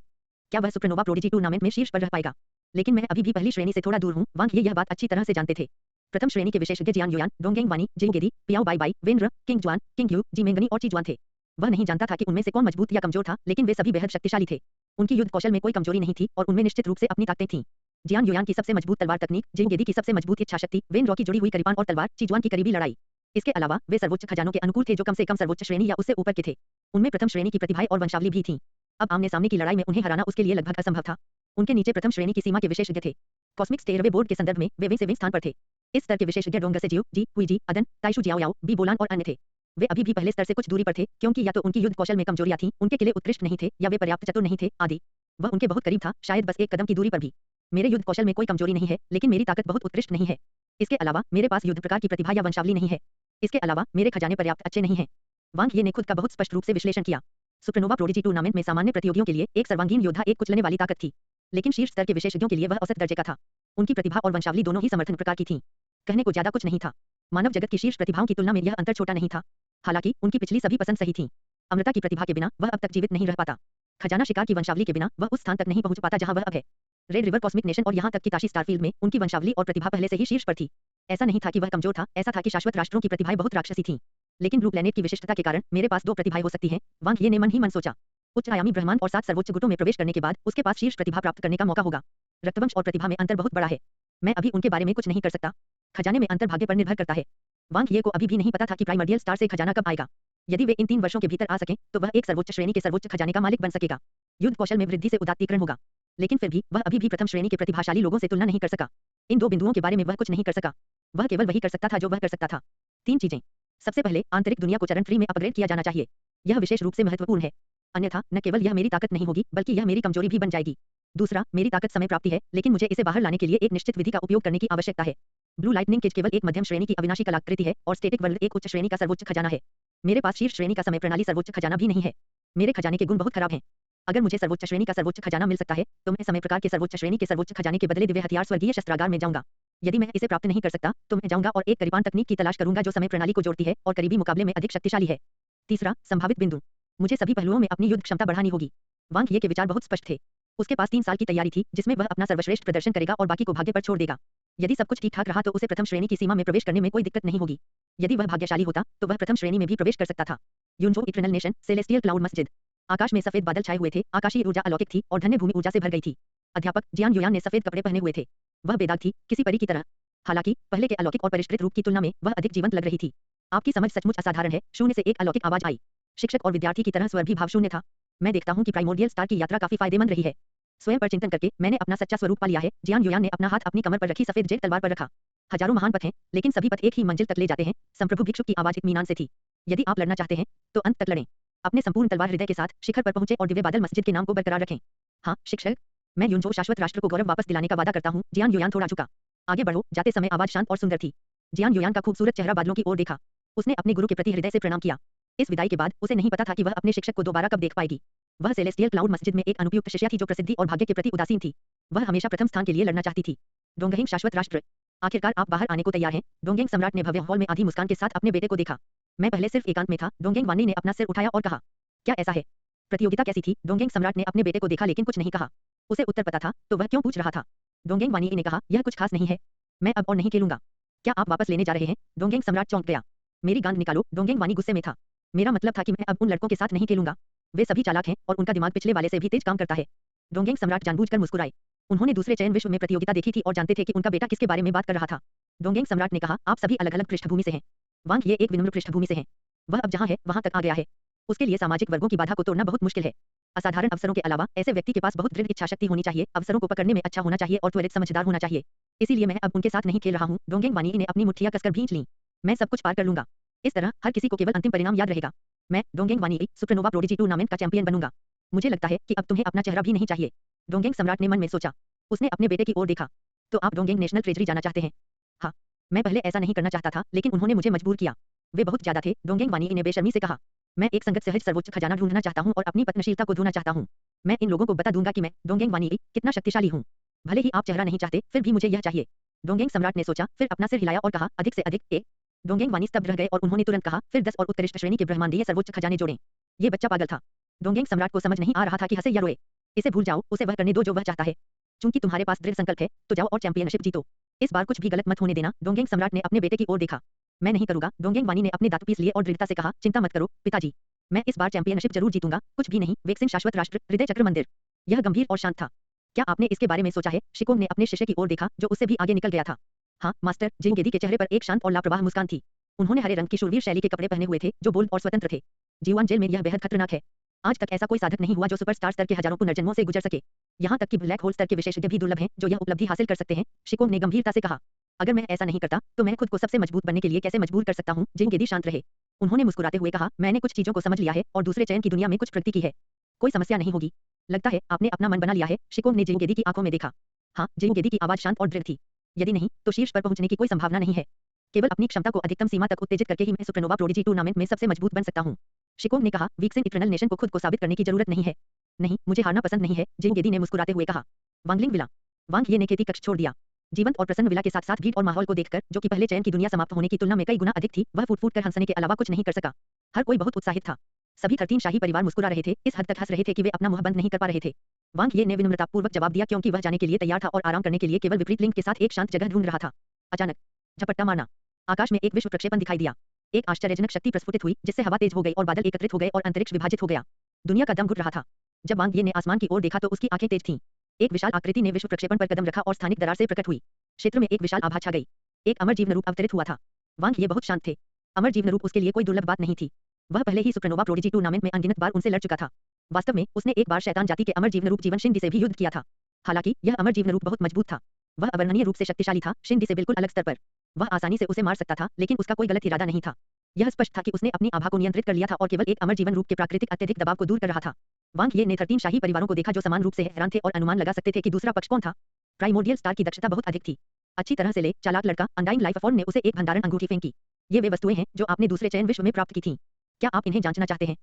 क्या वह सुपरनोवा प्रोडिजी टूर्नामेंट में शीर्ष पर रह पाएगा? लेकिन मैं अभी भी पहली श्रेणी से थोड़ा दूर हूं। वांग ये यह बात अच्छी तरह से जानते थे। प्रथम श्रेणी के विशेषज्ञ जियान युयान, डोंगेंग वानी, जिंगेदी, पियाओ बाई बाई, वेन र, किंग जुआन, किंग यू, जिमेंगनी और चीजुआन थे। वह नहीं जानता था कि उनमें से कौन मजबूत या कमजोर था, लेकिन वे सभी बेहद शक्तिशाली थे। उनकी युद्ध कौशल में कोई कमजोरी नहीं थी और उनमें निश्चित रूप से अपनी ताकतें थीं। जियान युयान की सबसे मजबूत तलवार तकनीक, जिंगेदी की सबसे मजबूत इच्छाशक्ति, वेन रॉ की जुड़ी हुई करीबान और तलवार, चीजुआन की करीबी लड़ाई। इसके अलावा वे सर्वोच्च खजानों के अनुकूल थे जो कम से कम सर्वोच्च श्रेणी या उससे ऊपर के थे। उनमें प्रथम श्रेणी की प्रतिभाएं और वंशावली भी थीं। अब आमने सामने की लड़ाई में उन्हें हराना उसके लिए लगभग असंभव था। उनके नीचे प्रथम श्रेणी की सीमा के विशेषज्ञ थे। कॉस्मिक स्टेयरवे बोर्ड के संदर्भ में वे वें से वें स्थान पर थे। इस स्तर के विशेषज्ञ डोंगसेजियो, जी, हुईजी, अदन, ताइशु जियाओ याओ, बी बोलान और अन्य थे। वे अभी भी पहले स्तर से कुछ दूरी पर थे क्योंकि या तो उनकी युद्ध कौशल में कमजोरियां थीं, उनके किले उत्कृष्ट नहीं थे या वे पर्याप्त चतुर नहीं थे आदि। वह उनके बहुत करीब था, शायद बस एक कदम की दूरी पर भी। मेरे युद्ध कौशल में कोई कमजोरी नहीं है, लेकिन मेरी ताकत बहुत उत्कृष्ट नहीं है। इसके अलावा मेरे पास युद्ध प्रकार की प्रतिभा या वंशावली नहीं है। इसके अलावा मेरे खजाने पर्याप्त अच्छे नहीं हैं। वांग ये ने खुद का बहुत स्पष्ट रूप से विश्लेषण किया। सुपरनोवा प्रोडिजी टूर्नामेंट में सामान्य प्रतियोगियों के लिए एक सर्वांगीण योद्धा एक कुचलने वाली ताकत थी, लेकिन शीर्ष स्तर के विशेषज्ञों के लिए वह औसत दर्जे का था। उनकी प्रतिभा और वंशावली दोनों ही समर्थन प्रकार की थीं। कहने को ज्यादा कुछ नहीं था। मानव जगत की शीर्ष प्रतिभाओं की तुलना में यह अंतर छोटा नहीं था। हालांकि उनकी पिछली सभी पसंद सही थीं। अमृता की प्रतिभा के बिना वह अब तक जीवित नहीं रह पाता। खजाना शिकार की वंशावली के बिना वह उस स्थान तक नहीं पहुंच पाता जहां वह अब है। रेड रिवर कॉस्मिक नेशन और यहां तक कि ताशी स्टारफील्ड में उनकी वंशावली और प्रतिभा पहले से ही शीर्ष पर थी। ऐसा नहीं था कि वह कमजोर था, ऐसा था कि शाश्वत राष्ट्रों की प्रतिभाएं बहुत राक्षसी थीं। लेकिन ब्लू प्लैनेट की विशिष्टता के कारण मेरे पास 2 प्रतिभाएं हो सकती हैं। वांग ये ने मन ही मन सोचा। उच्च आयामी ब्रह्मांड और 7 सर्वोच्च गुटों में प्रवेश करने के बाद उसके पास शीर्ष प्रतिभा प्राप्त करने का मौका होगा। रक्तवंश और प्रतिभा में अंतर बहुत बड़ा है। मैं अभी उनके बारे में कुछ नहीं कर सकता। खजाने में अंतर भाग्य पर निर्भर करता है। वांग ये को अभी भी नहीं पता था कि प्राइमर्डियल स्टार से खजाना कब आएगा। यदि वे इन 3 वर्षों के भीतर आ सकें तो वह एक सर्वोच्च श्रेणी के सर्वोच्च खजाने का मालिक बन सकेगा। युद्ध कौशल में वृद्धि से उदात्तीकरण होगा, लेकिन फिर भी वह अभी भी प्रथम श्रेणी के प्रतिभाशाली लोगों से तुलना नहीं कर सका। इन 2 बिंदुओं के बारे में वह कुछ नहीं कर सका। वह केवल वही कर सकता था जो वह कर सकता था। 3 चीजें। सबसे पहले आंतरिक दुनिया को चरण 3 में अपग्रेड किया जाना चाहिए। यह विशेष रूप से महत्वपूर्ण है। अन्यथा न केवल यह मेरी ताकत नहीं होगी बल्कि यह मेरी कमजोरी भी बन जाएगी। दूसरा, मेरी ताकत समय प्राप्ति है, लेकिन मुझे इसे बाहर लाने के लिए एक निश्चित विधि का उपयोग करने की आवश्यकता है। ब्लू लाइटनिंग केज केवल एक मध्यम श्रेणी की अविनाशी कलाकृति है और स्टैटिक वर्ल्ड एक उच्च श्रेणी का सर्वोच्च खजाना है। मेरे पास शीर्ष श्रेणी का समय प्रणाली सर्वोच्च खजाना भी नहीं है। मेरे खजाने के गुण बहुत खराब हैं। अगर मुझे सर्वोच्च श्रेणी का सर्वोच्च खजाना मिल सकता है तो मैं समय प्रकार के सर्वोच्च श्रेणी के सर्वोच्च खजाने के बदले दिव्य हथियार स्वर्गीय शस्त्रागार में जाऊंगा। यदि मैं इसे प्राप्त नहीं कर सकता तो मैं जाऊंगा और एक करीबान तकनीक की तलाश करूंगा जो समय प्रणाली को जोड़ती है और करीबी मुकाबले में अधिक शक्तिशाली है। तीसरा, संभावित बिंदु। मुझे सभी पहलुओं में अपनी युद्ध क्षमता बढ़ानी होगी। वांग ये के विचार बहुत स्पष्ट थे। उसके पास 3 साल की तैयारी थी जिसमें वह अपना सर्वश्रेष्ठ प्रदर्शन करेगा और बाकी को भाग्य पर छोड़ देगा। यदि सब कुछ ठीक ठाक रहा तो उसे प्रथम श्रेणी की सीमा में प्रवेश करने में कोई दिक्कत नहीं होगी। यदि वह भाग्यशाली होता तो वह प्रथम श्रेणी में भी प्रवेश कर सकता था। यूनजो इटर्नल नेशन, सेलेस्टियल क्लाउड मस्जिद। आकाश में सफेद बादल छाए हुए थे, आकाशीय ऊर्जा अलौकिक थी और धन्य भूमि ऊर्जा से भर गई थी। अध्यापक जियान युयान ने सफेद कपड़े पहने हुए थे। वह बेदाग थी, किसी परी की तरह। हालांकि पहले के अलौकिक और परिष्कृत रूप की तुलना में वह अधिक जीवंत लग रही थी। आपकी समझ सचमुच असाधारण है। शून्य से एक अलौकिक आवाज आई। शिक्षक और विद्यार्थी की तरह स्वर भी भावशून्य था। मैं देखता हूं कि प्राइमोर्डियल स्टार की यात्रा काफी फायदेमंद रही है। स्वयं पर चिंतन करके मैंने अपना सच्चा स्वरूप पा लिया है। जियान युयान ने अपना हाथ अपनी कमर पर रखी सफेद जेट तलवार पर रखा। हजारों महान पथ हैं, लेकिन सभी पथ एक ही मंजिल तक ले जाते हैं। संप्रभु भिक्षुक की आवाज इत्मीनान से थी। यदि आप लड़ना चाहते हैं तो अंत तक लड़ें। अपने संपूर्ण तलवार हृदय के साथ शिखर पर पहुंचे और दिव्य बादल मस्जिद के नाम को बरकरार रखें। हाँ शिक्षक, मैं यूनजो शाश्वत राष्ट्र को गौरव वापस दिलाने का वादा करता हूँ। जियान युयान थोड़ा झुका। आगे बढ़ो। जाते समय आवाज शांत और सुंदर थी। जियान युयान का खूबसूरत चेहरा बादलों की ओर देखा। उसने अपने गुरु के प्रति हृदय से प्रणाम किया। इस विदाई के बाद उसे नहीं पता था कि वह अपने शिक्षक को दोबारा कब देख पाएगी। वह सेलेस्टियल क्लाउड मस्जिद में एक अनुपयुक्त शिष्या थी जो प्रसिद्धि और भाग्य के प्रति उदासीन थी। वह हमेशा प्रथम स्थान के लिए लड़ना चाहती थी। डोंगहेंग शाश्वत राष्ट्र, आखिरकार आप बाहर आने को तैयार हैं। डोंगहेंग सम्राट ने भव्य हॉल में आधी मुस्कान के साथ अपने बेटे को देखा। मैं पहले सिर्फ एकांत में था। डोंगहेंग वानी ने अपना सिर उठाया और कहा, क्या ऐसा है? प्रतियोगिता कैसी थी? डोंगहेंग सम्राट ने अपने बेटे को देखा लेकिन कुछ नहीं कहा। उसे उत्तर पता था तो वह क्यों पूछ रहा था? डोंगहेंग वानी ने कहा, यह कुछ खास नहीं है। मैं अब और नहीं खेलूंगा। क्या आप वापस लेने जा रहे हैं? डोंगहेंग सम्राट चौंक गया। मेरी गांड निकालो। डोंगहेंग वानी गुस्से में था। मेरा मतलब था कि मैं अब उन लड़कों के साथ नहीं खेलूंगा। वे सभी चालाक हैं और उनका दिमाग पिछले वाले से भी तेज काम करता है। डोंगहेंग सम्राट जानबूझकर मुस्कुराए। उन्होंने दूसरे चयन विश्व में प्रतियोगिता देखी थी और जानते थे कि उनका बेटा किसके बारे में बात कर रहा था। डोंगहेंग सम्राट ने कहा, आप सभी अलग-अलग पृष्ठभूमि से हैं। वांग ये एक विनम्र पृष्ठभूमि से हैं। वह अब जहां है वहां तक आ गया है। उसके लिए सामाजिक वर्गों की बाधा को तोड़ना बहुत मुश्किल है। असाधारण अवसरों के अलावा ऐसे व्यक्ति के पास बहुत दृढ़ इच्छाशक्ति होनी चाहिए, अवसरों को पकड़ने में अच्छा होना चाहिए और त्वरित समझदार होना चाहिए। इसीलिए मैं अब उनके साथ नहीं खेल रहा हूँ। डोंगहेंग वानी ने अपनी मुट्ठियां कसकर भींच लीं। मैं सब कुछ पार कर लूंगा। इस तरह हर किसी को केवल अंतिम परिणाम याद रहेगा। मैं डोंगहेंग वानी सुपरनोवा प्रोडिजी टूर्नामेंट का चैंपियन बनूंगा। मुझे लगता है कि अब तुम्हें अपना चेहरा भी नहीं चाहिए। डोंगहेंग सम्राट ने मन में सोचा। उसने अपने बेटे की ओर देखा। तो आप डोंगहेंग नेशनल ट्रेजरी जाना चाहते हैं? हाँ। मैं पहले ऐसा नहीं करना चाहता था लेकिन उन्होंने मुझे मजबूर किया। वे बहुत ज्यादा थे। डोंगहेंग वानी ने बेशर्मी से कहा। मैं एक संगत सहज सर्वोच्च खजाना ढूंढना चाहता हूँ और अपनी पत्नशीलता को ढूंढना चाहता हूँ। मैं इन लोगों को बता दूंगा कि मैं डोंगेंग वानी कितना शक्तिशाली हूँ। भले ही आप चेहरा नहीं चाहते, फिर भी मुझे यह चाहिए। डोंगेंग सम्राट ने सोचा, फिर अपना सिर हिलाया और कहा, अधिक से अधिक एक। डोंगेंग वानी स्तब्ध रह गए और उन्होंने तुरंत कहा, फिर 10 और उत्कृष्ट श्रेणी के ब्रह्मांडीय सर्वोच्च खजाने जोड़ें। ये बच्चा पागल था। डोंगेंग सम्राट को समझ नहीं आ रहा था कि हंसे या रोए। इसे भूल जाओ, उसे वह करने दो जो वह चाहता है। चूंकि तुम्हारे पास दृढ़ संकल्प है, तो जाओ और चैंपियनशिप जीतो। इस बार कुछ भी गलत मत होने देना। डोंगेंग सम्राट ने अपने बेटे की ओर देखा। मैं नहीं करूंगा, डोंगेंग वानी ने अपने दांत पीस लिए और दृढ़ता से कहा, चिंता मत करो पिताजी। मैं इस बार चैंपियनशिप जरूर जीतूंगा। कुछ भी नहीं, वेक्सिन शाश्वत राष्ट्र, हृदय चक्र मंदिर। यह गंभीर और शांत था। क्या आपने इसके बारे में सोचा है? शिकोंग ने अपने शिष्य की ओर देखा, जो उससे भी आगे निकल गया था। हाँ मास्टर, जिंगेदी के चेहरे पर एक शांत और लापरवाह मुस्कान थी। उन्होंने हरे रंग की शूरवीर शैली के कपड़े पहने हुए थे, जो बोल्ड और स्वतंत्र थे। जीवन जेल में यह बेहद खतरनाक है। आज तक ऐसा कोई साधक नहीं हुआ जो सुपरस्टार स्तर के हजारों पुनर्जन्मों से गुजर सके। यहाँ तक कि ब्लैक होल स्तर के विशेषज्ञ भी दुर्लभ हैं जो यह उपलब्धि हासिल कर सकते हैं। शिकोंग ने गंभीरता से कहा, अगर मैं ऐसा नहीं करता, तो मैं खुद को सबसे मजबूत बनने के लिए कैसे मजबूर कर सकता हूँ? जिंगेदी शांत रहे। उन्होंने मुस्कुराते हुए कहा, मैंने कुछ चीजों को समझ लिया है और दूसरे चयन की दुनिया में कुछ प्रगति की है। कोई समस्या नहीं होगी। लगता है आपने अपना मन बना लिया है। शिकोंग ने जिंगेदी की आंखों में देखा। हाँ, जिंगेदी की आवाज शांत और दृढ़ थी। यदि नहीं, तो शीर्ष पर पहुंचने की कोई संभावना नहीं है। केवल अपनी क्षमता को अधिकतम सीमा तक उत्तेजित करके ही मैं सुपरनोवा प्रोडिजी टूर्नामेंट में सबसे मजबूत बन सकता हूँ। शिकोंग ने कहा, वीक्सन इटर्नल नेशन को खुद को साबित करने की जरूरत नहीं है। नहीं, मुझे हारना पसंद नहीं है, जिंगेदी ने मुस्कुराते हुए कहा। वांगलिंग विला। वांग ये ने खेती कक्ष छोड़ दिया। जीवंत और प्रसन्न विला के साथ साथ भीड़ और माहौल को देखकर, जो कि पहले चयन की दुनिया समाप्त होने की तुलना में कई गुना अधिक थी, वह फूट-फूट कर हंसने के अलावा कुछ नहीं कर सका। हर कोई बहुत उत्साहित था। सभी 13 शाही परिवार मुस्कुरा रहे थे, इस हद तक हंस रहे थे कि वे अपना मुंह बंद नहीं कर पा रहे थे। वांग ये ने विनम्रतापूर्वक जवाब दिया क्योंकि वह जाने के लिए तैयार था और आराम करने के लिए केवल विपरीत लिंग के साथ एक शांत जगह ढूंढ रहा था। अचानक झपट्टा मारना। आकाश में एक विश्व प्रक्षेपण दिखाई दिया। एक आश्चर्यजनक शक्ति प्रस्फुटित हुई, जिससे हवा तेज हो गई और बादल एकत्रित हो गए और अंतरिक्ष विभाजित हो गया। दुनिया का दम घुट रहा था। जब वांग ये ने आसमान की ओर देखा तो उसकी आंखें तेज थीं। एक विशाल आकृति ने विश्व प्रक्षेपण पर कदम रखा और स्थानिक दरार से प्रकट हुई। क्षेत्र में एक विशाल आभा छा गई। एक अमर जीवन रूप अवतरित हुआ था। वांग ये बहुत शांत थे। अमर जीवन रूप उसके लिए कोई दुर्लभ बात नहीं थी। वह पहले ही सुपरनोवा प्रोडिजी टूर्नामेंट में अनगिनत बार उनसे लड़ चुका था। वास्तव में उसने एक बार शैतान जाति के अमर जीवन रूप जीवन शिंडी से भी युद्ध किया था। हालांकि यह अमर जीवन रूप बहुत मजबूत था। वह अवर्णनीय रूप से शक्तिशाली था, शिंडी से बिल्कुल अलग स्तर पर। वह आसानी से उसे मार सकता था, लेकिन उसका कोई गलत इरादा नहीं था। यह स्पष्ट था कि उसने अपनी आभा को नियंत्रित कर लिया था और केवल एक अमर जीवन रूप के प्राकृतिक अत्यधिक दबाव को दूर कर रहा था। वांग ये ने 13 शाही परिवारों को देखा जो समान रूप से हैरान थे और अनुमान लगा सकते थे कि दूसरा पक्ष कौन था। प्राइमोर्डियल स्टार की दक्षता बहुत अधिक थी। अच्छी तरह से ले चालाक लड़का अनडाइंग लाइफ फॉर्म ने उसे एक भंडारण अंगूठी फेंकी। ये वे वस्तुएं हैं जो आपने दूसरे चयन विश्व में प्राप्त की थीं। क्या आप इन्हें जांचना चाहते हैं?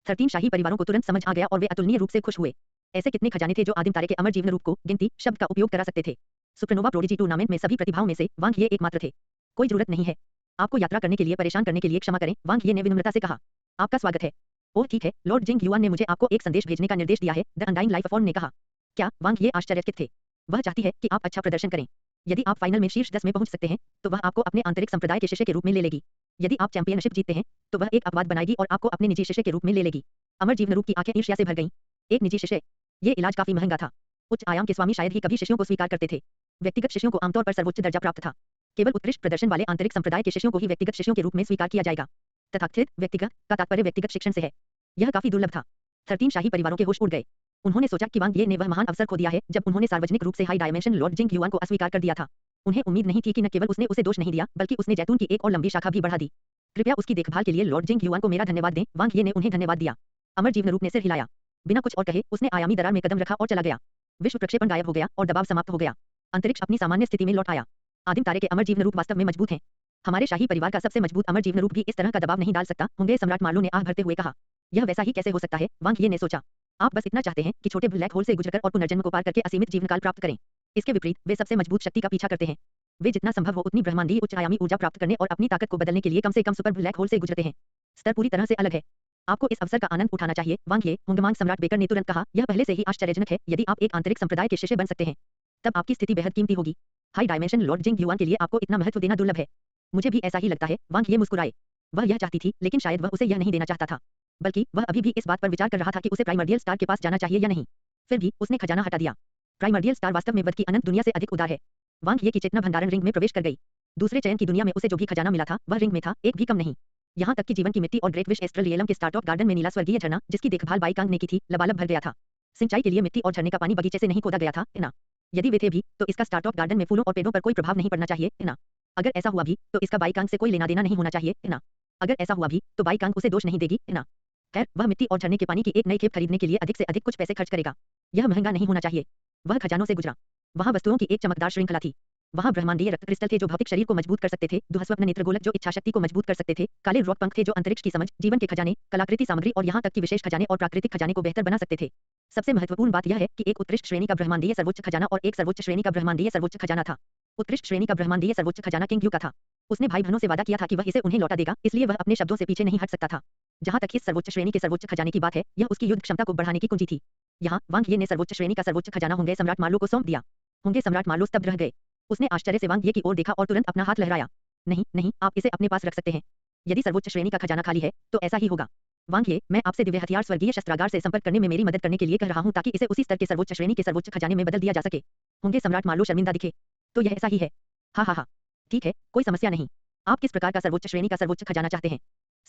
13 शाही परिवारों को तुरंत समझ आ गया और वे अतुलनीय रूप से खुश हुए। ऐसे कितने खजाने थे जो आदिम तारे के अमर जीवन रूप को गिनती शब्द का उपयोग करा सकते थे। सुपरनोवा प्रोडिजी टूर्नामेंट में सभी प्रतिभाओं में से वांग ये एकमात्र थे। कोई जरूरत नहीं है। आपको यात्रा करने के लिए परेशान करने के लिए क्षमा करें, वांग ये ने विनम्रता से कहा। आपका स्वागत है। ओह ठीक है, लॉर्ड जिंग युआन ने मुझे आपको एक संदेश भेजने का निर्देश दिया है, द अनडाइंग लाइफ फॉर्म ने कहा। क्या? वांग ये आश्चर्यचकित थे। वह चाहती है कि आप अच्छा प्रदर्शन करें। यदि आप फाइनल में शीर्ष 10 में पहुंच सकते हैं, तो वह आपको अपने आंतरिक संप्रदाय के शिष्य के रूप में ले लेगी। यदि आप चैंपियनशिप जीतते हैं, तो वह एक अपवाद बनाएगी और आपको अपने निजी शिष्य के रूप में ले लेगी। अमर जीवन रूप की आंखें ईर्ष्या से भर गईं। एक निजी शिष्य? ये इलाज काफी महंगा था। उच्च आयाम के स्वामी शायद ही कभी शिष्यों को स्वीकार करते थे। व्यक्तिगत शिष्यों को आमतौर पर सर्वोच्च दर्जा प्राप्त था। केवल उत्कृष्ट प्रदर्शन वाले आंतरिक संप्रदाय के शिष्यों को ही व्यक्तिगत शिष्यों के रूप में स्वीकार किया जाएगा। तथाकथित व्यक्तिगत का तात्पर्य व्यक्तिगत शिक्षण से है। यह काफी दुर्लभ था। 13 शाही परिवारों के होश उड़ गए। उन्होंने सोचा कि वांग ये ने वह महान अवसर खो दिया है जब उन्होंने सार्वजनिक रूप से हाई डायमेंशन लॉर्ड जिंग युआन को अस्वीकार कर दिया था। उन्हें उम्मीद नहीं थी कि न केवल उसने उसे दोष नहीं दिया, बल्कि उसने जैतून की एक और लंबी शाखा भी बढ़ा दी। कृपया उसकी देखभाल के लिए लॉर्ड जिंग युआन को मेरा धन्यवाद दें। वांग ये ने उन्हें धन्यवाद दिया। अमर जीवन रूप ने सिर हिलाया। बिना कुछ और कहे उसने आयामी दरार में कदम रखा और चला गया। विश्व प्रक्षेपण गायब हो गया और दबाव समाप्त हो गया। अंतरिक्ष अपनी सामान्य स्थिति में लौट आया। आदिम तारे के अमर जीवन रूप वास्तव में मजबूत हैं। हमारे शाही परिवार का सबसे मजबूत अमर जीवन रूप भी इस तरह का दबाव नहीं डाल सकता, होंगे सम्राट मार्लो ने आह भरते हुए कहा। यह वैसा ही कैसे हो सकता है? वांग ये ने सोचा। आप बस इतना चाहते हैं कि छोटे ब्लैक होल से गुजरकर और पुनर्जन्म को पार करके असीमित जीवनकाल प्राप्त करें। इसके विपरीत वे सबसे मजबूत शक्ति का पीछा करते हैं। वे जितना संभव हो उतनी ब्रह्मांडीय उच्च आयामी ऊर्जा प्राप्त करने और अपनी ताकत को बदलने के लिए कम से कम सुपर ब्लैक होल से गुजरते हैं। स्तर पूरी तरह से अलग है। आपको इस अवसर का आनंद उठाना चाहिए। वांग ये हुंगमांग सम्राट बेकर ने तुरंत कहा, यह पहले से ही आश्चर्यजनक है। यदि आप एक आंतरिक संप्रदाय के शिष्य बन सकते हैं, तब आपकी स्थिति बेहद कीमती होगी। हाई डायमेंशन लॉर्ड जिंग युआन के लिए आपको इतना महत्व देना दुर्लभ है। मुझे भी ऐसा ही लगता है। वांग ये मुस्कुराए। वह यह चाहती थी, लेकिन शायद वह उसे यह नहीं देना चाहता था। बल्कि वह अभी भी इस बात पर विचार कर रहा था कि उसे प्राइमर्डियल स्टार के पास जाना चाहिए या नहीं। फिर भी उसने खजाना हटा दिया। प्राइमर्डियल स्टार वास्तव में बद की अनंत दुनिया से अधिक उदार है। वांग ये की चेतना भंडारण रिंग में प्रवेश कर गई। दूसरे चयन की दुनिया में उसे जो भी खजाना मिला था, वह रिंग में था, एक भी कम नहीं। यहाँ तक कि जीवन की मिट्टी और ग्रेट विश एस्ट्रल रियलम के स्टार्टअप गार्डन में नीला स्वर्गीय झरना, जिसकी देखभाल बाईकांग ने की थी, लबालब भर गया था। सिंचाई के लिए मिट्टी और झरने का पानी बगीचे से नहीं खोदा गया था, ना। यदि वे थे भी, तो इसका स्टार्टअप गार्डन में फूलों और पेड़ों पर कोई प्रभाव नहीं पड़ना चाहिए, ना। अगर ऐसा हुआ भी, तो इसका बाईकांग से कोई लेना देना नहीं होना चाहिए, ना। अगर ऐसा हुआ भी, तो बाईकांग उसे दोष नहीं देगी, ना। खैर, वह मिट्टी और झरने के पानी की एक नई खेप खरीदने के लिए अधिक से अधिक कुछ पैसे खर्च करेगा। यह महंगा नहीं होना चाहिए। वह खजानों से गुजरा। वहां वस्तुओं की एक चमकदार श्रृंखला थी। वहाँ ब्रह्मांडीय रक्त क्रिस्टल थे जो भौतिक शरीर को मजबूत कर सकते थे, दुहस्वप्न नेत्रगोलक जो इच्छाशक्ति को मजबूत कर सकते थे, काले रॉक पंख थे जो अंतरिक्ष की समझ, जीवन के खजाने, कलाकृति सामग्री और यहाँ तक कि विशेष खजाने और प्राकृतिक खजाने को बेहतर बना सकते थे। सबसे महत्वपूर्ण बात यह है कि एक उत्कृष्ट श्रेणी का ब्रह्मांडीय सर्वोच्च खजाना और एक सर्वोच्च श्रेणी का ब्रह्मांडीय सर्वोच्च खजाना था। उत्कृष्ट श्रेणी का ब्रह्मांडीय सर्वोच्च खजाना किंग यू का था। उसने भाई बहनों से वादा किया था कि वह इसे उन्हें लौटा देगा, इसलिए वह अपने शब्दों से पीछे नहीं हट सकता था। जहाँ तक इस सर्वोच्च श्रेणी के सर्वोच्च खजाने की बात है, यह उसकी युद्ध क्षमता को बढ़ाने की कुंजी थी। यहाँ वांग ये ने सर्वोच्च श्रेणी का सर्वोच्च खजाना होंगे सम्राट मार्लो को सौंप दिया। होंगे सम्राट मार्लो स्तब्ध रह गए। उसने आश्चर्य से वांग ये की ओर देखा और तुरंत अपना हाथ लहराया। नहीं नहीं, आप इसे अपने पास रख सकते हैं। यदि सर्वोच्च श्रेणी का खजाना खाली है तो ऐसा ही होगा। वांग ये, मैं आपसे दिव्य हथियार स्वर्गीय शस्त्रागार से संपर्क करने में मेरी मदद करने के लिए कह रहा हूं ताकि इसे उसी स्तर के सर्वोच्च श्रेणी के सर्वोच्च खजाने में बदल दिया जा सके। होंगे सम्राट मार्लो शर्मिंदा दिखे। तो यह ऐसा ही है। हाँ, ठीक है, कोई समस्या नहीं। आप किस प्रकार का सर्वोच्च श्रेणी का सर्वोच्च खजाना चाहते हैं?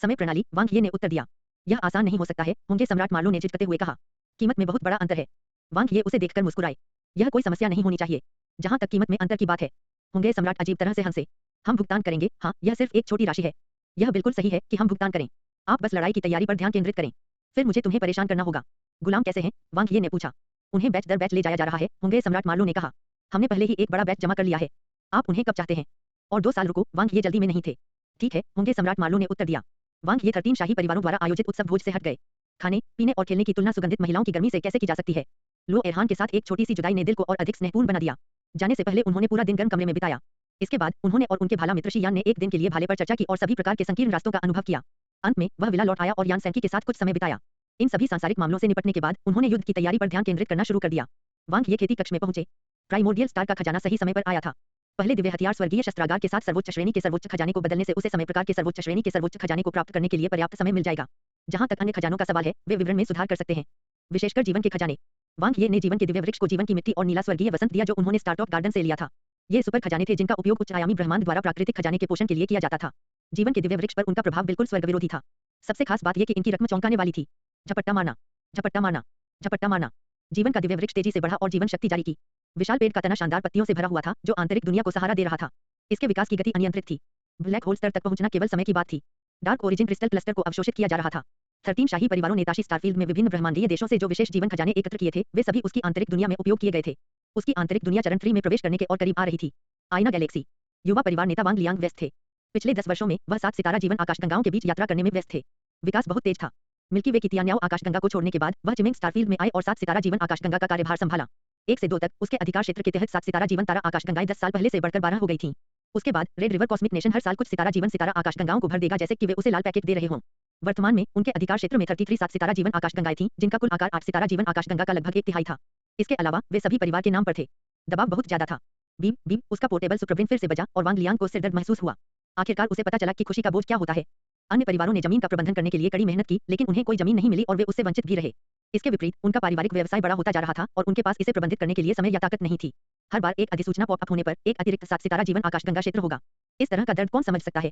समय प्रणाली, वांग ये ने उत्तर दिया। यह आसान नहीं हो सकता है, होंगे सम्राट मार्लो ने झिझकते हुए कहा। कीमत में बहुत बड़ा अंतर है। वांग ये उसे देखकर मुस्कुराए। यह कोई समस्या नहीं होनी चाहिए। जहां तक कीमत में अंतर की बात है, होंगे सम्राट अजीब तरह से हंसे। हम भुगतान करेंगे, हाँ, यह सिर्फ एक छोटी राशि है। यह बिल्कुल सही है कि हम भुगतान करें। आप बस लड़ाई की तैयारी पर ध्यान केंद्रित करें। फिर मुझे तुम्हें परेशान करना होगा। गुलाम कैसे हैं? वांग ये ने पूछा। उन्हें बैच दर बैच ले जाया जा रहा है, होंगे सम्राट मार्लो ने कहा। हमने पहले ही एक बड़ा बैच जमा कर लिया है। आप उन्हें कब चाहते हैं? और 2 साल रुको, वांग ये जल्दी में नहीं थे। ठीक है, होंगे सम्राट मार्लो ने उत्तर दिया। वांग ये 13 शाही परिवारों द्वारा आयोजित उत्सव भोज से हट गए। खाने पीने और खेलने की तुलना सुगंधित महिलाओं की गर्मी से कैसे की जा सकती है? लो एरहान के साथ एक छोटी सी जुदाई ने दिल को और अधिक स्नेहपूर्ण बना दिया। जाने से पहले उन्होंने पूरा दिन गर्म कमरे में बिताया। इसके बाद उन्होंने और उनके भाला मित्र शी यान ने एक दिन के लिए भाले पर चर्चा की और सभी प्रकार के संकीर्ण रास्तों का अनुभव किया। अंत में वह विला लौट आया और यान सैंकी के साथ कुछ समय बिताया। इन सभी सांसारिक मामलों से निपटने के बाद उन्होंने युद्ध की तैयारी पर ध्यान केंद्रित करना शुरू कर दिया। वांग ये खेती कक्ष में पहुंचे। प्राइमोर्डियल स्टार का खजाना सही समय पर आया था। पहले दिव्य हथियार स्वर्गीय शस्त्रागार के साथ सर्वोच्च श्रेणी के सर्वोच्च खजाने को बदलने से उसे समय प्रकार के सर्वोच्च श्रेणी के सर्वोच्च खजाने को प्राप्त करने के लिए पर्याप्त समय मिल जाएगा। जहां तक अन्य खजानों का सवाल है, वे विवरण में सुधार कर सकते हैं, विशेषकर जीवन के खजाने। वांग ये ने जीवन के दिव्य वृक्ष को जीवन की मिट्टी और नीला स्वर्गीय वसंत दिया जो उन्होंने स्टार्टअप गार्डन से लिया था। ये सुपर खजाने थे जिनका उपयोग उच्च आयामी ब्रह्मांड द्वारा प्राकृतिक खजाने के पोषण के लिए किया जाता था। जीवन के दिव्य वृक्ष पर उनका प्रभाव बिल्कुल स्वर्ग विरोधी था। सबसे खास बात यह कि इनकी रकम चौंकाने वाली थी। झपट्टा मारना, झपट्टा मारना, झपट्टा मारना। जीवन का दिव्य वृक्ष तेजी से बढ़ा और जीवन शक्ति जारी की। विशाल पेड़ का तना शानदार पत्तियों से भरा हुआ था जो आंतरिक दुनिया को सहारा दे रहा था। इसके विकास की गति अनियंत्रित थी। ब्लैक होल स्तर तक पहुंचना केवल समय की बात थी। डार्क ओरिजिन क्रिस्टल क्लस्टर को अवशोषित किया जा रहा था। 13 शाही परिवारों ने ताशी स्टारफील्ड में विभिन्न ब्रह्मांडीय देशों से जो विशेष जीवन खजाने एकत्र किए थे, वे सभी उसकी आंतरिक दुनिया में उपयोग किए गए थे। उसकी आंतरिक दुनिया चरण 3 में प्रवेश करने के और करीब आ रही थी। आईना गैलेक्सी। युवा परिवार नेता वांग लियांग व्यस्त थे। पिछले 10 वर्षों में वह 7 सितारा जीवन आकाशगंगाओं के बीच यात्रा करने में व्यस्त थे। विकास बहुत तेज था। मिल्की वे की तियान्याओ आकाशगंगा को छोड़ने के बाद वह चिमिंग स्टारफील्ड में आए और 7 सितारा जीवन आकाशगंगा का कार्यभार संभाला। 1 से 2 तक उसके अधिकार क्षेत्र के तहत 7 सितारा जीवन तारा आकाशगंगाएं 10 साल पहले से बढ़कर 12 हो गई थीं। उसके बाद रेड रिवर कॉस्मिक नेशन हर साल कुछ सितारा जीवन सितारा आकाशगंगाओं को भर देगा जैसे कि वे उसे लाल पैकेट दे रहे हों। वर्तमान में उनके अधिकार क्षेत्र में 33 7 सितारा जीवन आकाशगंगाएं थीं जिनका कुल आकार 8 सितारा जीवन आकाशगंगा का लगभग 1/3 था। इसके अलावा वे सभी परिवार के नाम पर थे। दबाव बहुत ज्यादा था। बीप बीप उसका पोर्टेबल सुप्रब्रेन फिर से बजा और वांग लियांग को सिर दर्द महसूस हुआ। आखिरकार उसे पता चला कि खुशी का बोझ क्या होता है। अन्य परिवारों ने जमीन का प्रबंधन करने के लिए कड़ी मेहनत की लेकिन उन्हें कोई जमीन नहीं मिली और वे उससे वंचित भी रहे। इसके विपरीत उनका पारिवारिक व्यवसाय बड़ा होता जा रहा था और उनके पास इसे प्रबंधित करने के लिए समय या ताकत नहीं थी। हर बार एक अधिसूचना पॉप अप होने पर एक अतिरिक्त 7 सितारा जीवन आकाशगंगा क्षेत्र होगा। इस तरह का दर्द कौन समझ सकता है?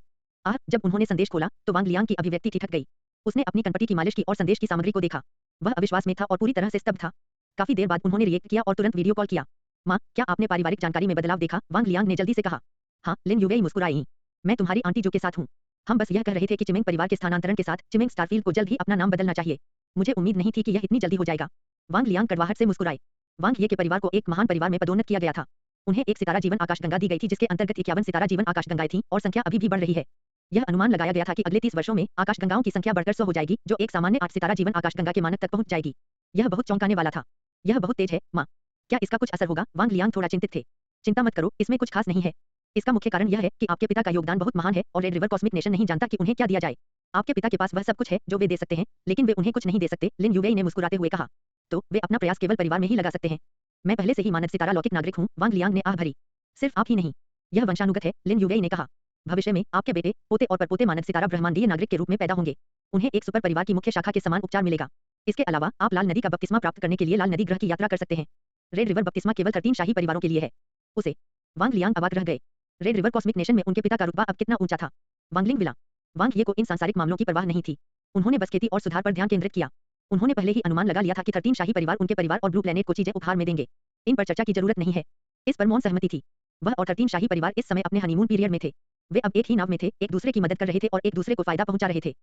जब उन्होंने संदेश खोला तो वांग लियांग की अभिव्यक्ति ठिठक गई। उसने अपनी कनपटी की मालिश की और संदेश की सामग्री को देखा। वह अविश्वास में था और पूरी तरह से स्तब्ध था। काफी देर बाद उन्होंने रिएक्ट किया और तुरंत वीडियो कॉल किया। माँ, क्या आपने पारिवारिक जानकारी में बदलाव देखा? वांग लियांग ने जल्दी से कहा। हाँ, लिन यूवेई मुस्कुराई। मैं तुम्हारी आंटी जो के साथ हूँ। हम बस यह कह रहे थे कि चिमिंग परिवार के स्थानांतरण के साथ चिमिंग स्टारफील्ड को जल्द ही अपना नाम बदलना चाहिए। मुझे उम्मीद नहीं थी कि यह इतनी जल्दी हो जाएगा। वांग लियांग कड़वाहट से मुस्कुराए। वांग ये के परिवार को एक महान परिवार में पदोन्नत किया गया था। उन्हें एक सितारा जीवन आकाशगंगा दी गई थी जिसके अंतर्गत 51 सितारा जीवन आकाशगंगाएं थीं और संख्या अभी भी बढ़ रही है। यह अनुमान लगाया गया था कि अगले 30 वर्षों में आकाशगंगाओं की संख्या बढ़कर 100 हो जाएगी जो एक सामान्य 8 सितारा जीवन आकाशगंगा के मानक तक पहुंच जाएगी। यह बहुत चौंकाने वाला था। यह बहुत तेज है, माँ। क्या इसका कुछ असर होगा? वांग लियांग थोड़ा चिंतित थे। चिंता मत करो, इसमें कुछ खास नहीं है। इसका मुख्य कारण यह है कि आपके पिता का योगदान बहुत महान है और रेड रिवर कॉस्मिक नेशन नहीं जानता कि उन्हें क्या दिया जाए। आपके पिता के पास वह सब कुछ है जो वे दे सकते हैं, लेकिन वे उन्हें कुछ नहीं दे सकते, लिन यूवेई ने मुस्कुराते हुए कहा। तो वे अपना प्रयास केवल परिवार में ही लगा सकते हैं। मैं पहले से ही मानव सितारा लौकिक नागरिक हूँ, वांग लियांग ने आह भरी। सिर्फ आप ही नहीं, यह वंशानुगत है, लिन यूवेई ने कहा। भविष्य में आपके बेटे, पोते और परपोते मानव सितारा ब्रह्मांडीय नागरिक के रूप में पैदा होंगे। उन्हें एक सुपर परिवार की मुख्य शाखा के समान उपचार मिलेगा। इसके अलावा आप लाल नदी का बपतिस्मा प्राप्त करने के लिए लाल नदी ग्रह की यात्रा कर सकते हैं। रेड रिवर बपतिस्मा केवल 13 शाही परिवारों के लिए है। उसे वांग लियांग अवाक रह गए। रेड रिवर कॉस्मिक नेशन में उनके पिता का रुतबा अब कितना ऊंचा था। वांगलिंग विला। वांग ये को इन सांसारिक मामलों की परवाह नहीं थी। उन्होंने बस खेती और सुधार पर ध्यान केंद्रित किया। उन्होंने पहले ही अनुमान लगा लिया था कि 13 शाही परिवार उनके परिवार और ब्लू प्लेनेट को चीजें उपहार में देंगे। इन पर चर्चा की जरूरत नहीं है। इस पर मौन सहमति थी। वह और 13 शाही परिवार इस समय अपने हनीमून पीरियड में थे। वे अब एक ही नाव में थे, एक दूसरे की मदद कर रहे थे और एक दूसरे को फायदा पहुंचा रहे थे।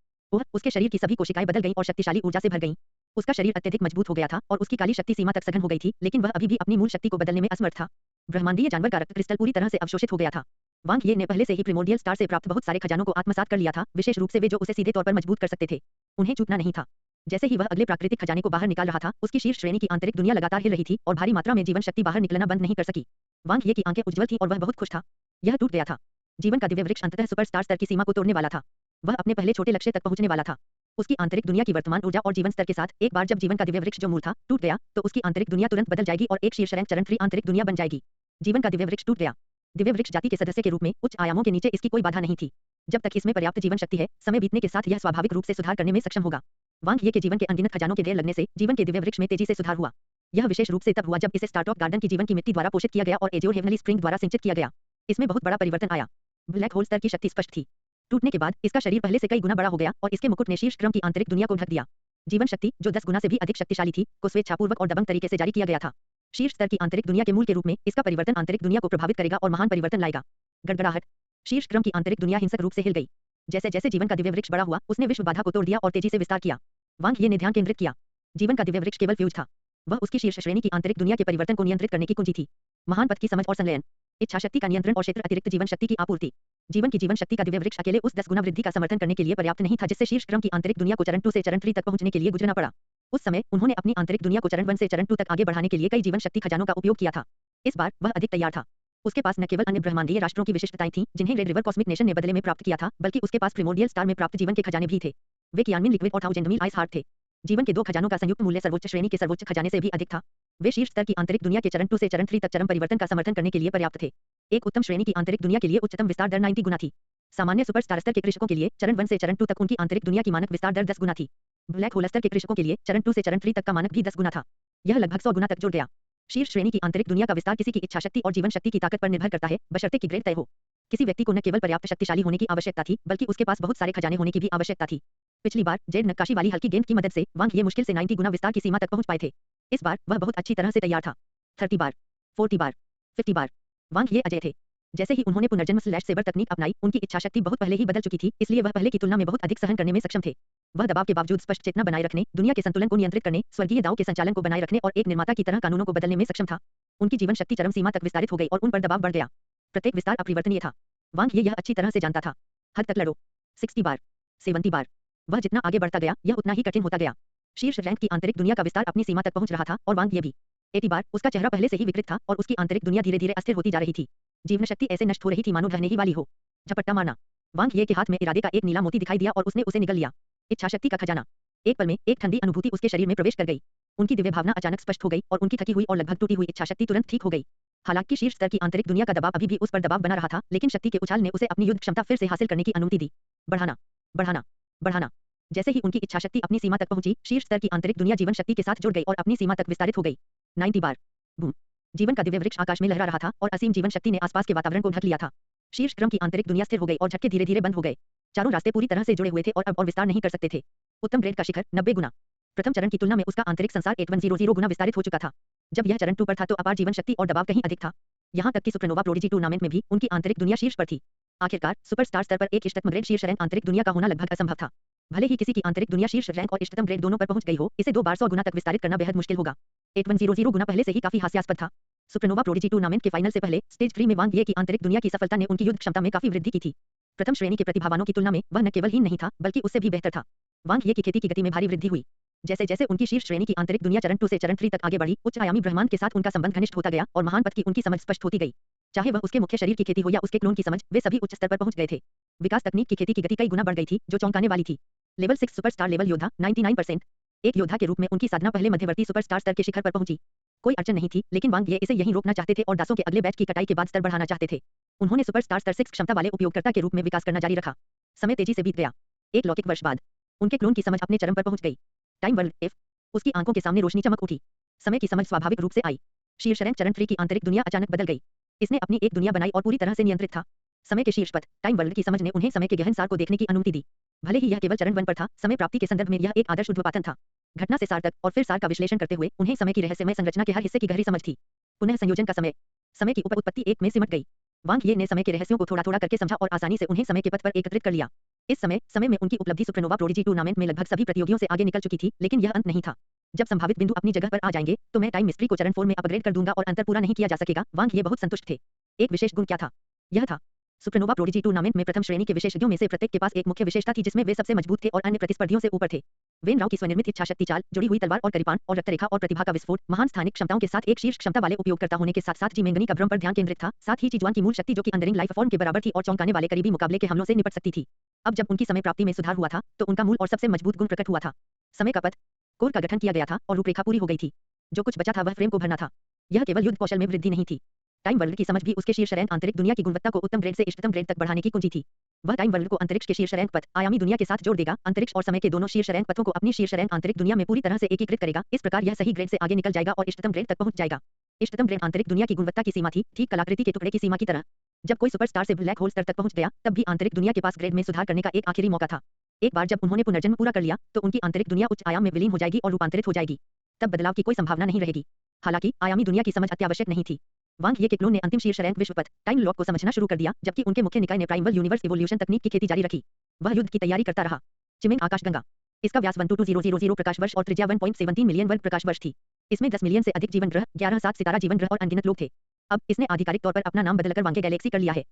उसके शरीर की सभी कोशिकाएं बदल गईं और शक्तिशाली ऊर्जा से भर गईं। उसका शरीर अत्यधिक मजबूत हो गया था और उसकी काली शक्ति सीमा तक सघन हो गई थी, लेकिन वह अभी भी अपनी मूल शक्ति को बदलने में असमर्थ था। ब्रह्मांडीय जानवर का रक्त क्रिस्टल पूरी तरह से अवशोषित हो गया था। वांग ये ने पहले से ही प्रिमोर्डियल स्टार से प्राप्त बहुत सारे खजानों को आत्मसात कर लिया था, विशेष रूप से वे जो उसे सीधे तौर पर मजबूत कर सकते थे। उन्हें चूकना नहीं था। जैसे ही वह अगले प्राकृतिक खजाने को बाहर निकाल रहा था, उसकी शीर्ष श्रेणी की आंतरिक दुनिया लगातार हिल रही थी और भारी मात्रा में जीवन शक्ति बाहर निकलना बंद नहीं कर सकी। वांग ये की आंखें उज्ज्वल थीं और वह बहुत खुश था। यह टूट गया था। जीवन का दिव्य वृक्ष अंततः सुपरस्टार स्तर की सीमा को तोड़ने वाला था। वह अपने पहले छोटे लक्ष्य तक पहुंचने वाला था। उसकी आंतरिक दुनिया की वर्तमान ऊर्जा और जीवन स्तर के साथ एक बार जब जीवन का दिव्य वृक्ष जो मूल था टूट गया, तो उसकी आंतरिक दुनिया तुरंत बदल जाएगी और एक शीर्ष रैंक चरण 3 आंतरिक दुनिया बन जाएगी। जीवन का दिव्य वृक्ष टूट गया। दिव्य वृक्ष जाति के सदस्य के रूप में उच्च आयामों के नीचे इसकी कोई बाधा नहीं थी। जब तक इसमें पर्याप्त जीवन शक्ति है, समय बीतने के साथ यह स्वाभाविक रूप से सुधार करने में सक्षम होगा। वांग ये के जीवन के अनगिनत खजानों के ढेर लगने से जीवन के दिव्य वृक्ष में तेजी से सुधार हुआ। यह विशेष रूप से तब हुआ जब इसे स्टारटॉप गार्डन की जीवन की मिट्टी द्वारा पोषित किया गया और एज्योर हेवनली स्प्रिंग द्वारा सिंचित किया गया। इसमें बहुत बड़ा परिवर्तन आया। ब्लैक होल स्तर की शक्ति स्पष्ट थी। टूटने के बाद इसका शरीर पहले से कई गुना बड़ा हो गया और इसके मुकुट ने शीर्ष क्रम की आंतरिक दुनिया को ढक दिया। जीवन शक्ति, जो 10 गुना से भी अधिक शक्तिशाली थी, को स्वेच्छापूर्वक और दबंग तरीके से जारी किया गया था। शीर्ष स्तर की आंतरिक दुनिया के मूल के रूप में इसका परिवर्तन आंतरिक दुनिया को प्रभावित करेगा और महान परिवर्तन लाएगा। गड़गड़ाहट। शीर्ष क्रम की आंतरिक दुनिया हिंसक रूप से हिल गई। जैसे जैसे जीवन का दिव्य वृक्ष बड़ा हुआ, उसने विश्व बाधा को तोड़ दिया और तेजी से विस्तार किया। वांग ये ने ध्यान केंद्रित किया। जीवन का दिव्य वृक्ष केवल फ्यूज था। वह उसकी शीर्ष श्रेणी की आंतरिक दुनिया के परिवर्तन को नियंत्रित करने की कुंजी थी। महान पद की समझ और संलयन, इच्छा शक्ति का नियंत्रण और क्षेत्र अतिरिक्त जीवन शक्ति की आपूर्ति। जीवन की जीवन शक्ति का दिव्य वृक्ष अकेले उस 10 गुना वृद्धि का समर्थन करने के लिए पर्याप्त नहीं था जिससे शीर्ष क्रम की आंतरिक दुनिया को चरण 2 से चरण 3 तक पहुंचने के लिए गुजरना पड़ा। उस समय उन्होंने अपनी आंतरिक दुनिया को चरण 1 से चरण 2 तक आगे बढ़ाने के लिए कई जीवन शक्ति खजानों का उपयोग किया था। इस बार वह अधिक तैयार था। उसके पास न केवल अन्य ब्रह्मांडीय राष्ट्रों की विशिष्टताएं थीं जिन्हें रेड रिवर कॉस्मिक नेशन ने बदले में प्राप्त किया था, बल्कि उसके पास प्रिमोर्डियल स्टार में प्राप्त जीवन के खजाने भी थे। वे कियानमिन लिक्विड और थाउजेंड मील आइस हार्ट थे। जीवन के 2 खजानों का संयुक्त मूल्य सर्वोच्च श्रेणी के सर्वोच्च खजाने से भी अधिक था। वे शीर्ष स्तर की आंतरिक दुनिया के चरण 2 से चरण 3 तक चरम परिवर्तन का समर्थन करने के लिए पर्याप्त थे। एक उत्तम श्रेणी की आंतरिक दुनिया के लिए उच्चतम विस्तार दर 90 गुना थी। सामान्य सुपरस्टार स्तर के कृषकों के लिए चरण 1 से चरण 2 तक उनकी आंतरिक दुनिया की मानक विस्तार दर 10 गुना थी। ब्लैक होल स्तर के कृषकों के लिए चरण 2 से चरण 3 तक का मानक भी 10 गुना था। यह लगभग 100 गुना तक जुड़ गया। शीर्ष श्रेणी की आंतरिक दुनिया का विस्तार किसी की इच्छा शक्ति और जीवन शक्ति की ताकत पर निर्भर करता है, बशर्ते कि ग्रेड तय हो। किसी व्यक्ति को न केवल पर्याप्त शक्तिशाली होने की आवश्यकता थी, बल्कि उसके पास बहुत सारे खजाने होने की भी आवश्यकता थी। पिछली बार जेड नक्काशी वाली हल्की गेंद की मदद से वांग ये मुश्किल से 90 गुना विस्तार की सीमा तक पहुंच पाए थे। इस बार वह बहुत अच्छी तरह से तैयार था। 30 बार, 40 बार, 50 बार। वांग ये अजय थे। जैसे ही उन्होंने पुनर्जन्म स्लैश सेबर तकनीक अपनाई, उनकी इच्छा शक्ति बहुत पहले ही बदल चुकी थी, इसलिए वह पहले की तुलना में बहुत अधिक सहन करने में सक्षम थे। वह दबाव के बावजूद स्पष्ट चेतना बनाए रखने, दुनिया के संतुलन को नियंत्रित करने, स्वर्गीय दाव के संचालन को बनाए रखने और एक निर्माता की तरह कानूनों को बदलने में सक्षम था। उनकी जीवन शक्ति चरम सीमा तक विस्तारित हो गई और उन पर दबाव बढ़ गया। प्रत्येक विस्तार अपरिवर्तनीय था। वांग ये यह अच्छी तरह से जानता था। हद तक लड़ो। 60 बार, 70 बार। वह जितना आगे बढ़ता गया, यह उतना ही कठिन होता गया। शीर्ष रैंक की आंतरिक दुनिया का विस्तार अपनी सीमा तक पहुंच रहा था और वांग ये भी। 80 बार। उसका चेहरा पहले से ही विकृत था और उसकी आंतरिक दुनिया धीरे धीरे अस्थिर होती जा रही थी। जीवन शक्ति ऐसे नष्ट हो रही थी मानो ढहने ही वाली हो। झपट्टा मारना। वांग ये के हाथ में इरादे का एक नीला मोती दिखाई दिया और उसने उसे निगल लिया। इच्छा शक्ति का खजाना। एक पल में एक ठंडी अनुभूति उसके शरीर में प्रवेश कर गई। उनकी दिव्य भावना अचानक स्पष्ट हो गई और उनकी थकी हुई और लगभग टूटी हुई इच्छा शक्ति तुरंत ठीक हो गई। हालांकि शीर्ष स्तर की आंतरिक दुनिया का दबाव अभी भी उस पर दबाव बना रहा था, लेकिन शक्ति के उछाल ने उसे अपनी युद्ध क्षमता फिर से हासिल करने की अनुमति दी। बढ़ाना, बढ़ाना, बढ़ाना। जैसे ही उनकी इच्छा शक्ति अपनी सीमा तक पहुंची, शीर्ष स्तर की आंतरिक दुनिया जीवन शक्ति के साथ जुड़ गई और अपनी सीमा तक विस्तारित हो गई। 90 बार। बूम। जीवन का दिव्य वृक्ष आकाश में लहरा रहा था और असीम जीवन शक्ति ने आसपास के वातावरण को ढक लिया था। शीर्ष क्रम की आंतरिक दुनिया स्थिर हो गई और झटके धीरे धीरे बंद हो गए। चारों रास्ते पूरी तरह से जुड़े हुए थे और अब और विस्तार नहीं कर सकते थे। उत्तम ग्रेड का शिखर 90 गुना। प्रथम चरण की तुलना में उसका आंतरिक संसार 8100 गुना विस्तारित हो चुका था। जब यह चरण 2 पर था तो अपार जीवन शक्ति और दबाव कहीं अधिक था। यहाँ तक कि सुपरनोवा प्रोडिजी टूर्नामेंट में भी उनकी आंतरिक दुनिया शीर्ष पर थी। आखिरकार सुपरस्टार स्तर पर एक इष्टतम ग्रेड शीर्ष रैंक आंतरिक दुनिया का होना लगभग असंभव था। भले ही किसी की आंतरिक दुनिया शीर्ष रैंक और इष्टतम ग्रेड दोनों पर पहुंच गई हो, इसे 2 बार 100 गुना तक विस्तारित करना बेहद मुश्किल होगा। 8100 गुना पहले से ही काफी हास्यास्पद था। सुपरनोवा प्रोडिजी टूर्नामेंट के फाइनल से पहले स्टेज 3 में वांग ये की आंतरिक दुनिया की सफलता ने उनकी युद्ध क्षमता में काफी वृद्धि की थी। प्रथम श्रेणी के प्रतिभावानों की तुलना में वह न केवल हीन नहीं था, बल्कि उससे भी बेहतर था। वांग ये की खेती की गति में भारी वृद्धि हुई। जैसे जैसे उनकी शीर्ष श्रेणी की आंतरिक दुनिया चरण 2 से चरण 3 तक आगे बढ़ी, उच्च आयामी ब्रह्मांड के साथ उनका संबंध घनिष्ठ होता गया और महान पद की उनकी समझ स्पष्ट होती गई। चाहे वह उसके मुख्य शरीर की खेती हो या उसके क्लोन की समझ, वे सभी उच्च स्तर पर पहुंच गए थे। विकास तकनीक की खेती की गति कई गुना बढ़ गई थी, जो चौंकाने वाली थी। लेवल 6 सुपरस्टार लेवल योद्धा 99%। एक योद्धा के रूप में उनकी साधना पहले मध्यवर्ती सुपरस्टार स्तर के शिखर पर पहुंची। कोई अड़चन नहीं थी, लेकिन वांग ये इसे यहीं रोकना चाहते थे और दासों के अगले बैच की कटाई के बाद स्तर बढ़ाना चाहते थे। उन्होंने सुपरस्टार स्तर 6 क्षमता वाले उपयोगकर्ता के रूप में विकास करना जारी रखा। समय तेजी से बीत गया। एक लौकिक वर्ष बाद उनके क्लोन की समझ अपने चरम पर पहुंच गई। Time world F. उसकी आंखों के सामने रोशनी चमक उठी। समय की समझ स्वाभाविक रूप से आई। शीर्ष रैंक चरण 3 की आंतरिक दुनिया अचानक बदल गई। इसने अपनी एक दुनिया बनाई और पूरी तरह से नियंत्रित था। समय के शीर्ष पद टाइम वर्ल्ड की समझ ने उन्हें समय के गहन सार को देखने की अनुमति दी। भले ही यह केवल चरण 1 पर था, समय प्राप्ति के संदर्भ में यह एक आदर्श ऊर्ध्वपातन था। घटना से सार तक और फिर सार का विश्लेषण करते हुए उन्हें समय की रहस्यमय संरचना के हर हिस्से की गहरी समझ थी। पुनः संयोजन का समय। समय की उत्पत्ति एक में सिमट गई। वांग ये ने समय के रहस्यों को थोड़ा थोड़ा करके समझा और आसानी से उन्हें समय के पथ पर एकत्रित कर लिया। इस समय में उनकी उपलब्धि सुपरनोवा प्रोडिजी टूर्नामेंट में लगभग सभी प्रतियोगियों से आगे निकल चुकी थी, लेकिन यह अंत नहीं था। जब संभावित बिंदु अपनी जगह पर आ जाएंगे तो मैं टाइम मिस्ट्री को चरण 4 में अपग्रेड कर दूंगा और अंतर पूरा नहीं किया जा सकेगा। वांग ये बहुत संतुष्ट थे। एक विशेष गुण क्या था? यह था सुपरनोवा प्रोडिजी टूर्नामेंट में प्रथम श्रेणी के विशेषज्ञों में से प्रत्येक के पास एक मुख्य विशेषता थी जिसमें वे सबसे मजबूत थे और अन्य प्रतिस्पर्धियों से ऊपर थे। वेन राव की स्वनिर्मित इच्छाशक्ति चाल, जुड़ी हुई तलवार और करिपान और रक्तरेखा और प्रतिभा का विस्फोट, महान स्थानिक क्षमताओं के साथ एक शीर्ष क्षमता वाले उपयोगकर्ता होने के साथ साथ जी मेंगनी का भ्रम पर ध्यान केंद्रित था। साथ ही चीजुआन की मूल शक्ति जो कि अंदरिंग लाइफ फॉर्म के बराबर थी और चौंकाने वाले करीबी मुकाबले के हमलों से निपट सकती थी। अब जब उनकी समय प्राप्ति में सुधार हुआ था तो उनका मूल और सबसे मजबूत गुण प्रकट हुआ था। समय का पथ कोर का गठन किया गया था और रूपरेखा पूरी हो गई थी। जो कुछ बचा था वह फ्रेम को भरना था। यह केवल युद्ध कौशल में वृद्धि नहीं थी। टाइम वर्ल्ड की समझ भी उसके शीर्ष रैंक आंतरिक दुनिया की गुणवत्ता को उत्तम ग्रेड से इष्टतम ग्रेड तक बढ़ाने की कुंजी थी। वह टाइम वर्ल्ड को अंतरिक्ष के शीर्ष रैंक पथ आयामी दुनिया के साथ जोड़ देगा, अंतरिक्ष और समय के दोनों शीर्ष रैंक पथों को अपनी शीर्ष रैंक आंतरिक दुनिया में पूरी तरह से एकीकृत करेगा। इस प्रकार यह सही ग्रेड से आगे निकल जाएगा और इष्टतम ग्रेड तक पहुंच जाएगा। इष्टतम ग्रेड आंतरिक दुनिया की गुणवत्ता की सीमा थी, ठीक कलाकृति के टुकड़े की सीमा की तरह। जब कोई सुपरस्टार से ब्लैक होल स्तर तक पहुंच गया तब भी आंतरिक दुनिया के पास ग्रेड में सुधार करने का एक आखिरी मौका था। एक बार जब उन्होंने पुनर्जन्म पूरा कर लिया तो उनकी आंतरिक दुनिया उच्च आयाम में विलीन हो जाएगी और रूपांतरित हो जाएगी। तब बदलाव की कोई संभावना नहीं रहेगी। हालांकि आयामी दुनिया की समझ अत्यावश्यक नहीं थी। वांग ये के क्लोन ने अंतिम शीर्ष रैंक विश्व पथ टाइम लॉक को समझना शुरू कर दिया जबकि उनके मुख्य निकाय ने प्राइमल यूनिवर्स इवोल्यूशन तकनीक की खेती जारी रखी। वह युद्ध की तैयारी करता रहा। चिमिंग आकाशगंगा, इसका व्यास 122,000 प्रकाश वर्ष और त्रिज्या 1.17 मिलियन वर्ग प्रकाश वर्ष थी। इसमें 10 मिलियन से अधिक जीवन ग्रह, 11 सितारा जीवन ग्रह और अनगिनत लोग थे। अब इसने आधिकारिक तौर पर अपना नाम बदलकर वांगे गैलेक्सी कर लिया है।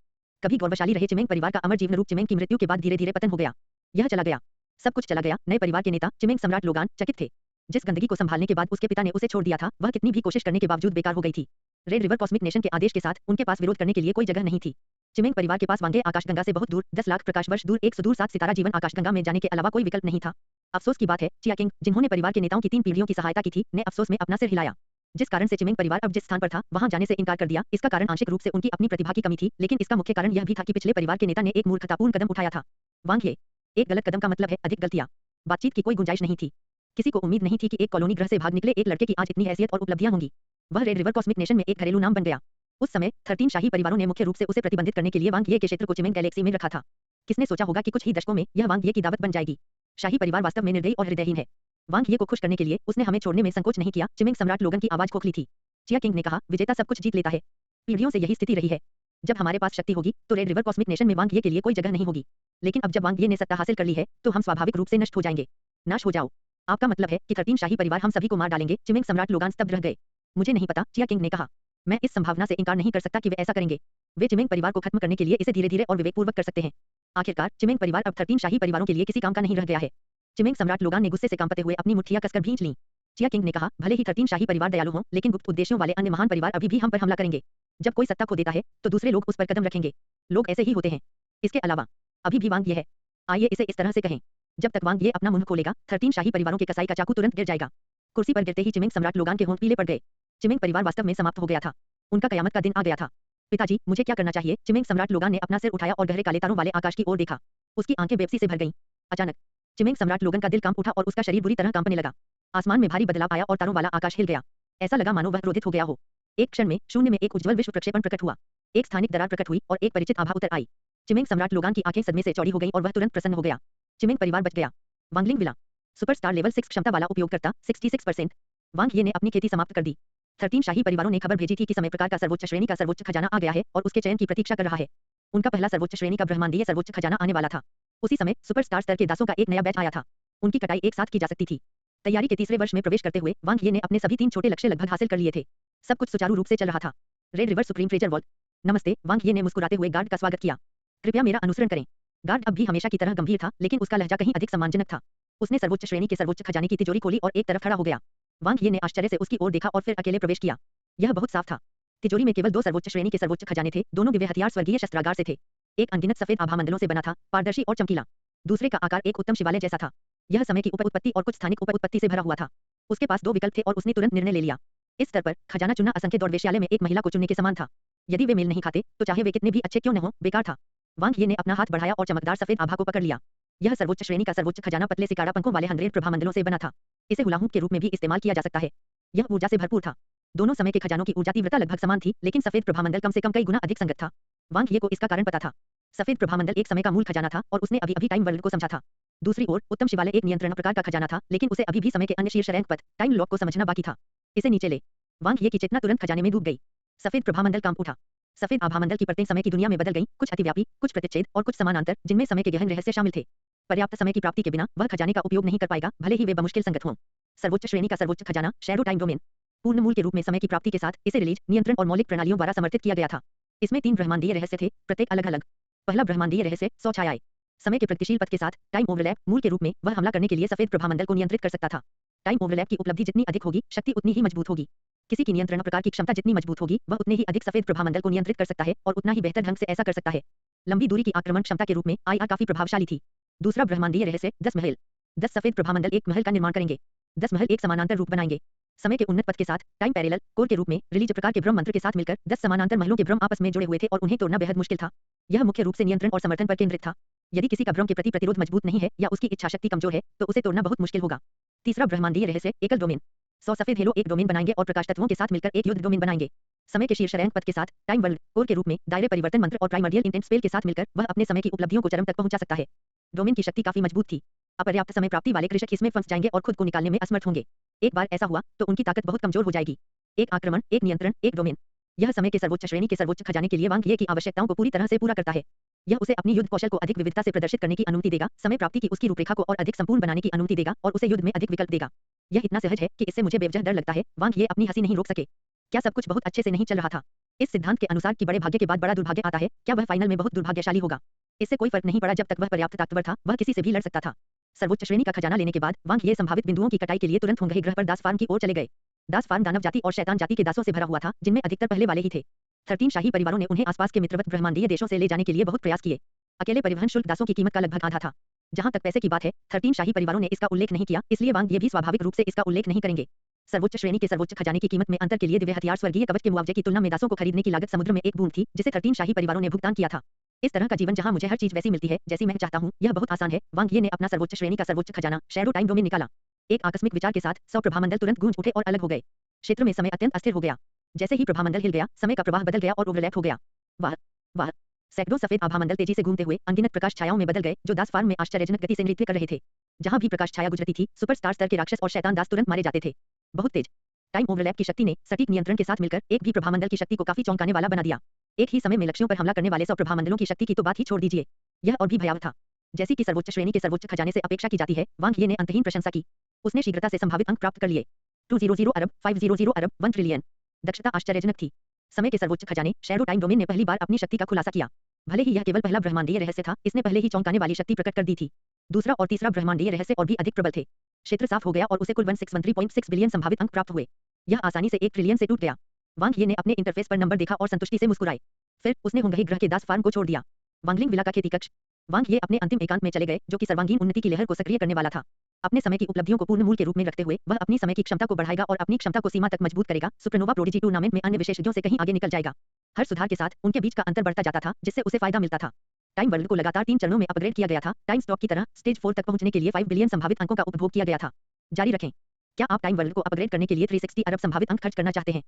कभी गौरवशाली रहे चिमेंग परिवार का अमर जीवन रूप चिमेंग की मृत्यु के बाद धीरे धीरे पतन हो गया। यह चला गया, सब कुछ चला गया। नए परिवार के नेता चिमेंग सम्राट लोगान चकित थे। जिस गंदगी को संभालने के बाद उसके पिता ने उसे छोड़ दिया था वह कितनी भी कोशिश करने के बावजूद बेकार हो गई थी। रेड रिवर कॉस्मिक नेशन के आदेश के साथ उनके पास विरोध करने के लिए कोई जगह नहीं थी। चिमेंग परिवार के पास वांगे आकाशगंगा से बहुत दूर 10 लाख प्रकाश वर्ष दूर एक सुदूर 7 सितारा जीवन आकाशगंगा में जाने के अलावा कोई विकल्प नहीं था। अफसोस की बात है चिया किंग, जिन्होंने परिवार के नेताओं की 3 पीढ़ियों की सहायता की थी, ने अफसोस में अपना सिर हिलाया। जिस कारण से चिमेंग परिवार अब जिस स्थान पर था वहां जाने से इनकार कर दिया, इसका कारण आंशिक रूप से उनकी अपनी प्रतिभा की कमी थी, लेकिन इसका मुख्य कारण यह भी था कि पिछले परिवार के नेता ने एक मूर्खतापूर्ण कदम उठाया था। वांग ये एक गलत कदम का मतलब है अधिक गलतियां। बातचीत की कोई गुंजाइश नहीं थी। किसी को उम्मीद नहीं थी कि एक कॉलोनी ग्रह से भाग निकले एक लड़के की आज इतनी हैसियत और उपलब्धियां होंगी। वह रेड रिवर कॉस्मिक नेशन में एक घरेलू नाम बन गया। उस समय 13 शाही परिवारों ने मुख्य रूप से उसे प्रतिबंधित करने के लिए वांग ये के क्षेत्र को चिमेंग गैलेक्सी में रखा था। किसने सोचा होगा कि कुछ ही दशकों में यह वांग ये की दावत बन जाएगी। शाही परिवार वास्तव में निर्दयी और हृदयहीन है। वांग ये को खुश करने के लिए उसने हमें छोड़ने में संकोच नहीं किया। चिमेंग सम्राट लोगन की आवाज खोखली थी। चिया किंग ने कहा, विजेता सब कुछ जीत लेता है। पीढ़ियों से यही स्थिति रही है। जब हमारे पास शक्ति होगी तो रेड रिवर कॉस्मिक नेशन में वांग ये के लिए कोई जगह नहीं होगी। लेकिन अब जब वांग ये ने सत्ता हासिल कर ली है तो हम स्वाभाविक रूप से नष्ट हो जाएंगे। नाश हो जाओ। आपका मतलब है कि 13 शाही परिवार हम सभी को मार डालेंगे? चिमेंग सम्राट लोगान स्तब्ध रह गए। मुझे नहीं पता, चिया किंग ने कहा। मैं इस संभावना से इनकार नहीं कर सकता कि वे ऐसा करेंगे। वे चिमेंग परिवार को खत्म करने के लिए इसे धीरे-धीरे और विवेकपूर्वक कर सकते हैं। आखिरकार चिमेंग परिवार अब 13 शाही परिवारों के लिए किसी काम का नहीं रह गया है। चिमेंग सम्राट लोगान ने गुस्से से कांपते हुए अपनी मुट्ठियां कसकर भींच लीं। चिया किंग ने कहा, भले ही 13 शाही परिवार दयालु हों, लेकिन गुप्त उद्देश्यों वाले अन्य महान परिवार अभी भी हम पर हमला करेंगे। जब कोई सत्ता खो देता है तो दूसरे लोग उस पर कदम रखेंगे। लोग ऐसे ही होते हैं। इसके अलावा अभी भी वांग ये है। आइए इसे इस तरह से कहें, जब तक वांग ये अपना मुंह खोलेगा 13 शाही परिवारों के कसाई का चाकू तुरंत गिर जाएगा। कुर्सी पर गिरते ही चिमेंग सम्राट लोगान के होंठ पीले पड़ गए। चिमेंग परिवार वास्तव में समाप्त हो गया था। उनका कयामत का दिन आ गया था। पिताजी, मुझे क्या करना चाहिए? चिमेंग सम्राट लोगान ने अपना सिर उठाया और गहरे काले तारों वाले आकाश की ओर देखा। उसकी आंखें बेबसी से भर गईं। अचानक चिमेंग सम्राट लोगन का दिल कांप उठा और उसका शरीर बुरी तरह कांपने लगा। आसमान में भारी बदलाव आया और तारों वाला आकाश हिल गया। ऐसा लगा मानो वह क्रोधित हो गया हो। एक क्षण में शून्य में एक उज्ज्वल विश्व प्रक्षेपण प्रकट हुआ। एक स्थानिक दरार प्रकट हुई और एक परिचित आभा उतर आई। चिमेंग सम्राट लोगान की आंखें सदमे से चौड़ी हो गईं और वह तुरंत प्रसन्न हो गया। चिमेंग परिवार बच गया। वांगलिंग विला, सुपरस्टार लेवल 6 क्षमता वाला उपयोगकर्ता 66%। वांग ये ने अपनी खेती समाप्त कर दी। 13 शाही परिवारों ने खबर भेजी थी कि समय प्रकार का सर्वोच्च श्रेणी का सर्वोच्च खजाना आ गया है और उसके चयन की प्रतीक्षा कर रहा है। उनका पहला सर्वोच्च श्रेणी का ब्रह्मांडीय सर्वोच्च खजाना आने वाला था। उसी समय सुपरस्टार स्तर के दासों का एक नया बैच आया था। उनकी कटाई एक साथ की जा सकती थी। तैयारी के तीसरे वर्ष में प्रवेश करते हुए वांग ये ने अपने सभी 3 छोटे लक्ष्य लगभग हासिल कर लिए थे। सब कुछ सुचारू रूप से चल रहा था। Red river supreme treasure vault, नमस्ते। वांग ये ने मुस्कुराते हुए गार्ड का स्वागत किया। कृपया मेरा अनुसरण करें। गार्ड अब भी हमेशा की तरह गंभीर था, लेकिन उसका लहजा कहीं अधिक सम्मानजनक था। उसने सर्वोच्च श्रेणी के सर्वोच्च खजाने की तिजोरी खोली और एक तरफ खड़ा हो गया। वांग ये ने आश्चर्य से उसकी ओर देखा और फिर अकेले प्रवेश किया। यह बहुत साफ था। तिजोरी में केवल 2 सर्वोच्च श्रेणी के सर्वोच्च खजाने थे। दोनों दिव्य हथियार स्वर्गीय शस्त्रागार से थे। एक अनगिनत सफेद आभामंडलों से बना था, पारदर्शी और चमकीला। दूसरे का आकार एक उत्तम शिवालय जैसा था। यह समय की उपउत्पत्ति और कुछ स्थानिक उपउत्पत्ति से भरा हुआ था। उसके पास 2 विकल्प थे और उसने तुरंत निर्णय ले लिया। इस स्तर पर खजाना चुनना असंख्य दौड़ वेश्यालय में एक महिला को चुनने के समान था। यदि वे मेल नहीं खाते तो चाहे वे कितने भी अच्छे क्यों न हो, बेकार था। वांग ये ने अपना हाथ बढ़ाया और चमकदार सफेद आभा को पकड़ लिया। यह सर्वोच्च श्रेणी का सर्वोच्च खजाना पतले सिकाड़ा पंखों वाले 100 प्रभामंडलों से बना था। इसे हुलाहूप के रूप में भी इस्तेमाल किया जा सकता है। यह ऊर्जा से भरपूर था। दोनों समय के खजानों की ऊर्जा तीव्रता लगभग समान थी, लेकिन सफेद प्रभामंडल कम से कम कई गुना अधिक संगत था। वांग ये को इसका कारण पता था। सफेद प्रभामंडल एक समय का मूल खजाना था और उसने अभी टाइम वर्ल्ड को समझा था। दूसरी ओर उत्तम शिवालय एक नियंत्रण प्रकार का खजाना था, लेकिन उसे अभी भी समय के अन्य शीर्ष रैंक पथ टाइम लॉक को समझना बाकी था। इसे नीचे ले। वांग ये की चेतना तुरंत खजाने में डूब गई। सफेद प्रभामंडल कांप उठा। सफेद आभामंडल की परतें समय की दुनिया में बदल गईं, कुछ अतिव्यापी, कुछ प्रतिच्छेद और कुछ समानांतर, जिनमें समय के गहन रहस्य शामिल थे। पर्याप्त समय की प्राप्ति के बिना वह खजाने का उपयोग नहीं कर पाएगा, भले ही वे बमुश्किल संगत हों। सर्वोच्च श्रेणी का सर्वोच्च खजाना शैडो टाइम डोमेन पूर्ण मूल के रूप में समय की प्राप्ति के साथ इसे रिलीज, नियंत्रण और मौलिक प्रणालियों द्वारा समर्थित किया गया था। इसमें 3 ब्रह्मांडीय रहस्य थे, प्रत्येक अलग अलग। पहला ब्रह्मांडीय रहस्य, 100 छायाएं। समय के प्रगतिशील पथ के साथ टाइम ओवरलैप मूल के रूप में वह हमला करने के लिए सफेद प्रभामंडल को नियंत्रित कर सकता था। टाइम ओवरलैप की उपलब्धि जितनी अधिक होगी, शक्ति उतनी ही मजबूत होगी। किसी की नियंत्रण प्रकार की क्षमता जितनी मजबूत होगी, वह उतने ही अधिक सफेद प्रभामंडल को नियंत्रित कर सकता है और उतना ही बेहतर ढंग से ऐसा कर सकता है। लंबी दूरी की आक्रमण क्षमता के रूप में आईआर काफी प्रभावशाली थी। दूसरा ब्रह्मांडीय रहस्य, 10 महल। 10 सफेद प्रभामंडल एक महल का निर्माण करेंगे। 10 महल एक समानांतर रूप बनाएंगे। समय के उन्नत पथ के साथ टाइम पैरेलल कोर के रूप में रिलीज प्रकार के ब्रह्म मंत्र के साथ मिलकर 10 समानांतर महलों के ब्रह्म आपस में जुड़े हुए थे और उन्हें तोड़ना बेहद मुश्किल था। यह मुख्य रूप से नियंत्रण और समर्थन पर केंद्रित था। यदि किसी का ब्रह्म के प्रति प्रतिरोध मजबूत नहीं है या उसकी इच्छा शक्ति कमजोर है, तो उसे तोड़ना बहुत मुश्किल होगा। तीसरा ब्रह्मांडीय रहस्य, एकल डोमेन। 100 सफेद हेलो एक डोमेन बनाएंगे और प्रकाश तत्वों के साथ मिलकर एक युद्ध डोमेन बनाएंगे। समय के शीर्ष रैंक पथ के साथ टाइम वर्ल्ड कोर के रूप में दायरे परिवर्तन मंत्र और प्राइमर्डियल इंटेंट स्पेल के साथ मिलकर वह अपने समय की उपलब्धियों को चरम तक पहुंचा सकता है। डोमेन की शक्ति काफी मजबूत थी। अपर्याप्त समय प्राप्ति वाले कृषक इसमें फंस जाएंगे और खुद को निकालने में असमर्थ होंगे। एक बार ऐसा हुआ तो उनकी ताकत बहुत कमजोर हो जाएगी। एक आक्रमण, एक नियंत्रण, एक डोमेन। यह समय के सर्वोच्च श्रेणी के सर्वोच्च खजाने के लिए वांग ये की आवश्यकताओं को पूरी तरह से पूरा करता है। यह उसे अपनी युद्ध कौशल को अधिक विविधता से प्रदर्शित करने की अनुमति देगा, समय प्राप्ति की उसकी रूपरेखा को और अधिक संपूर्ण बनाने की अनुमति देगा और उसे युद्ध में अधिक विकल्प देगा। यह इतना सहज है कि इससे मुझे बेवजह डर लगता है। वांग ये अपनी हंसी नहीं रोक सके। क्या सब कुछ बहुत अच्छे से नहीं चल रहा था? इस सिद्धांत के अनुसार कि बड़े भाग्य के बाद बड़ा दुर्भाग्य आता है, क्या वह फाइनल में बहुत दुर्भाग्यशाली होगा? इससे कोई फर्क नहीं पड़ा जब तक वह पर्याप्त ताकतवर था, वह किसी से भी लड़ सकता था। सर्वोच्च श्रेणी का खजाना लेने के बाद वांग ये संभावित बिंदुओं की कटाई के लिए तुरंत होंगे ग्रह पर दास फार्म की ओर चले गए। दास फार्म दानव जाति और शैतान जाति के दासों से भरा हुआ था, जिनमें अधिकतर पहले वाले ही थे। 13 शाही परिवारों ने उन्हें आसपास के मित्रवत ब्रह्मांडीय देशों से ले जाने के लिए बहुत प्रयास किए। अकेले परिवहन शुल्क दासों की कीमत का लगभग आधा था। जहां तक पैसे की बात है, 13 शाही परिवारों ने इसका उल्लेख नहीं किया, इसलिए वांग ये भी स्वाभाविक रूप से इसका उल्लेख नहीं करेंगे। सर्वोच्च श्रेणी के सर्वोच्च खजाने की कीमत में अंतर के लिए दिव्य हथियार स्वर्गीय कवच के मुआवजे की तुलना में दासों को खरीदने की लागत समुद्र में एक बूंद थी, जिसे 13 शाही परिवारों ने भुगतान किया था। इस तरह का जीवन जहां मुझे हर चीज वैसी मिलती है जैसी मैं चाहता हूं, यह बहुत आसान है। वांग ये ने अपना सर्वोच्च श्रेणी का सर्वोच्च खजाना शैडो टाइम डोमेन निकाला। एक आकस्मिक विचार के साथ 100 प्रभामंडल तुरंत गूंज उठे और अलग हो गए। क्षेत्र में समय अत्यंत अस्थिर हो गया। जैसे ही प्रभामंडल हिल गया, समय का प्रवाह बदल गया और ओवरलैप हो गया। वाह वाह! सैकड़ों सफेद आभामंडल तेजी से घूमते हुए अनगिनत प्रकाश छायाओं में बदल गए, जो दास फार्म में आश्चर्यजनक गति से नृत्य कर रहे थे। जहां भी प्रकाश छाया गुजरती थी, सुपरस्टार स्तर के राक्षस और शैतान दास तुरंत मारे जाते थे। बहुत तेज टाइम ओवरलैप की शक्ति ने सटीक नियंत्रण के साथ मिलकर एक भी प्रभामंडल की शक्ति को काफी चौंकाने वाला बना दिया। एक ही समय में लक्ष्यों पर हमला करने वाले 100 प्रभामंडलों की शक्ति की तो बात ही छोड़ दीजिए। यह और भी भयावह था। जैसी कि सर्वोच्च श्रेणी के सर्वोच्च खजाने से अपेक्षा की जाती है, वांग ये ने अंतहीन प्रशंसा की। उसने शीघ्रता से संभावित अंक प्राप्त कर लिए। 200 अरब, 500 अरब, 1 ट्रिलियन। दक्षता आश्चर्यजनक थी। समय के सर्वोच्च खजाने शैडो टाइम डोमेन ने पहली बार अपनी शक्ति का खुलासा किया। भले ही यह केवल पहला ब्रह्मांडीय रहस्य था, इसने पहले ही चौंकाने वाली शक्ति प्रकट कर दी थी। दूसरा और तीसरा ब्रह्मांडीय रहस्य और भी अधिक प्रबल थे। क्षेत्र साफ हो गया और उसे कुल 161.6 बिलियन संभावित अंक प्राप्त हुए। यह आसानी से 1 ट्रिलियन से टूट गया। वांग ये ने अपने इंटरफेस पर नंबर देखा और संतुष्टि से मुस्कुराए। फिर उसने हुंगही ग्रह के दास फार्म को छोड़ दिया। वांगलिंग विला का खेती कक्ष। वांग ये अपने अंतिम एकांत में चले गए, जो कि सर्वांगीण उन्नति की लहर को सक्रिय करने वाला था। अपने समय की उपलब्धियों को पूर्ण मूल के रूप में रखते हुए वह अपनी समय की क्षमता को बढ़ाएगा और अपनी क्षमता को सीमा तक मजबूत करेगा। सुपरनोवा प्रोडिजी टूर्नामेंट में अन्य विशेषज्ञों से कहीं आगे निकल जाएगा। हर सुधार के साथ उनके बीच का अंतर बढ़ता जाता था, जिससे उसे फायदा मिलता था। टाइम वर्ल्ड को लगातार 3 चरणों में अपग्रेड किया गया था। टाइम स्टॉक की तरह स्टेज 4 तक पहुंचने के लिए 5 बिलियन संभावित अंकों का उपभोग किया गया था। जारी रखें। क्या आप टाइम वर्ल्ड को अपग्रेड करने के लिए 360 अरब संभावित अंक खर्च करना चाहते हैं?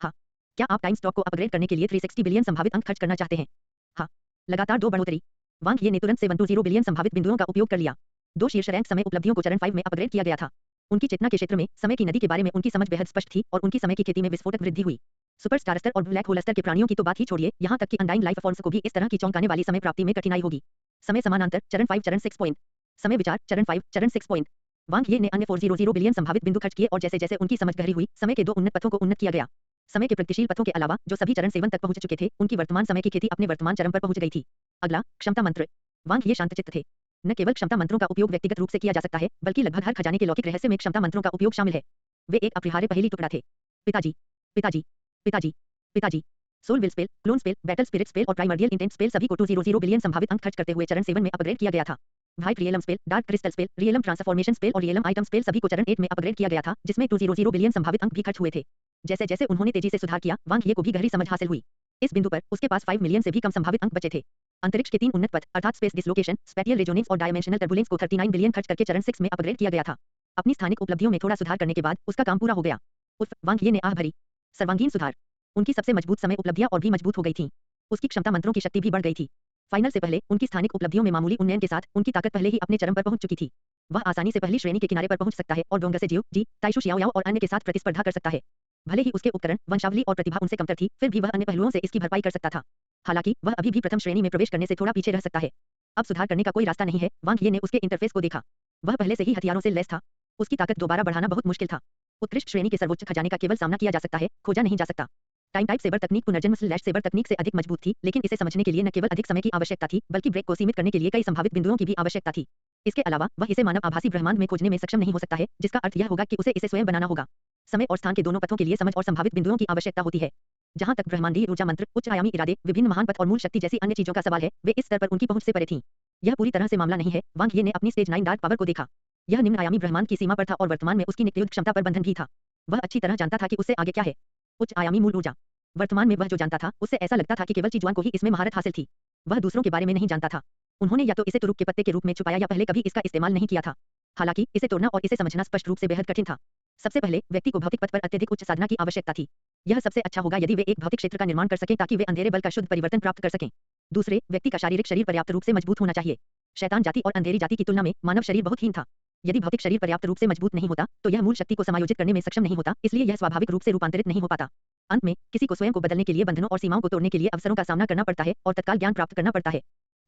हाँ। क्या आप टाइम स्टॉक को अपग्रेड करने के लिए 360 बिलियन संभावित अंक खर्च करना चाहते हैं? हाँ। लगातार 2 बढ़ोतरी। वांग ये ने तुरंत 720 बिलियन संभावित बिंदुओं का उपयोग कर लिया। 2 शीर्ष रैंक समय उपलब्धियों को चरण 5 में अपग्रेड किया गया था। उनकी चेतना के क्षेत्र में समय की नदी के बारे में उनकी समझ बेहद स्पष्ट थी और उनकी समय की खेती में विस्फोटक वृद्धि हुई। सुपरस्टार स्तर और ब्लैक होल स्तर के प्राणियों की तो बात ही छोड़िए, यहाँ तक कि अनडाइंग लाइफ फॉर्म्स को भी इस तरह की चौंकाने वाली समय प्राप्ति में कठिनाई होगी। समय समानांतर चरण 5 चरण 6 पॉइंट। समय विचार चरण 5 चरण 6 पॉइंट। वांग ये ने अन्य 400 बिलियन संभावित बिंदु खर्च किए और जैसे जैसे उनकी समझ गहरी हुई, समय के 2 उन्नत पथों को उन्नत किया गया। समय के प्रगतिशील पथों के अलावा जो सभी चरण 7 तक पहुंच चुके थे, उनकी वर्तमान समय की खेती अपने वर्तमान चरण पर पहुंच गई थी। अगला क्षमता मंत्र। वांग ये शांतचित्त थे। न केवल क्षमता मंत्रों का उपयोग व्यक्तिगत रूप से किया जा सकता है, बल्कि लगभग हर खजाने के लौकिक रहस्य में क्षमता मंत्रों का उपयोग शामिल है। वे एक अपरिहार्य पहेली टुकड़ा थे। पिताजी, पिताजी, पिताजी, पिताजी। Soul will spell, clone spell, battle spirit spell और प्राइमर्डियल इंटेंट स्पेल सभी को 200 बिलियन संभावित अंक खर्च करते हुए चरण 7 में अपग्रेड किया गया था। White realm spell, dark crystal spell, realm transformation spell और रियलम आइटम स्पेल सभी को चरण 8 में अपग्रेड किया गया था, जिसमें 200 बिलियन संभावित अंक भी खर्च हुए थे। जैसे जैसे उन्होंने तेजी से सुधार किया, वांग ये को भी गहरी समझ हासिल हुई। इस बिंदु पर उसके पास 5 मिलियन से भी कम संभावित अंक बचे थे। अंतरिक्ष के 3 उन्नत पथ अर्थात स्पेस डिसलोकेशन, स्पैटियल रेजोनेंस और डायमेंशनल टर्बुलेंस को 39 बिलियन खर्च करके चरण 6 में अपग्रेड किया गया था। अपनी स्थानिक उपलब्धियों में थोड़ा सुधार करने के बाद उसका काम पूरा हो गया। उफ, वांग ये ने आह भरी। सर्वांगीण सुधार। उनकी सबसे मजबूत समय उपलब्धियां और भी मजबूत हो गई थीं। उसकी क्षमता मंत्रों की शक्ति भी बढ़ गई थी। फाइनल से पहले उनकी स्थानिक उपलब्धियों में मामूली उन्नयन के साथ उनकी ताकत पहले ही अपने चरम पर पहुंच चुकी थी। वह आसानी से पहली श्रेणी के किनारे पर पहुंच सकता है और डोंगर से जियो जी, ताइशु शियाओयाओ और अन्य के साथ प्रतिस्पर्धा कर सकता है। भले ही उसके उपकरण, वंशावली और प्रतिभा उनसे कमतर थी, फिर भी वह अन्य पहलुओं से इसकी भरपाई कर सकता था। हालांकि वह अभी भी प्रथम श्रेणी में प्रवेश करने से थोड़ा पीछे रह सकता है। अब सुधार करने का कोई रास्ता नहीं है। वांग ये ने उसके इंटरफेस को देखा। वह पहले से ही हथियारों से लैस था। उसकी ताकत दोबारा बढ़ाना बहुत मुश्किल था। उत्कृष्ट श्रेणी के सर्वोच्च खजाने का केवल सामना किया जा सकता है, खोजा नहीं जा सकता। टाइम टाइप सेबर तकनीक पुनर्जन्म स्लैश सेबर तकनीक से अधिक मजबूत थी, लेकिन इसे समझने के लिए न केवल अधिक समय की आवश्यकता थी, बल्कि ब्रेक को सीमित करने के लिए कई संभावित बिंदुओं की भी आवश्यकता थी। इसके अलावा वह इसे मानव आभासी ब्रह्मांड में खोजने में सक्षम नहीं हो सकता है, जिसका अर्थ यह होगा कि उसे इसे स्वयं बनाना होगा। समय और स्थान के दोनों पथों के लिए समझ और संभावित बिंदुओं की आवश्यकता होती है। जहां तक ब्रह्मांडीय ऊर्जा मंत्र, उच्च आयामी इरादे, विभिन्न महान पथ और मूल शक्ति जैसी अन्य चीजों का सवाल है, वे इस स्तर पर उनकी पहुंच से परे थीं। यह पूरी तरह से मामला नहीं है। वांग ये ने अपनी स्टेज 9 डार्क पावर को देखा। यह निम्न आयामी ब्रह्मांड की सीमा पर था और वर्तमान में उसकी नित्युक्त क्षमता पर बंधन भी था। वह अच्छी तरह जानता था कि उससे आगे क्या है। उच्च आयामी मूल ऊर्जा। वर्तमान में वह जो जानता था, उससे ऐसा लगता था कि केवल चीजुआन को ही इसमें महारत हासिल थी। वह दूसरों के बारे में नहीं जानता था। उन्होंने या तो इसे तुरुप के पत्ते के रूप में छुपाया या पहले कभी इसका इस्तेमाल नहीं किया था। हालांकि इसे तोड़ना और इसे समझना स्पष्ट रूप से बेहद कठिन था। सबसे पहले व्यक्ति को भौतिक पथ पर अत्यधिक उच्च साधना की आवश्यकता थी। यह सबसे अच्छा होगा यदि वे एक भौतिक क्षेत्र का निर्माण कर सकें ताकि वे अंधेरे बल का शुद्ध परिवर्तन प्राप्त कर सकें। दूसरे, व्यक्ति का शारीरिक शरीर पर्याप्त रूप से मजबूत होना चाहिए। शैतान जाति और अंधेरी जाति की तुलना में मानव शरीर बहुत हीन था। यदि भौतिक शरीर पर्याप्त रूप से मजबूत नहीं होता, तो यह मूल शक्ति को समायोजित करने में सक्षम नहीं होता, इसलिए यह स्वाभाविक रूप से रूपांतरित नहीं हो पाता। अंत में, किसी को स्वयं को बदलने के लिए बंधनों और सीमाओं को तोड़ने के लिए अवसरों का सामना करना पड़ता है और तत्काल ज्ञान प्राप्त करना पड़ता है।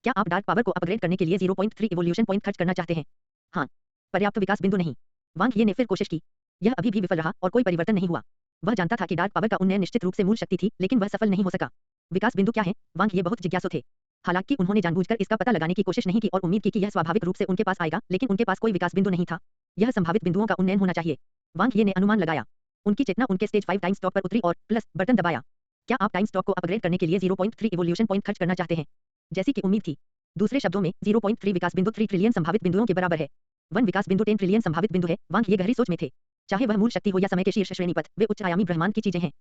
क्या आप डार्क पावर को अपग्रेड करने के लिए 0.3 इवोल्यूशन पॉइंट खर्च करना चाहते हैं? हाँ। पर्याप्त विकास बिंदु नहीं। वांग ये ने फिर कोशिश की। यह अभी भी विफल रहा और कोई परिवर्तन नहीं हुआ। वह जानता था कि डार्क पावर का उन्नयन निश्चित रूप से मूल शक्ति थी, लेकिन वह सफल नहीं हो सका। विकास बिंदु क्या है? वांग ये बहुत जिज्ञासु थे। हालांकि उन्होंने जानबूझकर इसका पता लगाने की कोशिश नहीं की और उम्मीद की कि यह स्वाभाविक रूप से उनके पास आएगा, लेकिन उनके पास कोई विकास बिंदु नहीं था। यह संभावित बिंदुओं का उन्नयन होना चाहिए। वांग ये ने अनुमान लगाया। उनकी चेतना उनके स्टेज 5 टाइम स्टॉक पर उतरी और प्लस बटन दबाया। क्या आप टाइम स्टॉक को अपग्रेड करने के लिए 0.3 इवोल्यूशन पॉइंट खर्च करना चाहते हैं? जैसी कि उम्मीद थी। दूसरे शब्दों में 0.3 विकास बिंदु 3 ट्रिलियन संभावित बिंदुओं के बराबर है। 1 विकास बिंदु 10 ट्रिलियन संभावित बिंदु है। वांग ये गहरी सोच में थे। चाहे वह मूल शक्ति हो या समय के शीर्ष श्रेणी पथ, वे उच्च आयामी ब्रह्मांड की चीजें हैं।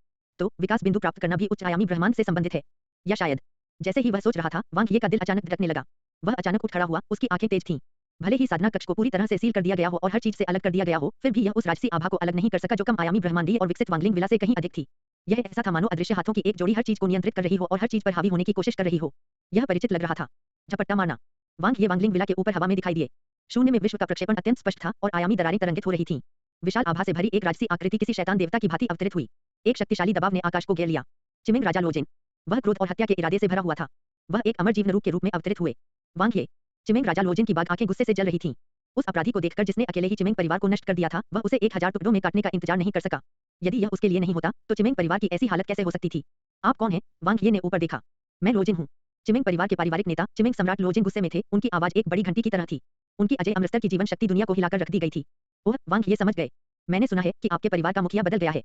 तो विकास बिंदु प्राप्त करना भी उच्च आयामी ब्रह्मांड से संबंधित है। या शायद। जैसे ही वह सोच रहा था, वांग ये का दिल अचानक धड़कने लगा। वह अचानक उठ खड़ा हुआ, उसकी आंखें तेज थीं। भले ही साधना कक्ष को पूरी तरह से सील कर दिया गया हो और हर चीज से अलग कर दिया गया हो, फिर भी यह उस राजसी आभा को अलग नहीं कर सका जो कम आयामी ब्रह्मांडीय और विकसित वांगलिंग विला से कहीं अधिक थी। यह ऐसा था मानो अदृश्य हाथों की एक जोड़ी हर चीज को नियंत्रित कर रही हो और हर चीज पर हावी होने की कोशिश कर रही हो। यह परिचित लग रहा था। झपट्टा मारना। वांग ये वांगलिंग विला के ऊपर हवा में दिखाई दिए। शून्य में विश्व का प्रक्षेपण अत्यंत स्पष्ट था और आयामी दरारें तरंगित हो रही थीं। विशाल आभा से भरी एक राजसी आकृति किसी शैतान देवता की भांति अवतरित हुई। एक शक्तिशाली दबाव ने आकाश को घेर लिया। चिमिंग राजा लोजिन। वह क्रोध और हत्या के इरादे से भरा हुआ था। वह एक अमर जीवन रूप के रूप में अवतरित हुए। वांग ये। चिमिंग राजा लोजिन की बाग आंखें गुस्से से जल रही थीं। उस अपराधी को देखकर जिसने अकेले ही चिमिंग परिवार को नष्ट कर दिया था, वह उसे 1000 टुकड़ों में काटने का इंतजार नहीं कर सका। यदि यह उसके लिए नहीं होता, तो चिमिंग परिवार की ऐसी हालत कैसे हो सकती थी? आप कौन हैं? वांग ये ने ऊपर देखा। मैं लोजिन हूँ। चिमिंग परिवार के पारिवारिक नेता चिमिंग सम्राट लोजिन गुस्से में थे। उनकी आवाज एक बड़ी घंटी की तरह थी। उनकी अजय अमृतसर की जीवन शक्ति दुनिया को हिलाकर रख दी गई थी। ओह, वांग ये समझ गए। मैंने सुना है कि आपके परिवार का मुखिया बदल गया है।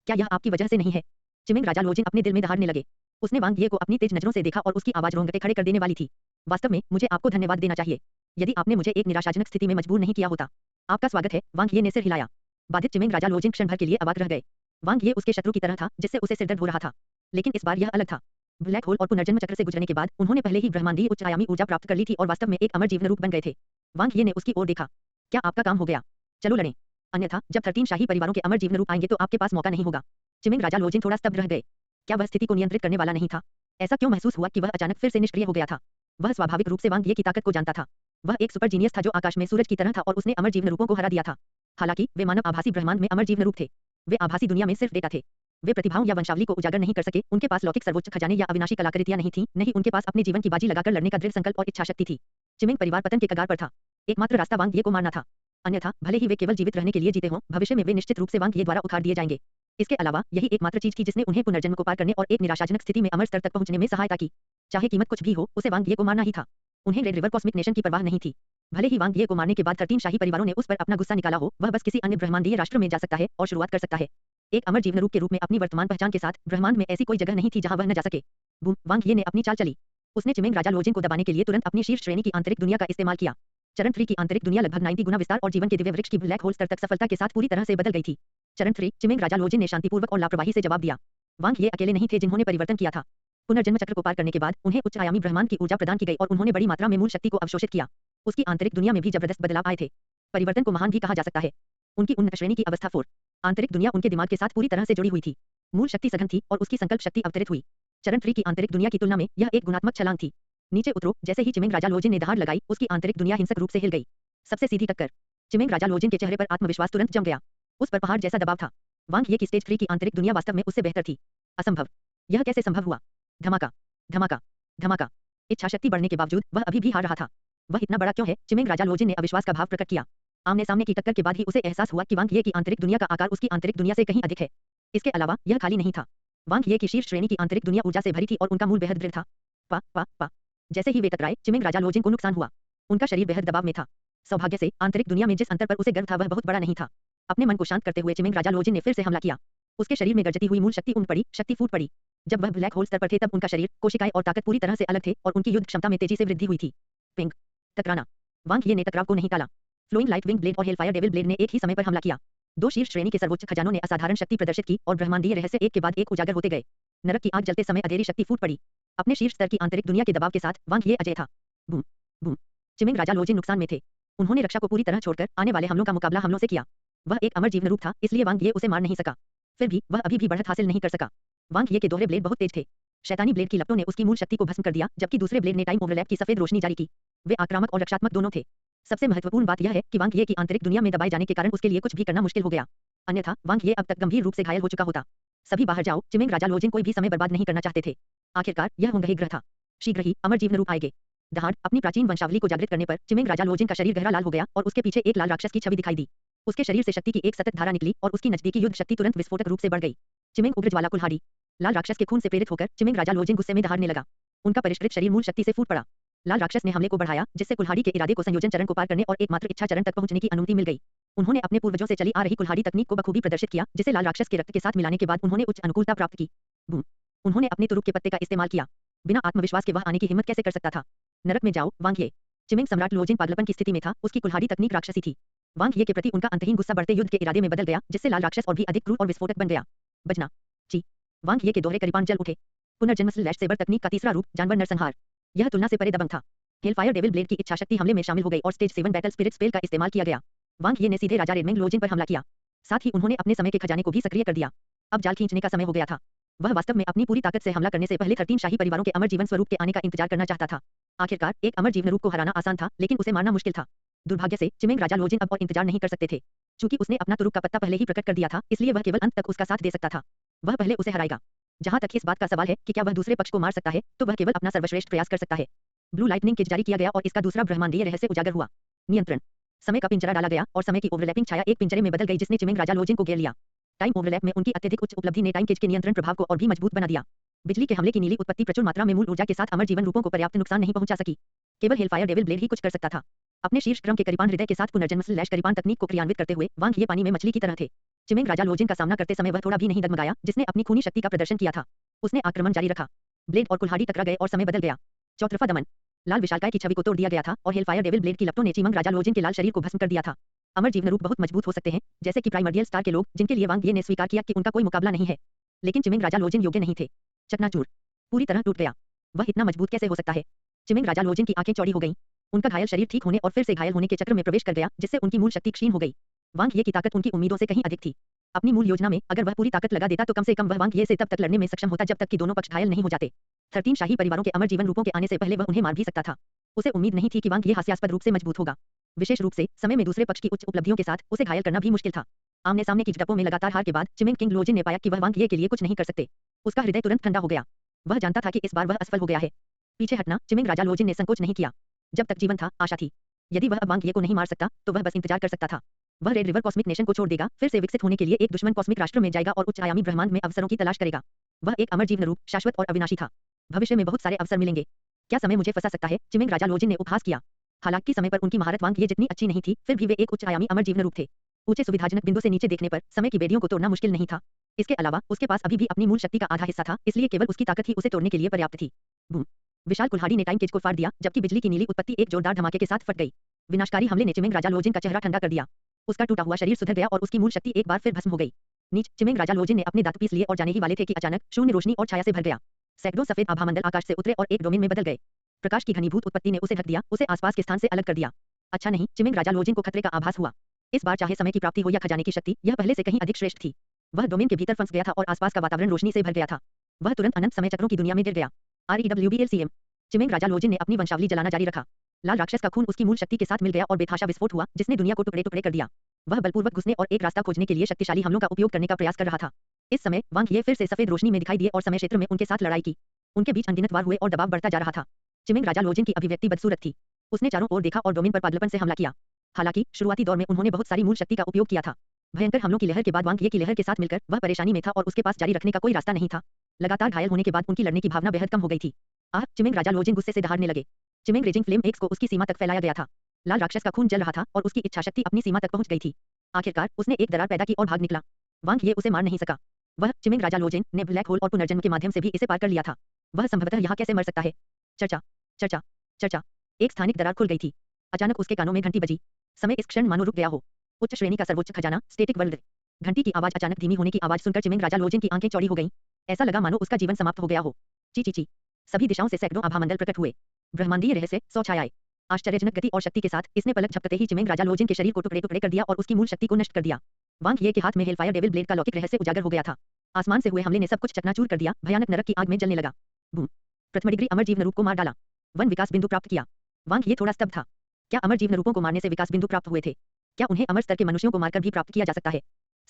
क्या यह आपकी वजह से नहीं है? चिमिंग राजा लोजिन अपने दिल में दहाड़ने लगे। उसने वांग ये को अपनी तेज नजरों से देखा और उसकी आवाज रोंगटे खड़े कर देने वाली थी। वास्तव में मुझे आपको धन्यवाद देना चाहिए। यदि आपने मुझे एक निराशाजनक स्थिति में मजबूर नहीं किया होता। आपका स्वागत है। वांग ये ने सिर हिलाया। बाधित चिमिंग राजा लोजिन क्षण भर के लिए अवाक रह गए। वांग ये उसके शत्रु की तरह था जिससे उसे सिरदर्द हो रहा था, लेकिन इस बार यह अलग था। ब्लैक होल और पुनर्जन्म चक्र से गुजरने के बाद उन्होंने पहले ही ब्रह्मांडीय उच्च आयामी ऊर्जा प्राप्त कर ली थी और वास्तव में एक अमर जीवन रूप बन गए थे। वांग ये ने उसकी ओर देखा। क्या आपका काम हो गया? चलो लड़ें। अन्यथा जब 13 शाही परिवारों के अमर जीवन रूप आएंगे तो आपके पास मौका नहीं होगा। चिमिंग राजा लोजिन थोड़ा स्तब्ध रह गए। क्या वह स्थिति को नियंत्रित करने वाला नहीं था? ऐसा क्यों महसूस हुआ कि वह अचानक फिर से निष्क्रिय हो गया था? वह स्वाभाविक रूप से वांग ये की ताकत को जानता था। वह एक सुपर जीनियस था जो आकाश में सूरज की तरह था और उसने अमर जीवन रूपों को हरा दिया था। हालांकि वे मानव आभासी ब्रह्मांड में अमर जीवन रूप थे। वे आभासी दुनिया में सिर्फ डेटा थे। वे प्रतिभाओं या वंशावली को उजागर नहीं कर सके। उनके पास लौकिक सर्वोच्च खजाने या अविनाशी कलाकृतियां नहीं थीं, नहीं उनके पास अपने जीवन की बाजी लगाकर लड़ने का दृढ़ संकल्प और इच्छा शक्ति थी। चिमिंग परिवार पतन के कगार पर था। एकमात्र रास्ता वांग ये को मारना था। अन्यथा भले ही वे केवल जीवित रहने के लिए जीते हों, भविष्य में वे निश्चित रूप से वांग ये द्वारा उखाड़ दिए जाएंगे। इसके अलावा यही एकमात्र चीज थी जिसने उन्हें पुनर्जन्म को पार करने और एक निराशाजनक स्थिति में अमर स्तर तक पहुंचने में सहायता की। चाहे कीमत कुछ भी हो, उसे वांग ये को मारना ही था। उन्हें रेड रिवर कॉस्मिक नेशन की परवाह नहीं थी। भले ही वांग ये को मारने के बाद 13 शाही परिवारों ने उस पर अपना गुस्सा निकाला हो, वह बस किसी अन्य ब्रह्मांडीय राष्ट्र में जा सकता है और शुरुआत कर सकता है। एक अमर जीवन रूप के रूप में अपनी वर्तमान पहचान के साथ ब्रह्मांड में ऐसी कोई जगह नहीं थी जहां वह न जा सके। बूम, वांग ये ने अपनी चाल चली। उसने चिमिंग राजा लोजिन को दबाने के लिए तुरंत अपनी शीर्ष श्रेणी की आंतरिक दुनिया का इस्तेमाल किया। चरण 3 की आंतरिक दुनिया लगभग 90 गुना विस्तार और जीवन के दिव्य वृक्ष की ब्लैक होल स्तर तक सफलता के साथ पूरी तरह से बदल गई थी। चरण 3 चिमिंग राजा लोजिन ने शांतिपूर्वक और लापरवाही से जवाब दिया। वांग ये अकेले नहीं थे जिन्होंने परिवर्तन किया था। पुनर्जन्म चक्र को पार करने के बाद उन्हें उच्च आयामी ब्रह्मांड की ऊर्जा प्रदान की गई और उन्होंने बड़ी मात्रा में मूल शक्ति को अवशोषित किया। उसकी आंतरिक दुनिया में भी जबरदस्त बदलाव आए थे। परिवर्तन को महान भी कहा जा सकता है। उनकी उन्नत श्रेणी की अवस्था 4 आंतरिक दुनिया उनके दिमाग के साथ पूरी तरह से जुड़ी हुई थी। मूल शक्ति सघन थी और उसकी संकल्प शक्ति अवतरित हुई। चरण 3 की आंतरिक दुनिया की तुलना में यह एक गुणात्मक छलांग थी। नीचे उतरो। जैसे ही चिमिंग राजा लोजिन ने दहाड़ लगाई, उसकी आंतरिक दुनिया हिंसक रूप से हिल गई। सबसे सीधी टक्कर। चिमिंग राजा लोजिन के चेहरे पर आत्मविश्वास तुरंत जम गया। उस पर पहाड़ जैसा दबाव था। वांग ये की स्टेज 3 की आंतरिक दुनिया वास्तव में उससे बेहतर थी। असंभव। यह कैसे संभव हुआ? धमाका, धमाका, धमाका। इच्छा शक्ति बढ़ने के बावजूद वह अभी भी हार रहा था। वह इतना बड़ा क्यों है? चिमिंग राजा लोजिन ने अविश्वास का भाव प्रकट किया। आमने सामने की टक्कर के बाद ही उसे एहसास हुआ कि वांग ये की आंतरिक दुनिया का आकार उसकी आंतरिक दुनिया से कहीं अधिक है। इसके अलावा यह खाली नहीं था। वांग ये की शीर्ष श्रेणी की आंतरिक दुनिया ऊर्जा से भरी थी और उनका मूल बेहद दृढ़ था। पा पा पा जैसे ही वे टकराए, चिमिंग राजा लोजिन को नुकसान हुआ। उनका शरीर बेहद दबाव में था। सौभाग्य से आंतरिक दुनिया में जिस अंतर पर उसे गर्व था वह बहुत बड़ा नहीं था। अपने मन को शांत करते हुए चिमिंग राजा लोजिन ने फिर से हमला किया। उसके शरीर में गरजती हुई मूल शक्ति उमड़ पड़ी, शक्ति फूट पड़ी। जब वह ब्लैक होल स्तर पर थे तब उनका शरीर, कोशिकाएं और ताकत पूरी तरह से अलग थे और उनकी युद्ध क्षमता में तेजी से वृद्धि हुई थी। पिंग टकराना। वांग ये ने टकराव को नहीं टाला। फ्लोइंग लाइट विंग ब्लेड और हेलफायर डेविल ब्लेड ने एक ही समय पर हमला किया। दो शीर्ष श्रेणी के सर्वोच्च खजानों ने असाधारण शक्ति प्रदर्शित की और ब्रह्मांडीय रहस्य एक के बाद एक उजागर होते गए। नरक की आग जलते समय अंधेरी शक्ति फूट पड़ी। अपने शीर्ष स्तर की आंतरिक दुनिया के दबाव के साथ वांग ये अजय था। Boom boom. चिमिंग राजा लोजिन नुकसान में थे। उन्होंने रक्षा को पूरी तरह छोड़कर आने वाले हमलों का मुकाबला हमलों से किया। वह एक अमर जीवन रूप था, इसलिए वांग ये उसे मार नहीं सका। फिर भी वह अभी भी बढ़त हासिल नहीं कर सका। वांग ये के दोहरे ब्लेड बहुत तेज थे। शैतानी ब्लेड की लपटों ने उसकी मूल शक्ति को भस्म कर दिया, जबकि दूसरे ब्लेड ने टाइम ओवरलैप की सफेद रोशनी जारी की। वे आक्रामक और रक्षात्मक दोनों थे। सबसे महत्वपूर्ण बात यह है कि वांग ये की आंतरिक दुनिया में दबाए जाने के कारण उसके लिए कुछ भी करना मुश्किल हो गया। अन्यथा वांग ये अब तक गंभीर रूप से घायल हो चुका होता। सभी बाहर जाओ, चिमिंग राजा लोजिन कोई भी समय बर्बाद नहीं करना चाहते थे। आखिरकार यह होंगे ग्रह था। शीघ्र ही अमर जीवन रूप आएंगे। दहाड़ अपनी प्राचीन वंशावली को जागृत करने पर चिमिंग राजा लोजिन का शरीर गहरा लाल हो गया और उसके पीछे एक लाल राक्षस की छवि दिखाई दी। उसके शरीर से शक्ति की एक सतत धारा निकली और उसकी नजदीकी युद्ध शक्ति तुरंत विस्फोटक रूप से बढ़ गई। चिमिंग उग्र ज्वाला कुल्हाड़ी। लाल राक्षस के खून से प्रेरित होकर चिमिंग राजा लोजिन गुस्से में दहाड़ने लगा। उनका परिष्कृत शरीर मूल शक्ति से फूट पड़ा। लाल राक्षस ने हमले को बढ़ाया, जिससे कुल्हाड़ी के इरादे को संयोजन चरण को पार करने और एकमात्र इच्छा चरण तक पहुंचने की अनुमति मिल गई। उन्होंने अपने पूर्वजों से चली आ रही कुल्हाड़ी तकनीक को बखूबी प्रदर्शित किया, जिसे लाल राक्षस के रक्त के साथ मिलाने के बाद उन्होंने उच्च अनुकूलता प्राप्त की। बूम। उन्होंने अपने तुरुप के पत्ते का इस्तेमाल किया। बिना आत्मविश्वास के वह आने की हिम्मत कैसे कर सकता था। नरक में जाओ, वांग ये। चिमिंग सम्राट लोजिन पागलपन की स्थिति में था, उसकी कुल्हाड़ी तकनीक राक्षसी थी। वांग ये के प्रति उनका अंतहीन गुस्सा बढ़ते युद्ध के इरादे में बदल गया, जिससे लाल राक्षस और भी अधिक क्रूर और विस्फोटक बन गया। बजना। ची। वांग ये के दोहरे करीपान जल उठे। पुनर्जन्म स्लैश सेबर तकनीक का तीसरा रूप, जानवर नरसंहार। यह तुलना से परे दबंग था। हेलफायर डेविल ब्लेड की इच्छाशक्ति हमले में शामिल हो गई और स्टेज 7 बैटल स्पिरिट स्पेल का इस्तेमाल किया गया। वांग ये ने सीधे राजा रेडमिंग लोजिन पर हमला किया। साथ ही उन्होंने अपने समय के खजाने को भी सक्रिय कर दिया। अब जाल खींचने का समय हो गया था। वह वास्तव में अपनी पूरी ताकत से हमला करने से पहले 13 शाही परिवारों के अमर जीवन स्वरूप के आने का इंतजार करना चाहता था। आखिरकार एक अमर जीवन रूप को हराना आसान था, लेकिन उसे मारना मुश्किल था। दुर्भाग्य से चिमिंग राजा लोजिन अब और इंतजार नहीं कर सकते थे। चूंकि उसने अपना तुरुप का पत्ता पहले ही प्रकट कर दिया था, इसलिए वह केवल अंत तक उसका साथ दे सकता था। वह पहले उसे हराएगा। जहां तक इस बात का सवाल है कि क्या वह दूसरे पक्ष को मार सकता है, तो वह केवल अपना सर्वश्रेष्ठ प्रयास कर सकता है। ब्लू लाइटनिंग किट जारी किया गया और इसका दूसरा ब्रह्मांडीय रहस्य उजागर हुआ। नियंत्रण। समय का पिंजरा डाला गया और समय की ओवरलैपिंग छाया एक पिंजरे में बदल गई, जिसने चिमिंग राजा लोजिन को घेर लिया। टाइम ओवरलैप में उनकी अत्यधिक उच्च उपलब्धि ने टाइम केज के नियंत्रण प्रभाव को और भी मजबूत बना दिया। बिजली के हमले की नीली उत्पत्ति प्रचुर मात्रा में मूल ऊर्जा के साथ अमर जीवन रूपों को पर्याप्त नुकसान नहीं पहुंचा सकी। केवल हेलफायर डेविल ब्लेड ही कुछ कर सकता था। अपने शीर्ष क्रम के करीपान हृदय के साथ पुनर्जन्म स्लैश करीपान तकनीक को क्रियान्वित करते हुए वांग ये पानी में मछली की तरह थे। चिमिंग राजा लोजिन का सामना करते समय वह थोड़ा भी नहीं डगमगाया, जिसने अपनी खूनी शक्ति का प्रदर्शन किया था। उसने आक्रमण जारी रखा। ब्लेड और कुल्हाड़ी टकरा गए और समय बदल गया। चौतरफा दमन। लाल विशालकाय की छवि को तोड़ दिया गया था और हेलफायर डेविल ब्लेड की लपटों ने चिमिंग राजा लोजिन के लाल शरीर को भस्म कर दिया था। अमर जीवन रूप बहुत मजबूत हो सकते हैं, जैसे कि प्राइमर्डियल स्टार के लोग, जिनके लिए वांग ये ने स्वीकार किया कि उनका कोई मुकाबला नहीं है। लेकिन चिमिंग राजा लोजिन योग्य नहीं थे। चकनाचूर। पूरी तरह टूट गया। वह इतना मजबूत कैसे हो सकता है। चिमिंग राजा लोजिन की आंखें चौड़ी हो गईं। उनका घायल शरीर ठीक होने और फिर से घायल होने के चक्र में प्रवेश कर गया, जिससे उनकी मूल शक्ति क्षीण हो गई। वांग ये की ताकत उनकी उम्मीदों से कहीं अधिक थी। अपनी मूल योजना में अगर वह पूरी ताकत लगा देता तो कम से कम वह वांग ये से तब तक लड़ने में सक्षम होता जब तक कि दोनों पक्ष घायल नहीं हो जाते। 13 शाही परिवारों के अमर जीवन रूपों के आने से पहले वह उन्हें मार भी सकता था। उसे उम्मीद नहीं थी कि वांग ये हास्यास्पद रूप से मजबूत होगा। विशेष रूप से समय में दूसरे पक्ष की उच्च उपलब्धियों के साथ उसे घायल करना भी मुश्किल था। आमने सामने की झड़पों में लगातार हार के बाद चिमिंग किंग लोजिन ने पाया कि वह वांग ये के लिए कुछ नहीं कर सकते। उसका हृदय तुरंत ठंडा हो गया। वह जानता था कि इस बार वह असफल हो गया है। पीछे हटना। चिमिंग राजा लोजिन ने संकोच नहीं किया। जब तक जीवन था, आशा थी। यदि वह अब वांग ये को नहीं मार सकता, तो वह बस इंतजार कर सकता था। वह रेड रिवर कॉस्मिक नेशन को छोड़ देगा, फिर से विकसित होने के लिए एक दुश्मन कॉस्मिक राष्ट्र में जाएगा और उच्च आयामी ब्रह्मांड में अवसरों की तलाश करेगा। वह एक अमर जीवन रूप, शाश्वत और अविनाशी था। भविष्य में बहुत सारे अवसर मिलेंगे। क्या समय मुझे फंसा सकता है, चिमिंग राजा लोजिन ने उपहास किया। हालांकि समय पर उनकी महारत वांग ये जितनी अच्छी नहीं थी, फिर भी वे एक उच्च आयामी अमर जीवन रूप थे। ऊंचे सुविधाजनक बिंदु से नीचे देखने पर समय की बेड़ियों को तोड़ना मुश्किल नहीं था। इसके अलावा उसके पास अभी भी अपनी मूल शक्ति का आधा हिस्सा था, इसलिए केवल उसकी ताकत ही उसे तोड़ने के लिए पर्याप्त थी। बूम। विशाल कुल्हाड़ी ने टाइम केज को फाड़ दिया, जबकि बिजली की नीली उत्पत्ति एक जोरदार धमाके के साथ फट गई। विनाशकारी हमले ने चिमिंग राजा लोजिन का चेहरा ठंडा कर दिया। उसका टूटा हुआ शरीर सुधर गया और उसकी मूल शक्ति एक बार फिर भस्म हो गई। नीच। चिमिंग राजा लोजिन ने अपने दांत पीस लिए और जाने ही वाले थे कि अचानक शून्य रोशनी और छाया से भर गया। सैकड़ों सफेद आभामंडल आकाश से उतरे और एक डोमेन में बदल गए। प्रकाश की घनीभूत उत्पत्ति ने उसे ढक दिया, उसे आसपास के स्थान से अलग कर दिया। अच्छा नहीं, चिमिंग राजा लोजिन को खतरे का आभास हुआ। इस बार चाहे समय की प्राप्ति हो या खजाने की शक्ति, यह पहले से कहीं अधिक श्रेष्ठ थी। वह डोमेन के भीतर फंस गया था और आसपास का वातावरण रोशनी से भर गया था। वह तुरंत अनंत समय चक्रों की दुनिया में गिर गया। REWBLCM। चिमिंग राजा लोजिन ने अपनी वंशावली जलाना जारी रखा। लाल राक्षस का खून उसकी मूल शक्ति के साथ मिल गया और बेतहाशा विस्फोट हुआ, जिसने दुनिया को टुकड़े टुकड़े कर दिया। वह बलपूर्वक घुसने और एक रास्ता खोजने के लिए शक्तिशाली हमलों का उपयोग करने का प्रयास कर रहा था। इस समय वांग ये फिर से सफेद रोशनी में दिखाई दिए और समय क्षेत्र में उनके साथ लड़ाई की। उनके बीच अनगिनत वार हुए और दबाव बढ़ता जा रहा था। चिमिंग राजा लोजिन की अभिव्यक्ति बदसूरत थी। उसने चारों ओर देखा और डोमेन पर पागलपन से हमला किया। हालांकि शुरुआती दौर में उन्होंने बहुत सारी मूल शक्ति का उपयोग किया था। भयंकर हमलों की लहर के बाद वांग ये की लहर के साथ मिलकर वह परेशानी में था और उसके पास जारी रखने का कोई रास्ता नहीं था। लगातार घायल होने के बाद उनकी लड़ने की भावना बेहद कम हो गई थी। चिमिंग राजा लोजिन गुस्से से दहाड़ने लगे। चिमिंग रेजिंग फ्लेम एक्स को उसकी सीमा तक फैलाया गया था। लाल राक्षस का खून जल रहा था और उसकी इच्छाशक्ति अपनी सीमा तक पहुंच गई थी। आखिरकार उसने एक दरार पैदा की और भाग निकला। वांग ये उसे मार नहीं सका। वह चिमिंग राजा लोजिन ने ब्लैक होल और पुनर्जन्म के माध्यम से भी इसे पार कर लिया था। वह संभवतः यहाँ कैसे मर सकता है? चर्चा चर्चा चर्चा। एक स्थानिक दरार खुल गई थी। अचानक उसके कानों में घंटी बजी। समय इस क्षण मानो रुक गया हो। उच्च श्रेणी का सर्वोच्च खजाना, स्टेटिक वर्ल्ड। घंटी की आवाज अचानक धीमी होने की आवाज सुनकर चिमिंग राजा लोजिन की आंखें चौड़ी हो गईं। ऐसा लगा मानो उसका जीवन समाप्त हो गया हो। ची ची ची। सभी दिशाओं से सैकड़ों आभामंडल प्रकट हुए। ब्रह्मांडीय रहस्य सौ छायाएं। आश्चर्यजनक गति और शक्ति के साथ इसने पलक झपकते ही चिमिंग राजा लोजिन के शरीर को टुकड़े टुकड़े कर दिया और उसकी मूल शक्ति को नष्ट कर दिया। वांग ये के हाथ में हेलफायर डेविल ब्लेड का लौकिक रहस्य उजागर हो गया था। आसमान से हुए हमले ने सब कुछ चकनाचूर कर दिया। भयानक नरक की आग में जलने लगा। बूम। प्रथम डिग्री अमर जीव नरूप को मार डाला। वन विकास बिंदु प्राप्त किया। वांग ये थोड़ा स्तब्ध था। क्या अमर जीव नरूपों को मारने से विकास बिंदु प्राप्त हुए थे? क्या उन्हें अमर स्तर के मनुष्यों को मारकर भी प्राप्त किया जा सकता है?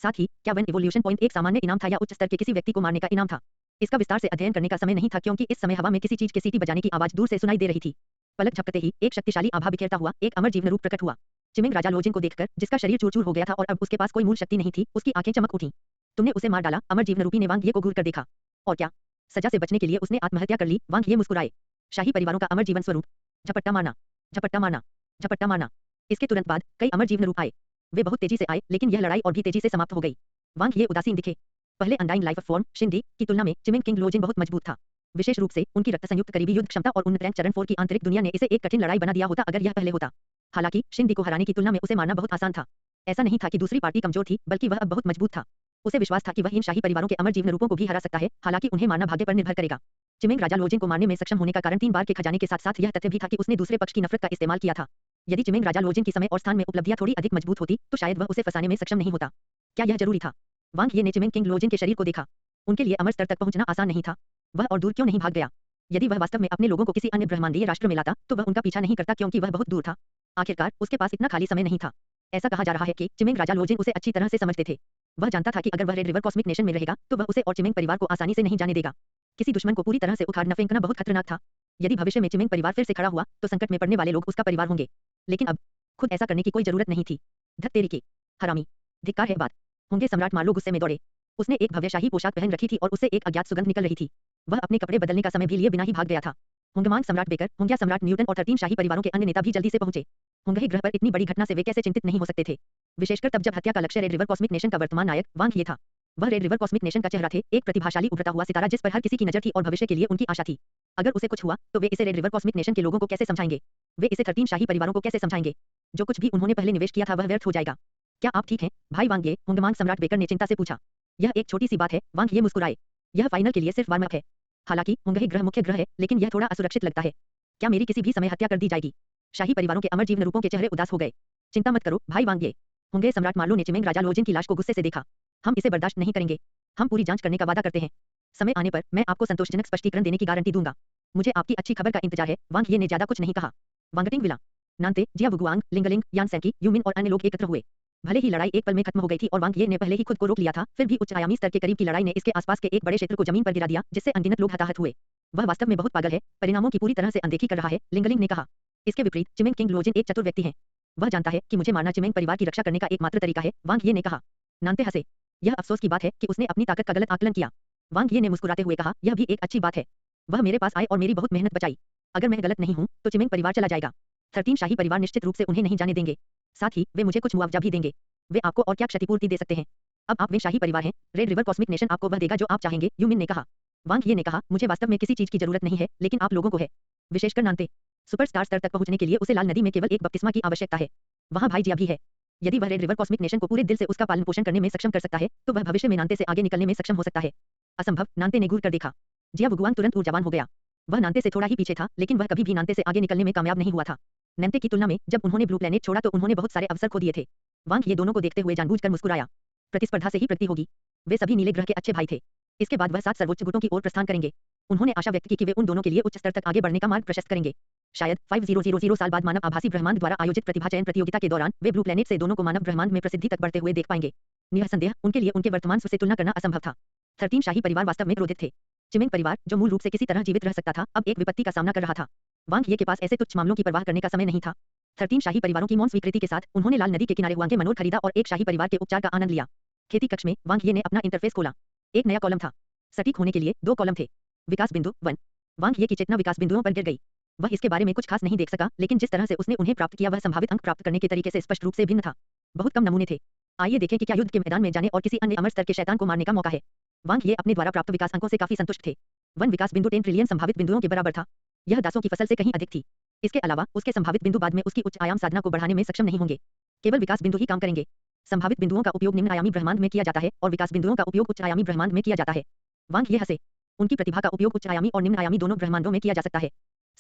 साथ ही क्या वन इवोल्यूशन पॉइंट एक सामान्य इनाम था या उच्च स्तर के किसी व्यक्ति को मारने का इनाम था? इसका विस्तार से अध्ययन करने का समय नहीं था क्योंकि इस समय हवा में किसी चीज के सीटी बजाने की आवाज दूर से सुनाई दे रही थी। पलक झपकते ही एक शक्तिशाली आभा बिखेरता हुआ एक अमर जीव नरूप प्रकट हुआ। चिमिंग राजा लोजिन को देखकर जिसका शरीर चूर-चूर हो गया था और अब उसके पास कोई मूल शक्ति नहीं थी, उसकी आंखें चमक उठीं। तुमने उसे मार डाला? अमर जीव नरूपी ने वांग ये को घूर कर देखा। और क्या? सजा से बचने के लिए उसने आत्महत्या कर ली? वांग ये मुस्कुराए। शाही परिवारों का अमर जीवन स्वरूप। झपट्टा मारना, झपट्टा मारना, झपट्टा मारना। इसके तुरंत बाद कई अमर जीव नरूप आए। वे बहुत तेजी से आए, लेकिन यह लड़ाई और भी तेजी से समाप्त हो गई। वांग ये उदासीन दिखे। पहले अनडाइंग लाइफ फॉर्म शिंदी की तुलना में चिमिंग किंग लोजिन बहुत मजबूत था। विशेष रूप से उनकी रक्त संयुक्त करीबी युद्ध क्षमता और उन्नत रैंक चरण 4 की आंतरिक दुनिया ने इसे एक कठिन लड़ाई बना दिया होता अगर यह पहले होता। हालांकि शिंदी को हराने की तुलना में उसे मारना बहुत आसान था। ऐसा नहीं था कि दूसरी पार्टी कमजोर थी, बल्कि वह अब बहुत मजबूत था। उसे विश्वास था कि वह इन शाही परिवारों के अमर जीव नरूपों को भी हरा सकता है, हालांकि उन्हें मारना भाग्य पर निर्भर करेगा। चिमिंग राजा लोजिन को मारने में सक्षम होने का कारण 3 बार के खजाने के साथ-साथ यह तथ्य भी था कि उसने दूसरे पक्ष की नफरत का इस्तेमाल किया था। यदि चिमिंग राजा लोजिन की समय और स्थान में उपलब्धियां थोड़ी अधिक मजबूत होती, तो शायद वह उसे फंसाने में सक्षम नहीं होता। क्या यह जरूरी था? वांग ये ने चिमिंग किंग लोजिन के शरीर को देखा। उनके लिए अमर स्तर तक पहुंचना आसान नहीं था। वह और दूर क्यों नहीं भाग गया? यदि वह वास्तव में अपने लोगों को किसी अन्य ब्रह्मांडीय राष्ट्र में लाता, तो वह उनका पीछा नहीं करता क्योंकि वह बहुत दूर था। आखिरकार उसके पास इतना खाली समय नहीं था। ऐसा कहा जा रहा है कि चिमिंग राजा लोजिन उसे अच्छी तरह से समझते थे। वह जानता था कि अगर वह रेड रिवर कॉस्मिक नेशन में रहेगा, तो वह उसे और चिमिंग परिवार को आसानी से नहीं जाने देगा। किसी दुश्मन को पूरी तरह से उखाड़ना फेंकना बहुत खतरनाक था। यदि भविष्य में चिमिंग परिवार फिर से खड़ा हुआ, तो संकट में पड़ने वाले लोग उसका परिवार होंगे। लेकिन अब खुद ऐसा करने की कोई जरूरत नहीं थी। धत तेरी के हरामी, धिक्कार है बात। होंगे सम्राट मार्लो गुस्से में दौड़े। उसने एक भव्यशाही पोशाक पहन रखी थी और उससे एक अज्ञात सुगंध निकल रही थी। वह अपने कपड़े बदलने का समय भी लिए बिना ही भाग गया था। होंगमांग सम्राट बेकर, होंगिया सम्राट न्यूटन और 13 शाही परिवारों के अन्य नेता भी जल्दी से पहुंचे। होंगही ग्रह पर इतनी बड़ी घटना से वे कैसे चिंतित नहीं हो सकते थे, विशेषकर तब जब हत्या का लक्ष्य रेड रिवर कॉस्मिक नेशन का वर्तमान नायक वांग ये था। वह रेड रिवर कॉस्मिक नेशन का चेहरा थे, एक प्रतिभाशाली उभरता हुआ सितारा जिस पर हर किसी की नजर थी और भविष्य के लिए उनकी आशा थी। अगर उसे कुछ हुआ, तो वे इसे रेड रिवर कॉस्मिक नेशन के लोगों को कैसे समझाएंगे? वे इसे 13 शाही परिवारों को कैसे समझाएंगे? जो कुछ भी उन्होंने पहले निवेश किया था वह व्यर्थ हो जाएगा। क्या आप ठीक हैं, भाई वांग ये? होंगमांग सम्राट बेकर ने चिंता से पूछा। यह एक छोटी सी बात है, वांग ये मुस्कुराए। यह फाइनल के लिए सिर्फ वार्म अप है। हालांकि होंगही ग्रह मुख्य ग्रह है, लेकिन यह थोड़ा असुरक्षित लगता है। क्या मेरी किसी भी समय हत्या कर दी जाएगी? शाही परिवारों के अमर जीव नरूपों के चेहरे उदास हो गए। चिंता मत करो, भाई वांग ये। होंगे सम्राट मार्लो ने चिमिंग राजा लोजिन की लाश को गुस्से से देखा। हम इसे बर्दाश्त नहीं करेंगे। हम पूरी जांच करने का वादा करते हैं। समय आने पर मैं आपको संतोषजनक स्पष्टीकरण देने की गारंटी दूंगा। मुझे आपकी अच्छी खबर का इंतजार है। वांग ये ने ज्यादा कुछ नहीं कहा। वांगटिंग विला, नानते, जिया वुगुआंग, लिंगलिंग, यान सैंकी, यूमिन और अन्य लोग एकत्र हुए। भले ही लड़ाई एक पल में खत्म हो गई थी और वांग ये ने पहले ही खुद को रोक लिया था, फिर भी उच्च आयामी स्तर के करीब की लड़ाई ने इसके आसपास के एक बड़े क्षेत्र को जमीन पर गिरा दिया, जिससे अनगिनत लोग हताहत हुए। वह वास्तव में बहुत पागल है, परिणामों की पूरी तरह से अनदेखी कर रहा है, लिंगलिंग ने कहा। इसके विपरीत चिमिंग किंग लोजिन एक चतुर व्यक्ति है। वह जानता है कि मुझे मारना चिमिंग परिवार की रक्षा करने का एकमात्र तरीका है, वांग ये ने कहा। नानते हंसे। यह अफसोस की बात है कि उसने अपनी ताकत का गलत आकलन किया। वांग ये ने मुस्कुराते हुए कहा, यह भी एक अच्छी बात है। वह मेरे पास आए और मेरी बहुत मेहनत बचाई। अगर मैं गलत नहीं हूं, तो चिमिंग परिवार चला जाएगा। 13 शाही परिवार निश्चित रूप से उन्हें नहीं जाने देंगे। साथ ही वे मुझे कुछ मुआवजा भी देंगे। वे आपको और क्या क्षतिपूर्ति दे सकते हैं? अब आप वे शाही परिवार हैं, रेड रिवर कॉस्मिक नेशन आपको वह देगा जो आप चाहेंगे, यूमिन ने कहा। वांग ये ने कहा, मुझे वास्तव में किसी चीज की जरूरत नहीं है, लेकिन आप लोगों को है। विशेषकर नानते। सुपरस्टार स्तर तक पहुंचने के लिए उसे लाल नदी में केवल एक बपतिस्मा की आवश्यकता है। वहां भाई जिया भी है। यदि वह रेड रिवर कॉस्मिक नेशन को पूरे दिल से उसका पालन पोषण करने में सक्षम कर सकता है, तो वह भविष्य में नानते से आगे निकलने में सक्षम हो सकता है। असंभव, नानते ने घूर कर देखा। जिया वुगुआंग तुरंत ऊर्जावान हो गया। वह नानते से थोड़ा ही पीछे था, लेकिन वह कभी भी नानते से आगे निकलने में कामयाब नहीं हुआ था। नानते की तुलना में जब उन्होंने ब्लू प्लैनेट छोड़ा तो उन्होंने बहुत सारे अवसर खो दिए थे। वांग ये दोनों को देखते हुए जानबूझकर मुस्कुराया। प्रतिस्पर्धा से ही प्रगति होगी। वे सभी नीले ग्रह के अच्छे भाई थे। इसके बाद वह 7 सर्वोच्च गुटों की ओर प्रस्थान करेंगे। उन्होंने आशा व्यक्त की कि वे उन दोनों के लिए उच्च स्तर तक आगे बढ़ने का मार्ग प्रशस्त करेंगे। शायद 5000 साल बाद मानव आभासी ब्रह्मांड द्वारा आयोजित प्रतिभा चयन प्रतियोगिता के दौरान वे ब्लू प्लैनेट से दोनों को मानव ब्रह्मांड में प्रसिद्धि तक बढ़ते हुए देख पाएंगे। निसंदेह उनके लिए उनके वर्तमान स्व से तुलना करना असंभव था। 13 शाही परिवार वास्तव में क्रोधित थे। चिमिंग परिवार, जो मूल रूप से किसी तरह जीवित रह सकता था, अब एक विपत्ति का सामना कर रहा था। वांग ये के पास ऐसे तुच्छ मामलों की परवाह करने का समय नहीं था। 13 शाही परिवारों की मौन स्वीकृति के साथ उन्होंने लाल नदी के किनारे हुआंग के मनोर खरीदा और एक शाही परिवार के उपचार का आनंद लिया। खेती कक्ष में वांग ये ने अपना इंटरफेस खोला। एक नया कॉलम था। सटीक होने के लिए 2 कॉलम थे। विकास बिंदु 1। वांग ये की चेतना विकास बिंदुओं पर गिर गई। वह इसके बारे में कुछ खास नहीं देख सका, लेकिन जिस तरह से उसने उन्हें प्राप्त किया वह संभावित अंक प्राप्त करने के तरीके से स्पष्ट रूप से भिन्न था। बहुत कम नमूने थे। आइए देखें कि क्या युद्ध के मैदान में जाने और किसी अन्य अमर स्तर के शैतान को मारने का मौका है। वांग ये अपने द्वारा प्राप्त विकास अंकों से काफी संतुष्ट थे। 1 विकास बिंदु 10 ट्रिलियन संभावित बिंदुओं के बराबर था। यह दासों की फसल से कहीं अधिक थी। इसके अलावा उसके संभावित बिंदु बाद में उसकी उच्च आयाम साधना को बढ़ाने में सक्षम नहीं होंगे। केवल विकास बिंदु ही काम करेंगे। संभावित बिंदुओं का उपयोग निम्न आयामी ब्रह्मांड में किया जाता है और विकास बिंदुओं का उपयोग उच्च आयामी ब्रह्मांड में किया जाता है। वांग ये हंसे। उनकी प्रतिभा का उपयोग उच्च आयामी और निम्न आयामी दोनों ब्रह्मांडों में किया जा सकता है।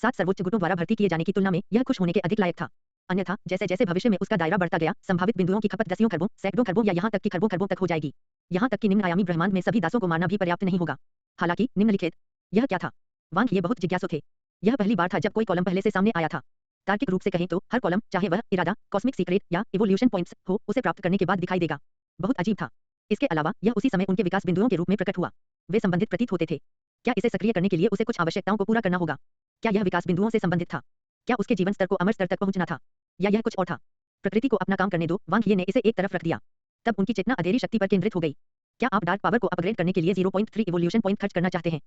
7 सर्वोच्च गुटों द्वारा भर्ती किए जाने की तुलना में यह खुश होने के अधिक लायक था। अन्यथा जैसे जैसे भविष्य में उसका दायरा बढ़ता गया, संभावित बिंदुओं की खपत दसियों खरबों, सैकड़ों खरबों या यहाँ तक कि खरबों खरबों तक हो जाएगी। यहाँ तक कि निम्न आयामी ब्रह्मांड में सभी दासों को मारना भी पर्याप्त नहीं होगा। हालांकि निम्नलिखित यह क्या था? वांग ये बहुत जिज्ञासु थे। यह पहली बार था जब कोई कॉलम पहले से सामने आया था। तार्किक रूप से कहें तो हर कॉलम, चाहे वह इरादा, कॉस्मिक सीक्रेट या इवोल्यूशन पॉइंट्स हो, उसे प्राप्त करने के बाद दिखाई देगा। बहुत अजीब था। इसके अलावा यह उसी समय उनके विकास बिंदुओं के रूप में प्रकट हुआ। वे संबंधित प्रतीत होते थे। क्या इसे सक्रिय करने के लिए उसे कुछ आवश्यकताओं को पूरा करना होगा? क्या यह विकास बिंदुओं से संबंधित था? क्या उसके जीवन स्तर को अमर स्तर तक पहुंचना था? या यह कुछ और था? प्रकृति को अपना काम करने दो, वांग ये ने इसे एक तरफ रख दिया। तब उनकी चेतना अधेरी शक्ति पर केंद्रित हो गई। क्या आप डार्क पावर को अपग्रेड करने के लिए 0.3 इवोल्यूशन पॉइंट खर्च करना चाहते हैं?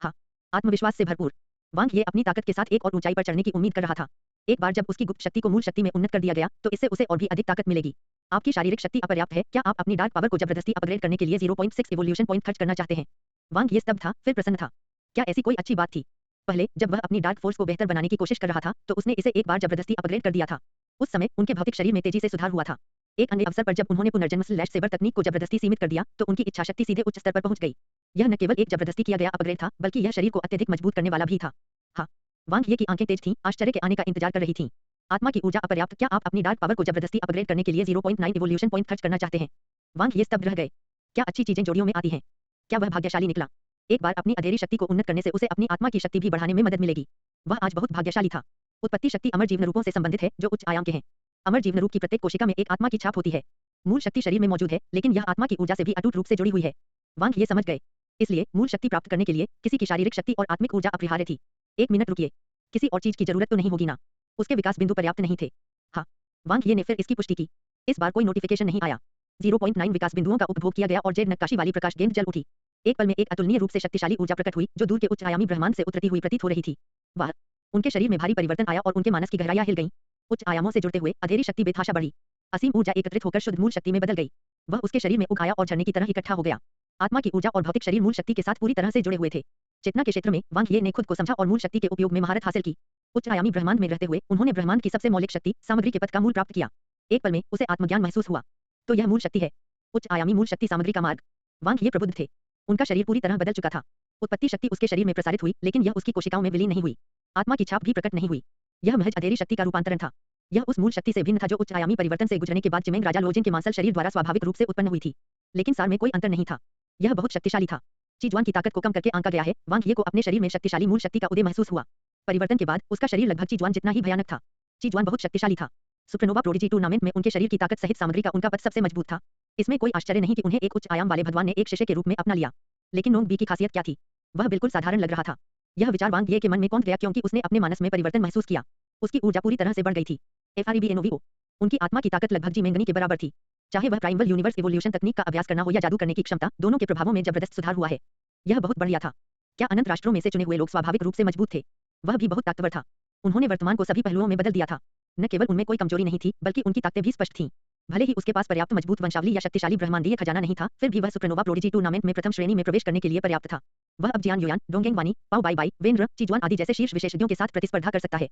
हाँ। आत्मविश्वास से भरपूर वांग ये अपनी ताकत के साथ एक और ऊंचाई पर चढ़ने की उम्मीद कर रहा था। एक बार जब उसकी गुप्त शक्ति को मूल शक्ति में उन्नत कर दिया गया, तो इससे उसे और भी अधिक ताकत मिलेगी। आपकी शारीरिक शक्ति अपर्याप्त है, क्या आप अपनी डार्क पावर को जबरदस्ती अपग्रेड करने के लिए 0.6 इवोल्यूशन पॉइंट खर्च करना चाहते हैं? वांग ये स्तब्ध था, फिर प्रसन्न था। क्या ऐसी कोई अच्छी बात थी? पहले जब वह अपनी डार्क फोर्स को बेहतर बनाने की कोशिश कर रहा था, तो उसने इसे एक बार जबरदस्ती अपग्रेड कर दिया था। उस समय उनके भौतिक शरीर में तेजी से सुधार हुआ था। एक अन्य अवसर पर जब उन्होंने पुनर्जन्म स्लैश सेबर तकनीक को जबरदस्ती सीमित कर दिया, तो उनकी इच्छाशक्ति सीधे उच्च स्तर पर पहुंच गई। यह न केवल एक जबरदस्ती किया गया अपग्रेड था, बल्कि यह शरीर को अत्यधिक मजबूत करने वाला भी था। हाँ। वांग ये की आंखें तेज थीं, आश्चर्य के आने का इंतजार कर रही थीं। आत्मा की ऊर्जा अपर्याप्त, क्या आप अपनी डार्क पावर को जबरदस्ती अपग्रेड करने के लिए 0.9 इवोल्यूशन पॉइंट खर्च करना चाहते हैं? वांग ये स्तब्ध रह गए। क्या अच्छी चीजें जोड़ियों में आती हैं? क्या वह भाग्यशाली निकला? एक बार अपनी अधेरी शक्ति को उन्नत करने से उसे अपनी आत्मा की शक्ति भी बढ़ाने में मदद मिलेगी। वह आज बहुत भाग्यशाली था। उत्पत्ति शक्ति अमर जीवन रूपों से संबंधित है, जो उच्च आयाम के हैं। अमर जीवन रूप की प्रत्येक कोशिका में एक आत्मा की छाप होती है। मूल शक्ति शरीर में मौजूद है, लेकिन यह आत्मा की ऊर्जा से भी अटूट रूप से जुड़ी हुई है। वांग ये समझ गए। इसलिए मूल शक्ति प्राप्त करने के लिए किसी की शारीरिक शक्ति और आत्मिक ऊर्जा अपरिहार्य थी। 1 मिनट रुकिए, किसी और चीज की जरूरत तो नहीं होगी ना? उसके विकास बिंदु पर्याप्त नहीं थे। हाँ। वांग ये ने फिर इसकी पुष्टि की। इस बार कोई नोटिफिकेशन नहीं आया। 0.9 विकास बिंदुओं का उपभोग किया गया और जेड नक्काशी वाली प्रकाश गेंद जल उठी। एक पल में एक अतुलनीय रूप से शक्तिशाली ऊर्जा प्रकट हुई, जो दूर के उच्च आयामी ब्रह्मांड से उतरती हुई प्रतीत हो रही थी। वाह! उनके शरीर में भारी परिवर्तन आया और उनके मानस की गहराइयां हिल गईं। उच्च आयामों से जुड़ते हुए अधेरी शक्ति बेतहाशा बढ़ी। असीम ऊर्जा एकत्रित होकर शुद्ध मूल शक्ति में बदल गई। वह उसके शरीर में उग आया और झरने की तरह इकट्ठा हो गया। आत्मा की ऊर्जा और भौतिक शरीर मूल शक्ति के साथ पूरी तरह से जुड़े हुए थे। चेतना के क्षेत्र में वांग ये ने खुद को समझा और मूल शक्ति के उपयोग में महारत हासिल की। उच्च आयामी ब्रह्मांड में रहते हुए उन्होंने ब्रह्मांड की सबसे मौलिक शक्ति, सामग्री के पद का मूल प्राप्त किया। एक पल में उसे आत्मज्ञान महसूस हुआ। तो यह मूल शक्ति है। उच्च आयामी मूल शक्ति सामग्री का मार्ग। वांग ये प्रबुद्ध थे। उनका शरीर पूरी तरह बदल चुका था। उत्पत्ति शक्ति उसके शरीर में प्रसारित हुई, लेकिन यह उसकी कोशिकाओं में विलीन नहीं हुई। आत्मा की छाप भी प्रकट नहीं हुई। यह महज अधेरी शक्ति का रूपांतरण था। यह उस मूल शक्ति से भिन्न था जो उच्च आयामी परिवर्तन से गुजरने के बाद चिमेंग राजा लोजिन के मांसल शरीर द्वारा स्वाभाविक रूप से उत्पन्न हुई थी। लेकिन सार में कोई अंतर नहीं था। यह बहुत शक्तिशाली था। चीजुआन की ताकत को कम करके आंका गया है। वांग ये को अपने शरीर में शक्तिशाली मूल शक्ति का उदय महसूस हुआ। परिवर्तन के बाद उसका शरीर लगभग चीजुआन जितना ही भयानक था। चीजुआन बहुत शक्तिशाली था। सुपरनोवा प्रोडिजी टूर्नामेंट में उनके शरीर की ताकत सहित सामग्री का उनका पद सबसे मजबूत था। इसमें कोई आश्चर्य नहीं कि उन्हें एक उच्च आयाम वाले भगवान ने एक शिष्य के रूप में अपना लिया। लेकिन नोंग बी की खासियत क्या थी? वह बिल्कुल साधारण लग रहा था। यह विचार वांग ये के मन में कौंध गया क्योंकि उसने अपने मानस में परिवर्तन महसूस किया। उसकी ऊर्जा पूरी तरह से बढ़ गई थी। FREBNOVO उनकी आत्मा की ताकत लगभग जीमेंगनी के बराबर थी। चाहे वह प्राइमल यूनिवर्स इवोल्यूशन तकनीक का अभ्यास करना हो या जादू करने की क्षमता, दोनों के प्रभावों में जबरदस्त सुधार हुआ है। यह बहुत बढ़िया था। क्या अनंत राष्ट्रों में से चुने हुए लोग स्वाभाविक रूप से मजबूत थे? वह भी बहुत ताकतवर था। उन्होंने वर्तमान को सभी पहलुओं में बदल दिया था। न केवल उनमें कोई कमजोरी नहीं थी, बल्कि उनकी ताकतें भी स्पष्ट थीं। भले ही उसके पास पर्याप्त मजबूत वंशावली या शक्तिशाली ब्रह्मांडीय खजाना नहीं था, फिर भी वह सुपरनोवा प्रोडिजी टूर्नामेंट में प्रथम श्रेणी में प्रवेश करने के लिए पर्याप्त था। वह अब जियान युयान, डोंगेंग वानी, पाओ बाई बाई, वेनर, चीजुआन आदि जैसे शीर्ष विशेषज्ञों के साथ प्रतिस्पर्धा कर सकता है।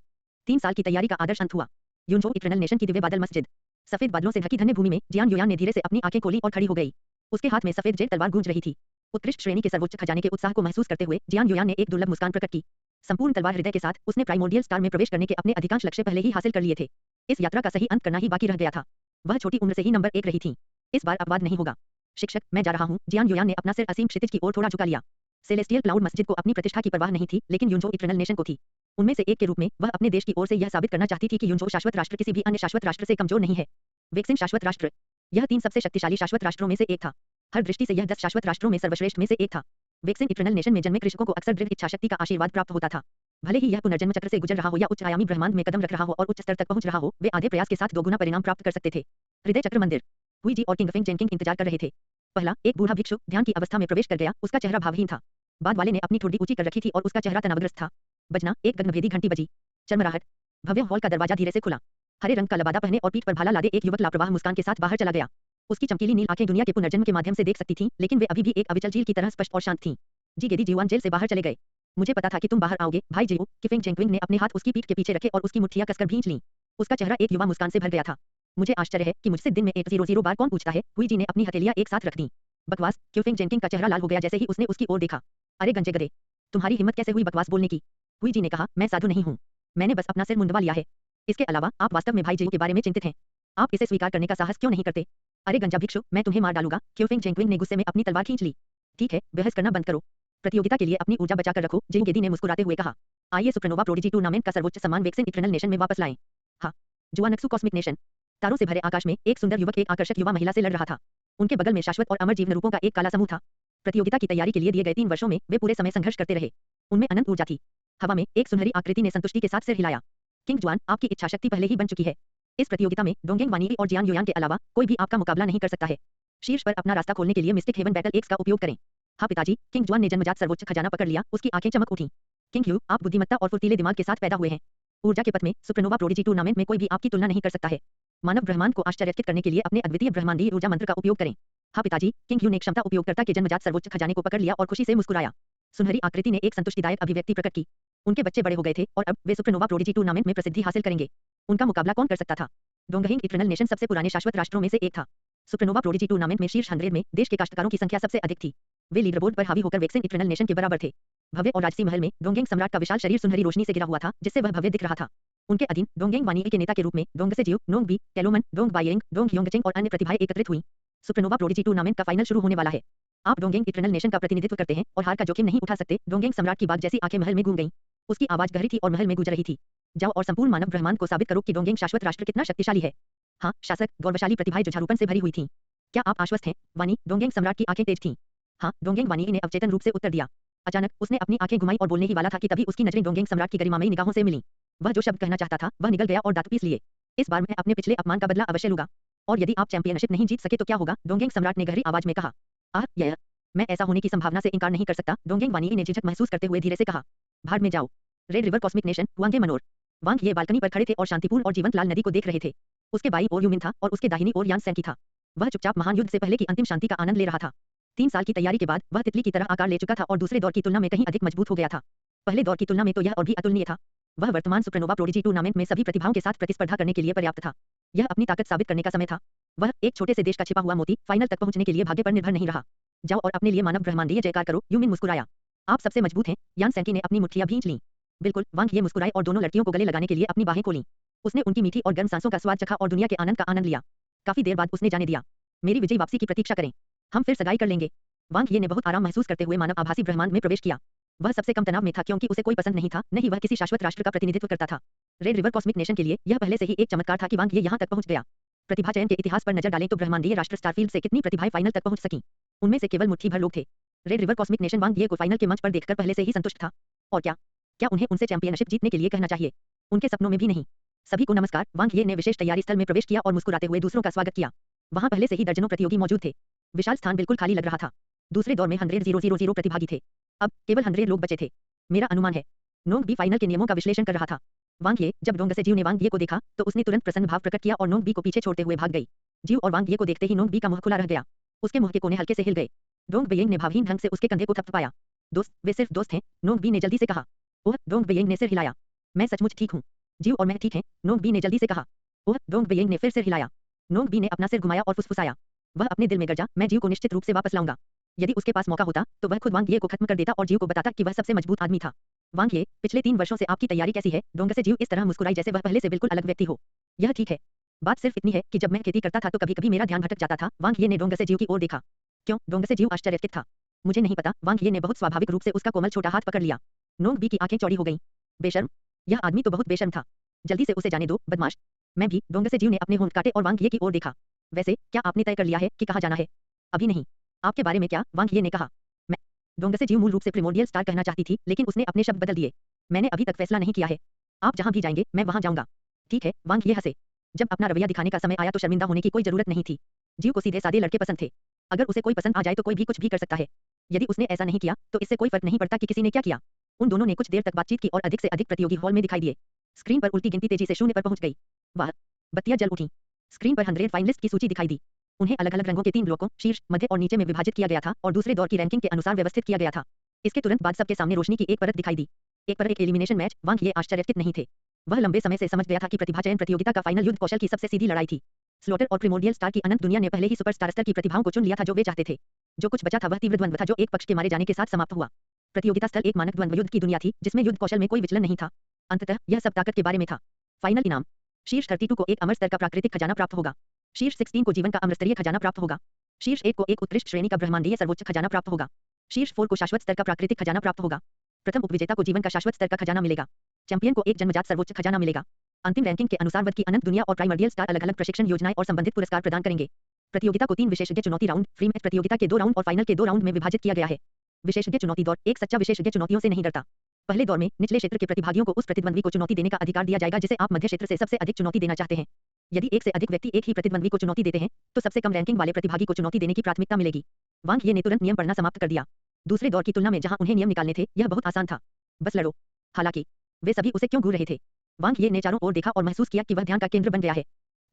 3 साल की तैयारी का आदर्श अंत हुआ। यूनजो इटर्नल नेशन की दिव्य बादल मस्जिद। सफेद बादलों से ढकी धन्य भूमि में जियान युयान ने धीरे से अपनी आंखें खोली और खड़ी हो गई। उसके हाथ में सफेद जेड तलवार गूंज रही थी। उत्कृष्ट श्रेणी के सर्वोच्च खजाने के उत्साह को महसूस करते हुए जियान युयान ने एक दुर्लभ मुस्कान प्रकट की। संपूर्ण तलवार हृदय के साथ उसने प्राइमोर्डियल स्टार में प्रवेश करने के अपने अधिकांश लक्ष्य पहले ही हासिल कर लिए थे। इस यात्रा का सही अंत करना ही बाकी रह गया था। वह छोटी उम्र से ही नंबर 1 रही थी। इस बार अपवाद नहीं होगा। शिक्षक, मैं जा रहा हूँ। जियान युयान ने अपना सिर असीम क्षितिज की ओर थोड़ा झुका लिया। सेलेस्टियल क्लाउड मस्जिद को अपनी प्रतिष्ठा की परवाह नहीं थी, लेकिन यूनजो इटर्नल नेशन को थी। उनमें से एक के रूप में वह अपने देश की ओर से यह साबित करना चाहती थी कि यूनजो शाश्वत राष्ट्र किसी भी अन्य शाश्वत राष्ट्र से कमजोर नहीं है। वेक्सिन शाश्वत राष्ट्र। यह 3 सबसे शक्तिशाली शाश्वत राष्ट्रों में से एक था। हर दृष्टि से यह 10 शाश्वत राष्ट्रों में सर्वश्रेष्ठ में से एक था। वेक्सिन इटर्नल नेशन में जन्मे कृषकों को अक्सर दृढ़ इच्छाशक्ति का आशीर्वाद प्राप्त होता था। भले ही यह पुनर्जन्म चक्र से गुजर रहा हो या उच्च आयामी ब्रह्मांड में कदम रख रहा हो और उच्च स्तर तक पहुंच रहा हो, वे आधे प्रयास के साथ दोगुना परिणाम प्राप्त कर सकते थे। हृदय चक्र मंदिर। हुई जी और किंग फेंग जेनकिंग इंतजार कर रहे थे। पहला, एक बूढ़ा भिक्षु ध्यान की अवस्था में प्रवेश कर गया, उसका चेहरा भावहीन था। बाद वाले ने अपनी ठुड्डी ऊंची कर रखी थी और उसका चेहरा तनावग्रस्त था। बजना, एक गगनभेदी घंटी बजी। चरमराहट। भव्य हॉल का दरवाजा धीरे से खुला। हरे रंग का लबादा पहने और पीठ पर भाला लादे एक युवक लाप्रवाह मुस्कान के साथ बाहर चला गया। उसकी चमकीली नील आंखें दुनिया के पुनर्जन्म के माध्यम से देख सकती थीं, लेकिन वे अभी भी एक अविचल झील की तरह स्पष्ट और शांत थीं। जी गेदी जीवान जेल से बाहर चले गए। मुझे पता था कि तुम बाहर आओगे, भाई जीऊ, किफेंग जेंक्विंग ने अपने हाथ उसकी पीठ के पीछे रखे और उसकी मुट्ठियां कसकर भींच लीं। उसका चेहरा एक युवा मुस्कान से भर गया था। मुझे आश्चर्य है कि मुझसे दिन में 100 बार कौन पूछता है। हुई जी ने अपनी हथेलियां एक साथ रख दी। बकवास। किफेंग जेंकिंग का चेहरा लाल हो गया जैसे ही उसने उसकी ओर देखा। अरे गंजे गधे, तुम्हारी हिम्मत कैसे हुई बकवास बोलने की? हुई जी ने कहा, मैं साधु नहीं हूँ, मैंने बस अपना सिर मुंडवा लिया है। इसके अलावा आप वास्तव में भाई जीऊ के बारे में चिंतित हैं। आप इसे स्वीकार करने का साहस क्यों नहीं करते? अरे गंजा भिक्षु, मैं तुम्हें मार डालूंगा। क्योफेंग जेंक्विंग ने गुस्से में अपनी तलवार खींच ली। ठीक है, बहस करना बंद करो। प्रतियोगिता के लिए अपनी ऊर्जा बचाकर रखो, जिंग गेदी ने मुस्कुराते हुए कहा। आइए सुपरनोवा प्रोडिजी टूर्नामेंट का सर्वोच्च सम्मान वेक्सन इटर्नल नेशन में वापस लाएं। हाँ, जुआनक्सु कॉस्मिक नेशन। तारों से भरे आकाश में एक सुंदर युवक एक आकर्षक युवा महिला से लड़ रहा था। उनके बगल में शाश्वत और अमर जीवन रूपों का एक काला समूह था। प्रतियोगिता की तैयारी के लिए दिए गए 3 वर्षों में वे पूरे समय संघर्ष करते रहे। उनमें अनंत ऊर्जा थी। हवा में एक सुनहरी आकृति ने संतुष्टि के साथ सिर हिलाया। किंग जुआन, आपकी इच्छा शक्ति पहले ही बन चुकी है। इस प्रतियोगिता में डोंगेंग वानी और जियान युयान के अलावा कोई भी आपका मुकाबला नहीं कर सकता है। शीर्ष पर अपना रास्ता खोलने के लिए मिस्टिक हेवन बैटल एक्स का उपयोग करें। हाँ पिताजी, किंग जुआन ने जन्मजात सर्वोच्च खजाना पकड़ लिया, उसकी आंखें चमक उठीं। किंग ह्यू, आप बुद्धिमत्ता और फुर्तीले दिमाग के साथ पैदा हुए हैं। ऊर्जा के पथ में सुपरनोवा प्रोडिजी टूर्नामेंट में कोई भी आपकी तुलना नहीं कर सकता है। मानव ब्रह्मांड को आश्चर्यचकित करने के लिए अपने अद्वितीय ब्रह्मांडीय ऊर्जा मंत्र का उपयोग करें। हाँ पिताजी, किंग ह्यू ने क्षमता उपयोगकर्ता के जन्मजात सर्वोच्च खजाने को पकड़ लिया और खुशी से मुस्कुराया। सुनहरी आकृति ने एक संतुष्टिदायक अभिव्यक्ति प्रकट की। उनके बच्चे बड़े हो गए थे और अब वे सुपरनोवा प्रोडिजी टूर्नामेंट में प्रसिद्धि हासिल करेंगे। उनका मुकाबला कौन कर सकता था? डोंगहिंग इटर्नल नेशन सबसे पुराने शाश्वत राष्ट्रों में से एक था। सुपरनोवा प्रोडिजी टूर्नामेंट में शीर्ष 100 में देश के काश्तकारों की संख्या सबसे अधिक थी। वे लीडरबोर्ड पर हावी होकर वेक्सन इटर्नल नेशन के बराबर थे। भव्य और राजसी महल में डोंगेंग सम्राट का विशाल शरीर सुनहरी रोशनी से घिरा हुआ था, जिससे वह भव्य दिख रहा था। उनके अधीन डोंगेंग वानी के नेता के रूप में डोंगसेजियो, नोंगबी, कैलोमन, डोंग बायेंग, डोंग योंगचेंग और अन्य प्रतिभाएं एकत्रित हुईं। सुपरनोवा प्रोडिजी टूर्नामेंट का फाइनल शुरू होने वाला है। आप डोंगेंग इटर्नल नेशन का प्रतिनिधित्व करते हैं और हार का जोखिम नहीं उठा सकते। डोंगेंग सम्राट की बाघ जैसी आंखें महल में घूम गईं। उसकी आवाज गहरी थी और महल में गूंज रही थी। जाओ और संपूर्ण मानव ब्रह्मांड को साबित करो कि डोंगेंग शाश्वत राष्ट्र कितना शक्तिशाली है। हाँ, शासक, गौरवशाली प्रतिभाएं जुझारूपन से भरी हुई थीं। क्या आप आश्वस्त हैं, वानी? डोंगेंग सम्राट की आंखें तेज थीं। हाँ, डोंगेंग वानी ने अवचेतन रूप से उत्तर दिया। अचानक उसने अपनी आंखें घुमाई और बोलने ही वाला था कि तभी उसकी नजरें डोंगेंग सम्राट की गरिमामयी निगाहों से मिलीं। वह जो शब्द कहना चाहता था, वह निकल गया और दांत पीस लिए। इस बार मैं अपने पिछले अपमान का बदला अवश्य लूंगा। और यदि आप चैंपियनशिप नहीं जीत सके तो क्या होगा? डोंगेंग सम्राट ने गहरी आवाज में कहा। आह, यह मैं ऐसा होने की संभावना से इनकार नहीं कर सकता, डोंगेंग वानी ने झिझक महसूस करते हुए धीरे से कहा। भाड़ में जाओ। रेड रिवर कॉस्मिक नेशन, हुआंगे मनोर। वांग ये बालकनी पर खड़े थे और शांतिपूर्ण और जीवंत लाल नदी को देख रहे थे। उसके बाईं ओर यूमिन था और उसके दाहिनी ओर यान सैंकी था। वह चुपचाप महान युद्ध से पहले की अंतिम शांति का आनंद ले रहा था। 3 साल की तैयारी के बाद वह तितली की तरह आकार ले चुका था और दूसरे दौर की तुलना में कहीं अधिक मजबूत हो गया था। पहले दौर की तुलना में तो यह और भी अतुलनीय था। वह वर्तमान सुपरनोवा प्रोडिजी टूर्नामेंट में सभी प्रतिभाओं के साथ प्रतिस्पर्धा करने के लिए पर्याप्त था। यह अपनी ताकत साबित करने का समय था। वह एक छोटे से देश का छिपा हुआ मोती फाइनल तक पहुंचने के लिए भाग्य पर निर्भर नहीं रहा। जाओ और अपने लिए मानव ब्रह्मांडीय जयकार करो, यूमिन मुस्कुराया। आप सबसे मजबूत हैं, यान सैंकी ने अपनी मुट्ठियां भींच लीं। बिल्कुल, वांग ये मुस्कुराए और दोनों लड़कियों को गले लगाने के लिए अपनी बाहें खोलीं। उसने उनकी मीठी और गर्म सांसों का स्वाद चखा और दुनिया के आनंद का आनंद लिया। काफी देर बाद उसने जाने दिया। मेरी विजयी वापसी की प्रतीक्षा करें, हम फिर सगाई कर लेंगे। वांग ये ने बहुत आराम महसूस करते हुए मानव आभासी ब्रह्मांड में प्रवेश किया। वह सबसे कम तनाव में था क्योंकि उसे कोई पसंद नहीं था, नहीं वह किसी शाश्वत राष्ट्र का प्रतिनिधित्व करता था। रेड रिवर कॉस्मिक नेशन के लिए यह पहले से ही एक चमत्कार था कि वांग ये यहाँ तक पहुंच गया। प्रतिभा चयन के इतिहास पर नजर डालें तो ब्रह्मांडीय राष्ट्र स्टारफील्ड से कितनी प्रतिभाएं फाइनल तक पहुंच सकीं। उनमें से केवल मुट्ठी भर लोग थे। रेड रिवर कॉस्मिक नेशन वांग ये को फाइनल के मंच पर देखकर पहले से ही संतुष्ट था। और क्या उन्हें उनसे चैंपियनशिप जीतने के लिए कहना चाहिए? उनके सपनों में भी नहीं। सभी को नमस्कार। वांग ये ने विशेष तैयारी स्थल में प्रवेश किया और मुस्कुराते हुए दूसरों का स्वागत किया। वहां पहले से ही दर्जनों प्रतियोगी मौजूद थे। विशाल स्थान बिल्कुल खाली लग रहा था। दूसरे दौर में 100,000 प्रतिभागी थे। अब केवल 100 लोग बचे थे। मेरा अनुमान है। नोंग बी फाइनल के नियमों का विश्लेषण कर रहा था। वांग ये, जब डोंगसे जीव ने वांग ये को देखा तो उसने तुरंत प्रसन्न भाव प्रकट किया और नोंग बी को पीछे छोड़ते हुए भाग गई। जीव और वांग ये को देखते ही नोंग बी का मुंह खुला रह गया। उसके मुंह के कोने हल्के से हिल गए। डोंग बेयिंग ने भावहीन ढंग से उसके कंधे को थपथपाया। दोस्त, वे सिर्फ दोस्त हैं, नोंग बी ने जल्दी से कहा। ओह, डोंग बेयिंग ने सिर हिलाया। मैं सचमुच ठीक हूँ। जीव और मैं ठीक हैं, नोंग बी ने जल्दी से कहा। ओह, डोंग बेयिंग ने फिर सिर हिलाया। नोंग बी ने अपना सिर घुमाया और फुसफुसाया। वह अपने दिल में गरजा, मैं जीव को निश्चित रूप से वापस लाऊंगा। यदि उसके पास मौका होता तो वह खुद वांग ये को खत्म कर देता और जीव को बताता कि वह सबसे मजबूत आदमी था। वांग ये, पिछले 3 वर्षों से आपकी तैयारी कैसी है? डोंगसे जीव इस तरह मुस्कुराई जैसे वह पहले से बिल्कुल अलग व्यक्ति हो। यह ठीक है। बात सिर्फ इतनी है कि जब मैं खेती करता था तो कभी-कभी मेरा ध्यान भटक जाता था। वांग ये ने डोंगसे जीव की ओर देखा। क्यों? डोंगसे जीव आश्चर्यचकित था। मुझे नहीं पता। वांग ये ने बहुत स्वाभाविक रूप से उसका कोमल छोटा हाथ पकड़ लिया। नोंग बी की आंखें चौड़ी हो गईं। बेशर्म, यह आदमी तो बहुत बेशर्म था। जल्दी से उसे जाने दो, बदमाश। मैं भी। डोंगसे जीव ने अपने होंठ काटे और वांग ये की ओर देखा। वैसे क्या आपने तय कर लिया है कि कहाँ जाना है? अभी नहीं। आपके बारे में क्या? वांग ये ने कहा। मैं। डोंगसे जीव मूल रूप से प्रिमोर्डियल स्टार कहना चाहती थी, लेकिन उसने अपने शब्द बदल दिए। मैंने अभी तक फैसला नहीं किया है। आप जहां भी जाएंगे मैं वहां जाऊंगा। ठीक है, वांग ये हंसे। जब अपना रवैया दिखाने का समय आया तो शर्मिंदा होने की कोई जरूरत नहीं थी। जीव को सीधे सादे लड़के पसंद थे। अगर उसे कोई पसंद आ जाए तो कोई भी कुछ भी कर सकता है। यदि उसने ऐसा नहीं किया तो इससे कोई फर्क नहीं पड़ता कि किसी ने क्या किया। उन दोनों ने कुछ देर तक बातचीत की और अधिक से अधिक प्रतियोगी हॉल में दिखाई दिए। स्क्रीन पर उल्टी गिनती तेजी से शून्य पर पहुंच गई। वाह, बत्तियां जल उठी। स्क्रीन पर 100 फाइनलिस्ट की सूची दिखाई दी। उन्हें अलग अलग रंगों के 3 ब्लॉकों शीर्ष, मध्य और नीचे में विभाजित किया गया था और दूसरे दौर की रैंकिंग के अनुसार व्यवस्थित किया गया था। इसके तुरंत बाद सबके सामने रोशनी की एक परत दिखाई दी। एक पर एक एलिमिनेशन मैच। वांग ये आश्चर्यचकित नहीं थे। वह लंबे समय से समझ गया था कि प्रतिभा चयन प्रतियोगिता का फाइनल युद्ध कौशल की सबसे सीधी लड़ाई थी। स्लॉटर और प्रिमोर्डियल स्टार की अनंत दुनिया ने पहले ही सुपरस्टार स्तर की प्रतिभाओं को चुन लिया था जो वे चाहते थे। जो कुछ बचा था वह तीव्र द्वंद्व था जो एक पक्ष के मारे जाने के साथ समाप्त हुआ। प्रतियोगिता स्थल एक मानक द्वंद्व युद्ध की दुनिया थी जिसमें युद्ध कौशल में कोई विचलन नहीं था। अंततः यह सब ताकत के बारे में था। फाइनल इनाम। शीर्ष 32 को एक अमर स्तर का प्राकृतिक खजाना प्राप्त होगा। शीर्ष 16 को जीवन का अमरस्तरीय खजाना प्राप्त होगा। शीर्ष 1 को एक उत्कृष्ट श्रेणी का ब्रह्मांडीय सर्वोच्च खजाना प्राप्त होगा। शीर्ष 4 को शाश्वत स्तर का प्राकृतिक खजाना प्राप्त होगा। प्रथम उपविजेता को जीवन का शाश्वत स्तर का खजाना मिलेगा। चैंपियन को एक जन्मजात सर्वोच्च खजाना मिलेगा। अंतिम रैंकिंग के अनुसार वध की अनंत दुनिया और प्राइमर्डियल स्टार अलग अलग प्रशिक्षण योजनाएं और संबंधित पुरस्कार प्रदान करेंगे। प्रतियोगिता को 3 विशेषज्ञ चुनौती राउंड, फ्री मैच प्रतियोगिता के 2 राउंड और फाइनल के 2 राउंड में विभाजित किया गया है। विशेषज्ञ चुनौती दौर। एक सच्चा विशेषज्ञ चुनौतियों से नहीं डरता। पहले दौर में निचले क्षेत्र के प्रतिभागियों को उस प्रतिद्वंद्वी को चुनौती देने का अधिकार दिया जाएगा जिसे आप मध्य क्षेत्र से सबसे अधिक चुनौती देना चाहते हैं। यदि एक से अधिक व्यक्ति एक ही प्रतिद्वंद्वी को चुनौती देते हैं तो सबसे कम रैंकिंग वाले प्रतिभागी को चुनौती देने की प्राथमिकता मिलेगी। वांग ये ने तुरंत नियम पढ़ना समाप्त कर दिया। दूसरे दौर की तुलना में जहां उन्हें नियम निकालने थे यह बहुत आसान था। बस लड़ो। हालांकि वे सभी उसे क्यों घूर रहे थे? वांग ये ने चारों ओर देखा और महसूस किया कि वह ध्यान का केंद्र बन गया है।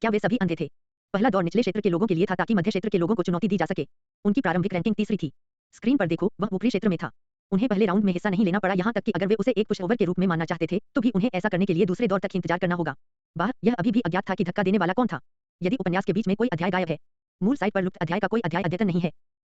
क्या वे सभी अंधे थे? पहला दौर निचले क्षेत्र के लोगों के लिए था ताकि मध्य क्षेत्र के लोगों को चुनौती दी जा सके। उनकी प्रारंभिक रैंकिंग तीसरी थी। स्क्रीन पर देखो, वह ऊपरी क्षेत्र में था। उन्हें पहले राउंड में हिस्सा नहीं लेना पड़ा, यहाँ तक कि अगर वे उसे एक पुशओवर के रूप में मानना चाहते थे तो भी उन्हें ऐसा करने के लिए दूसरे दौर तक इंतजार करना होगा। वाह, यह अभी भी अज्ञात था कि धक्का देने वाला कौन था। यदि उपन्यास के बीच में कोई अध्याय गायब है, मूल साइट पर लुप्त अध्याय का कोई अध्याय अद्यतन नहीं है,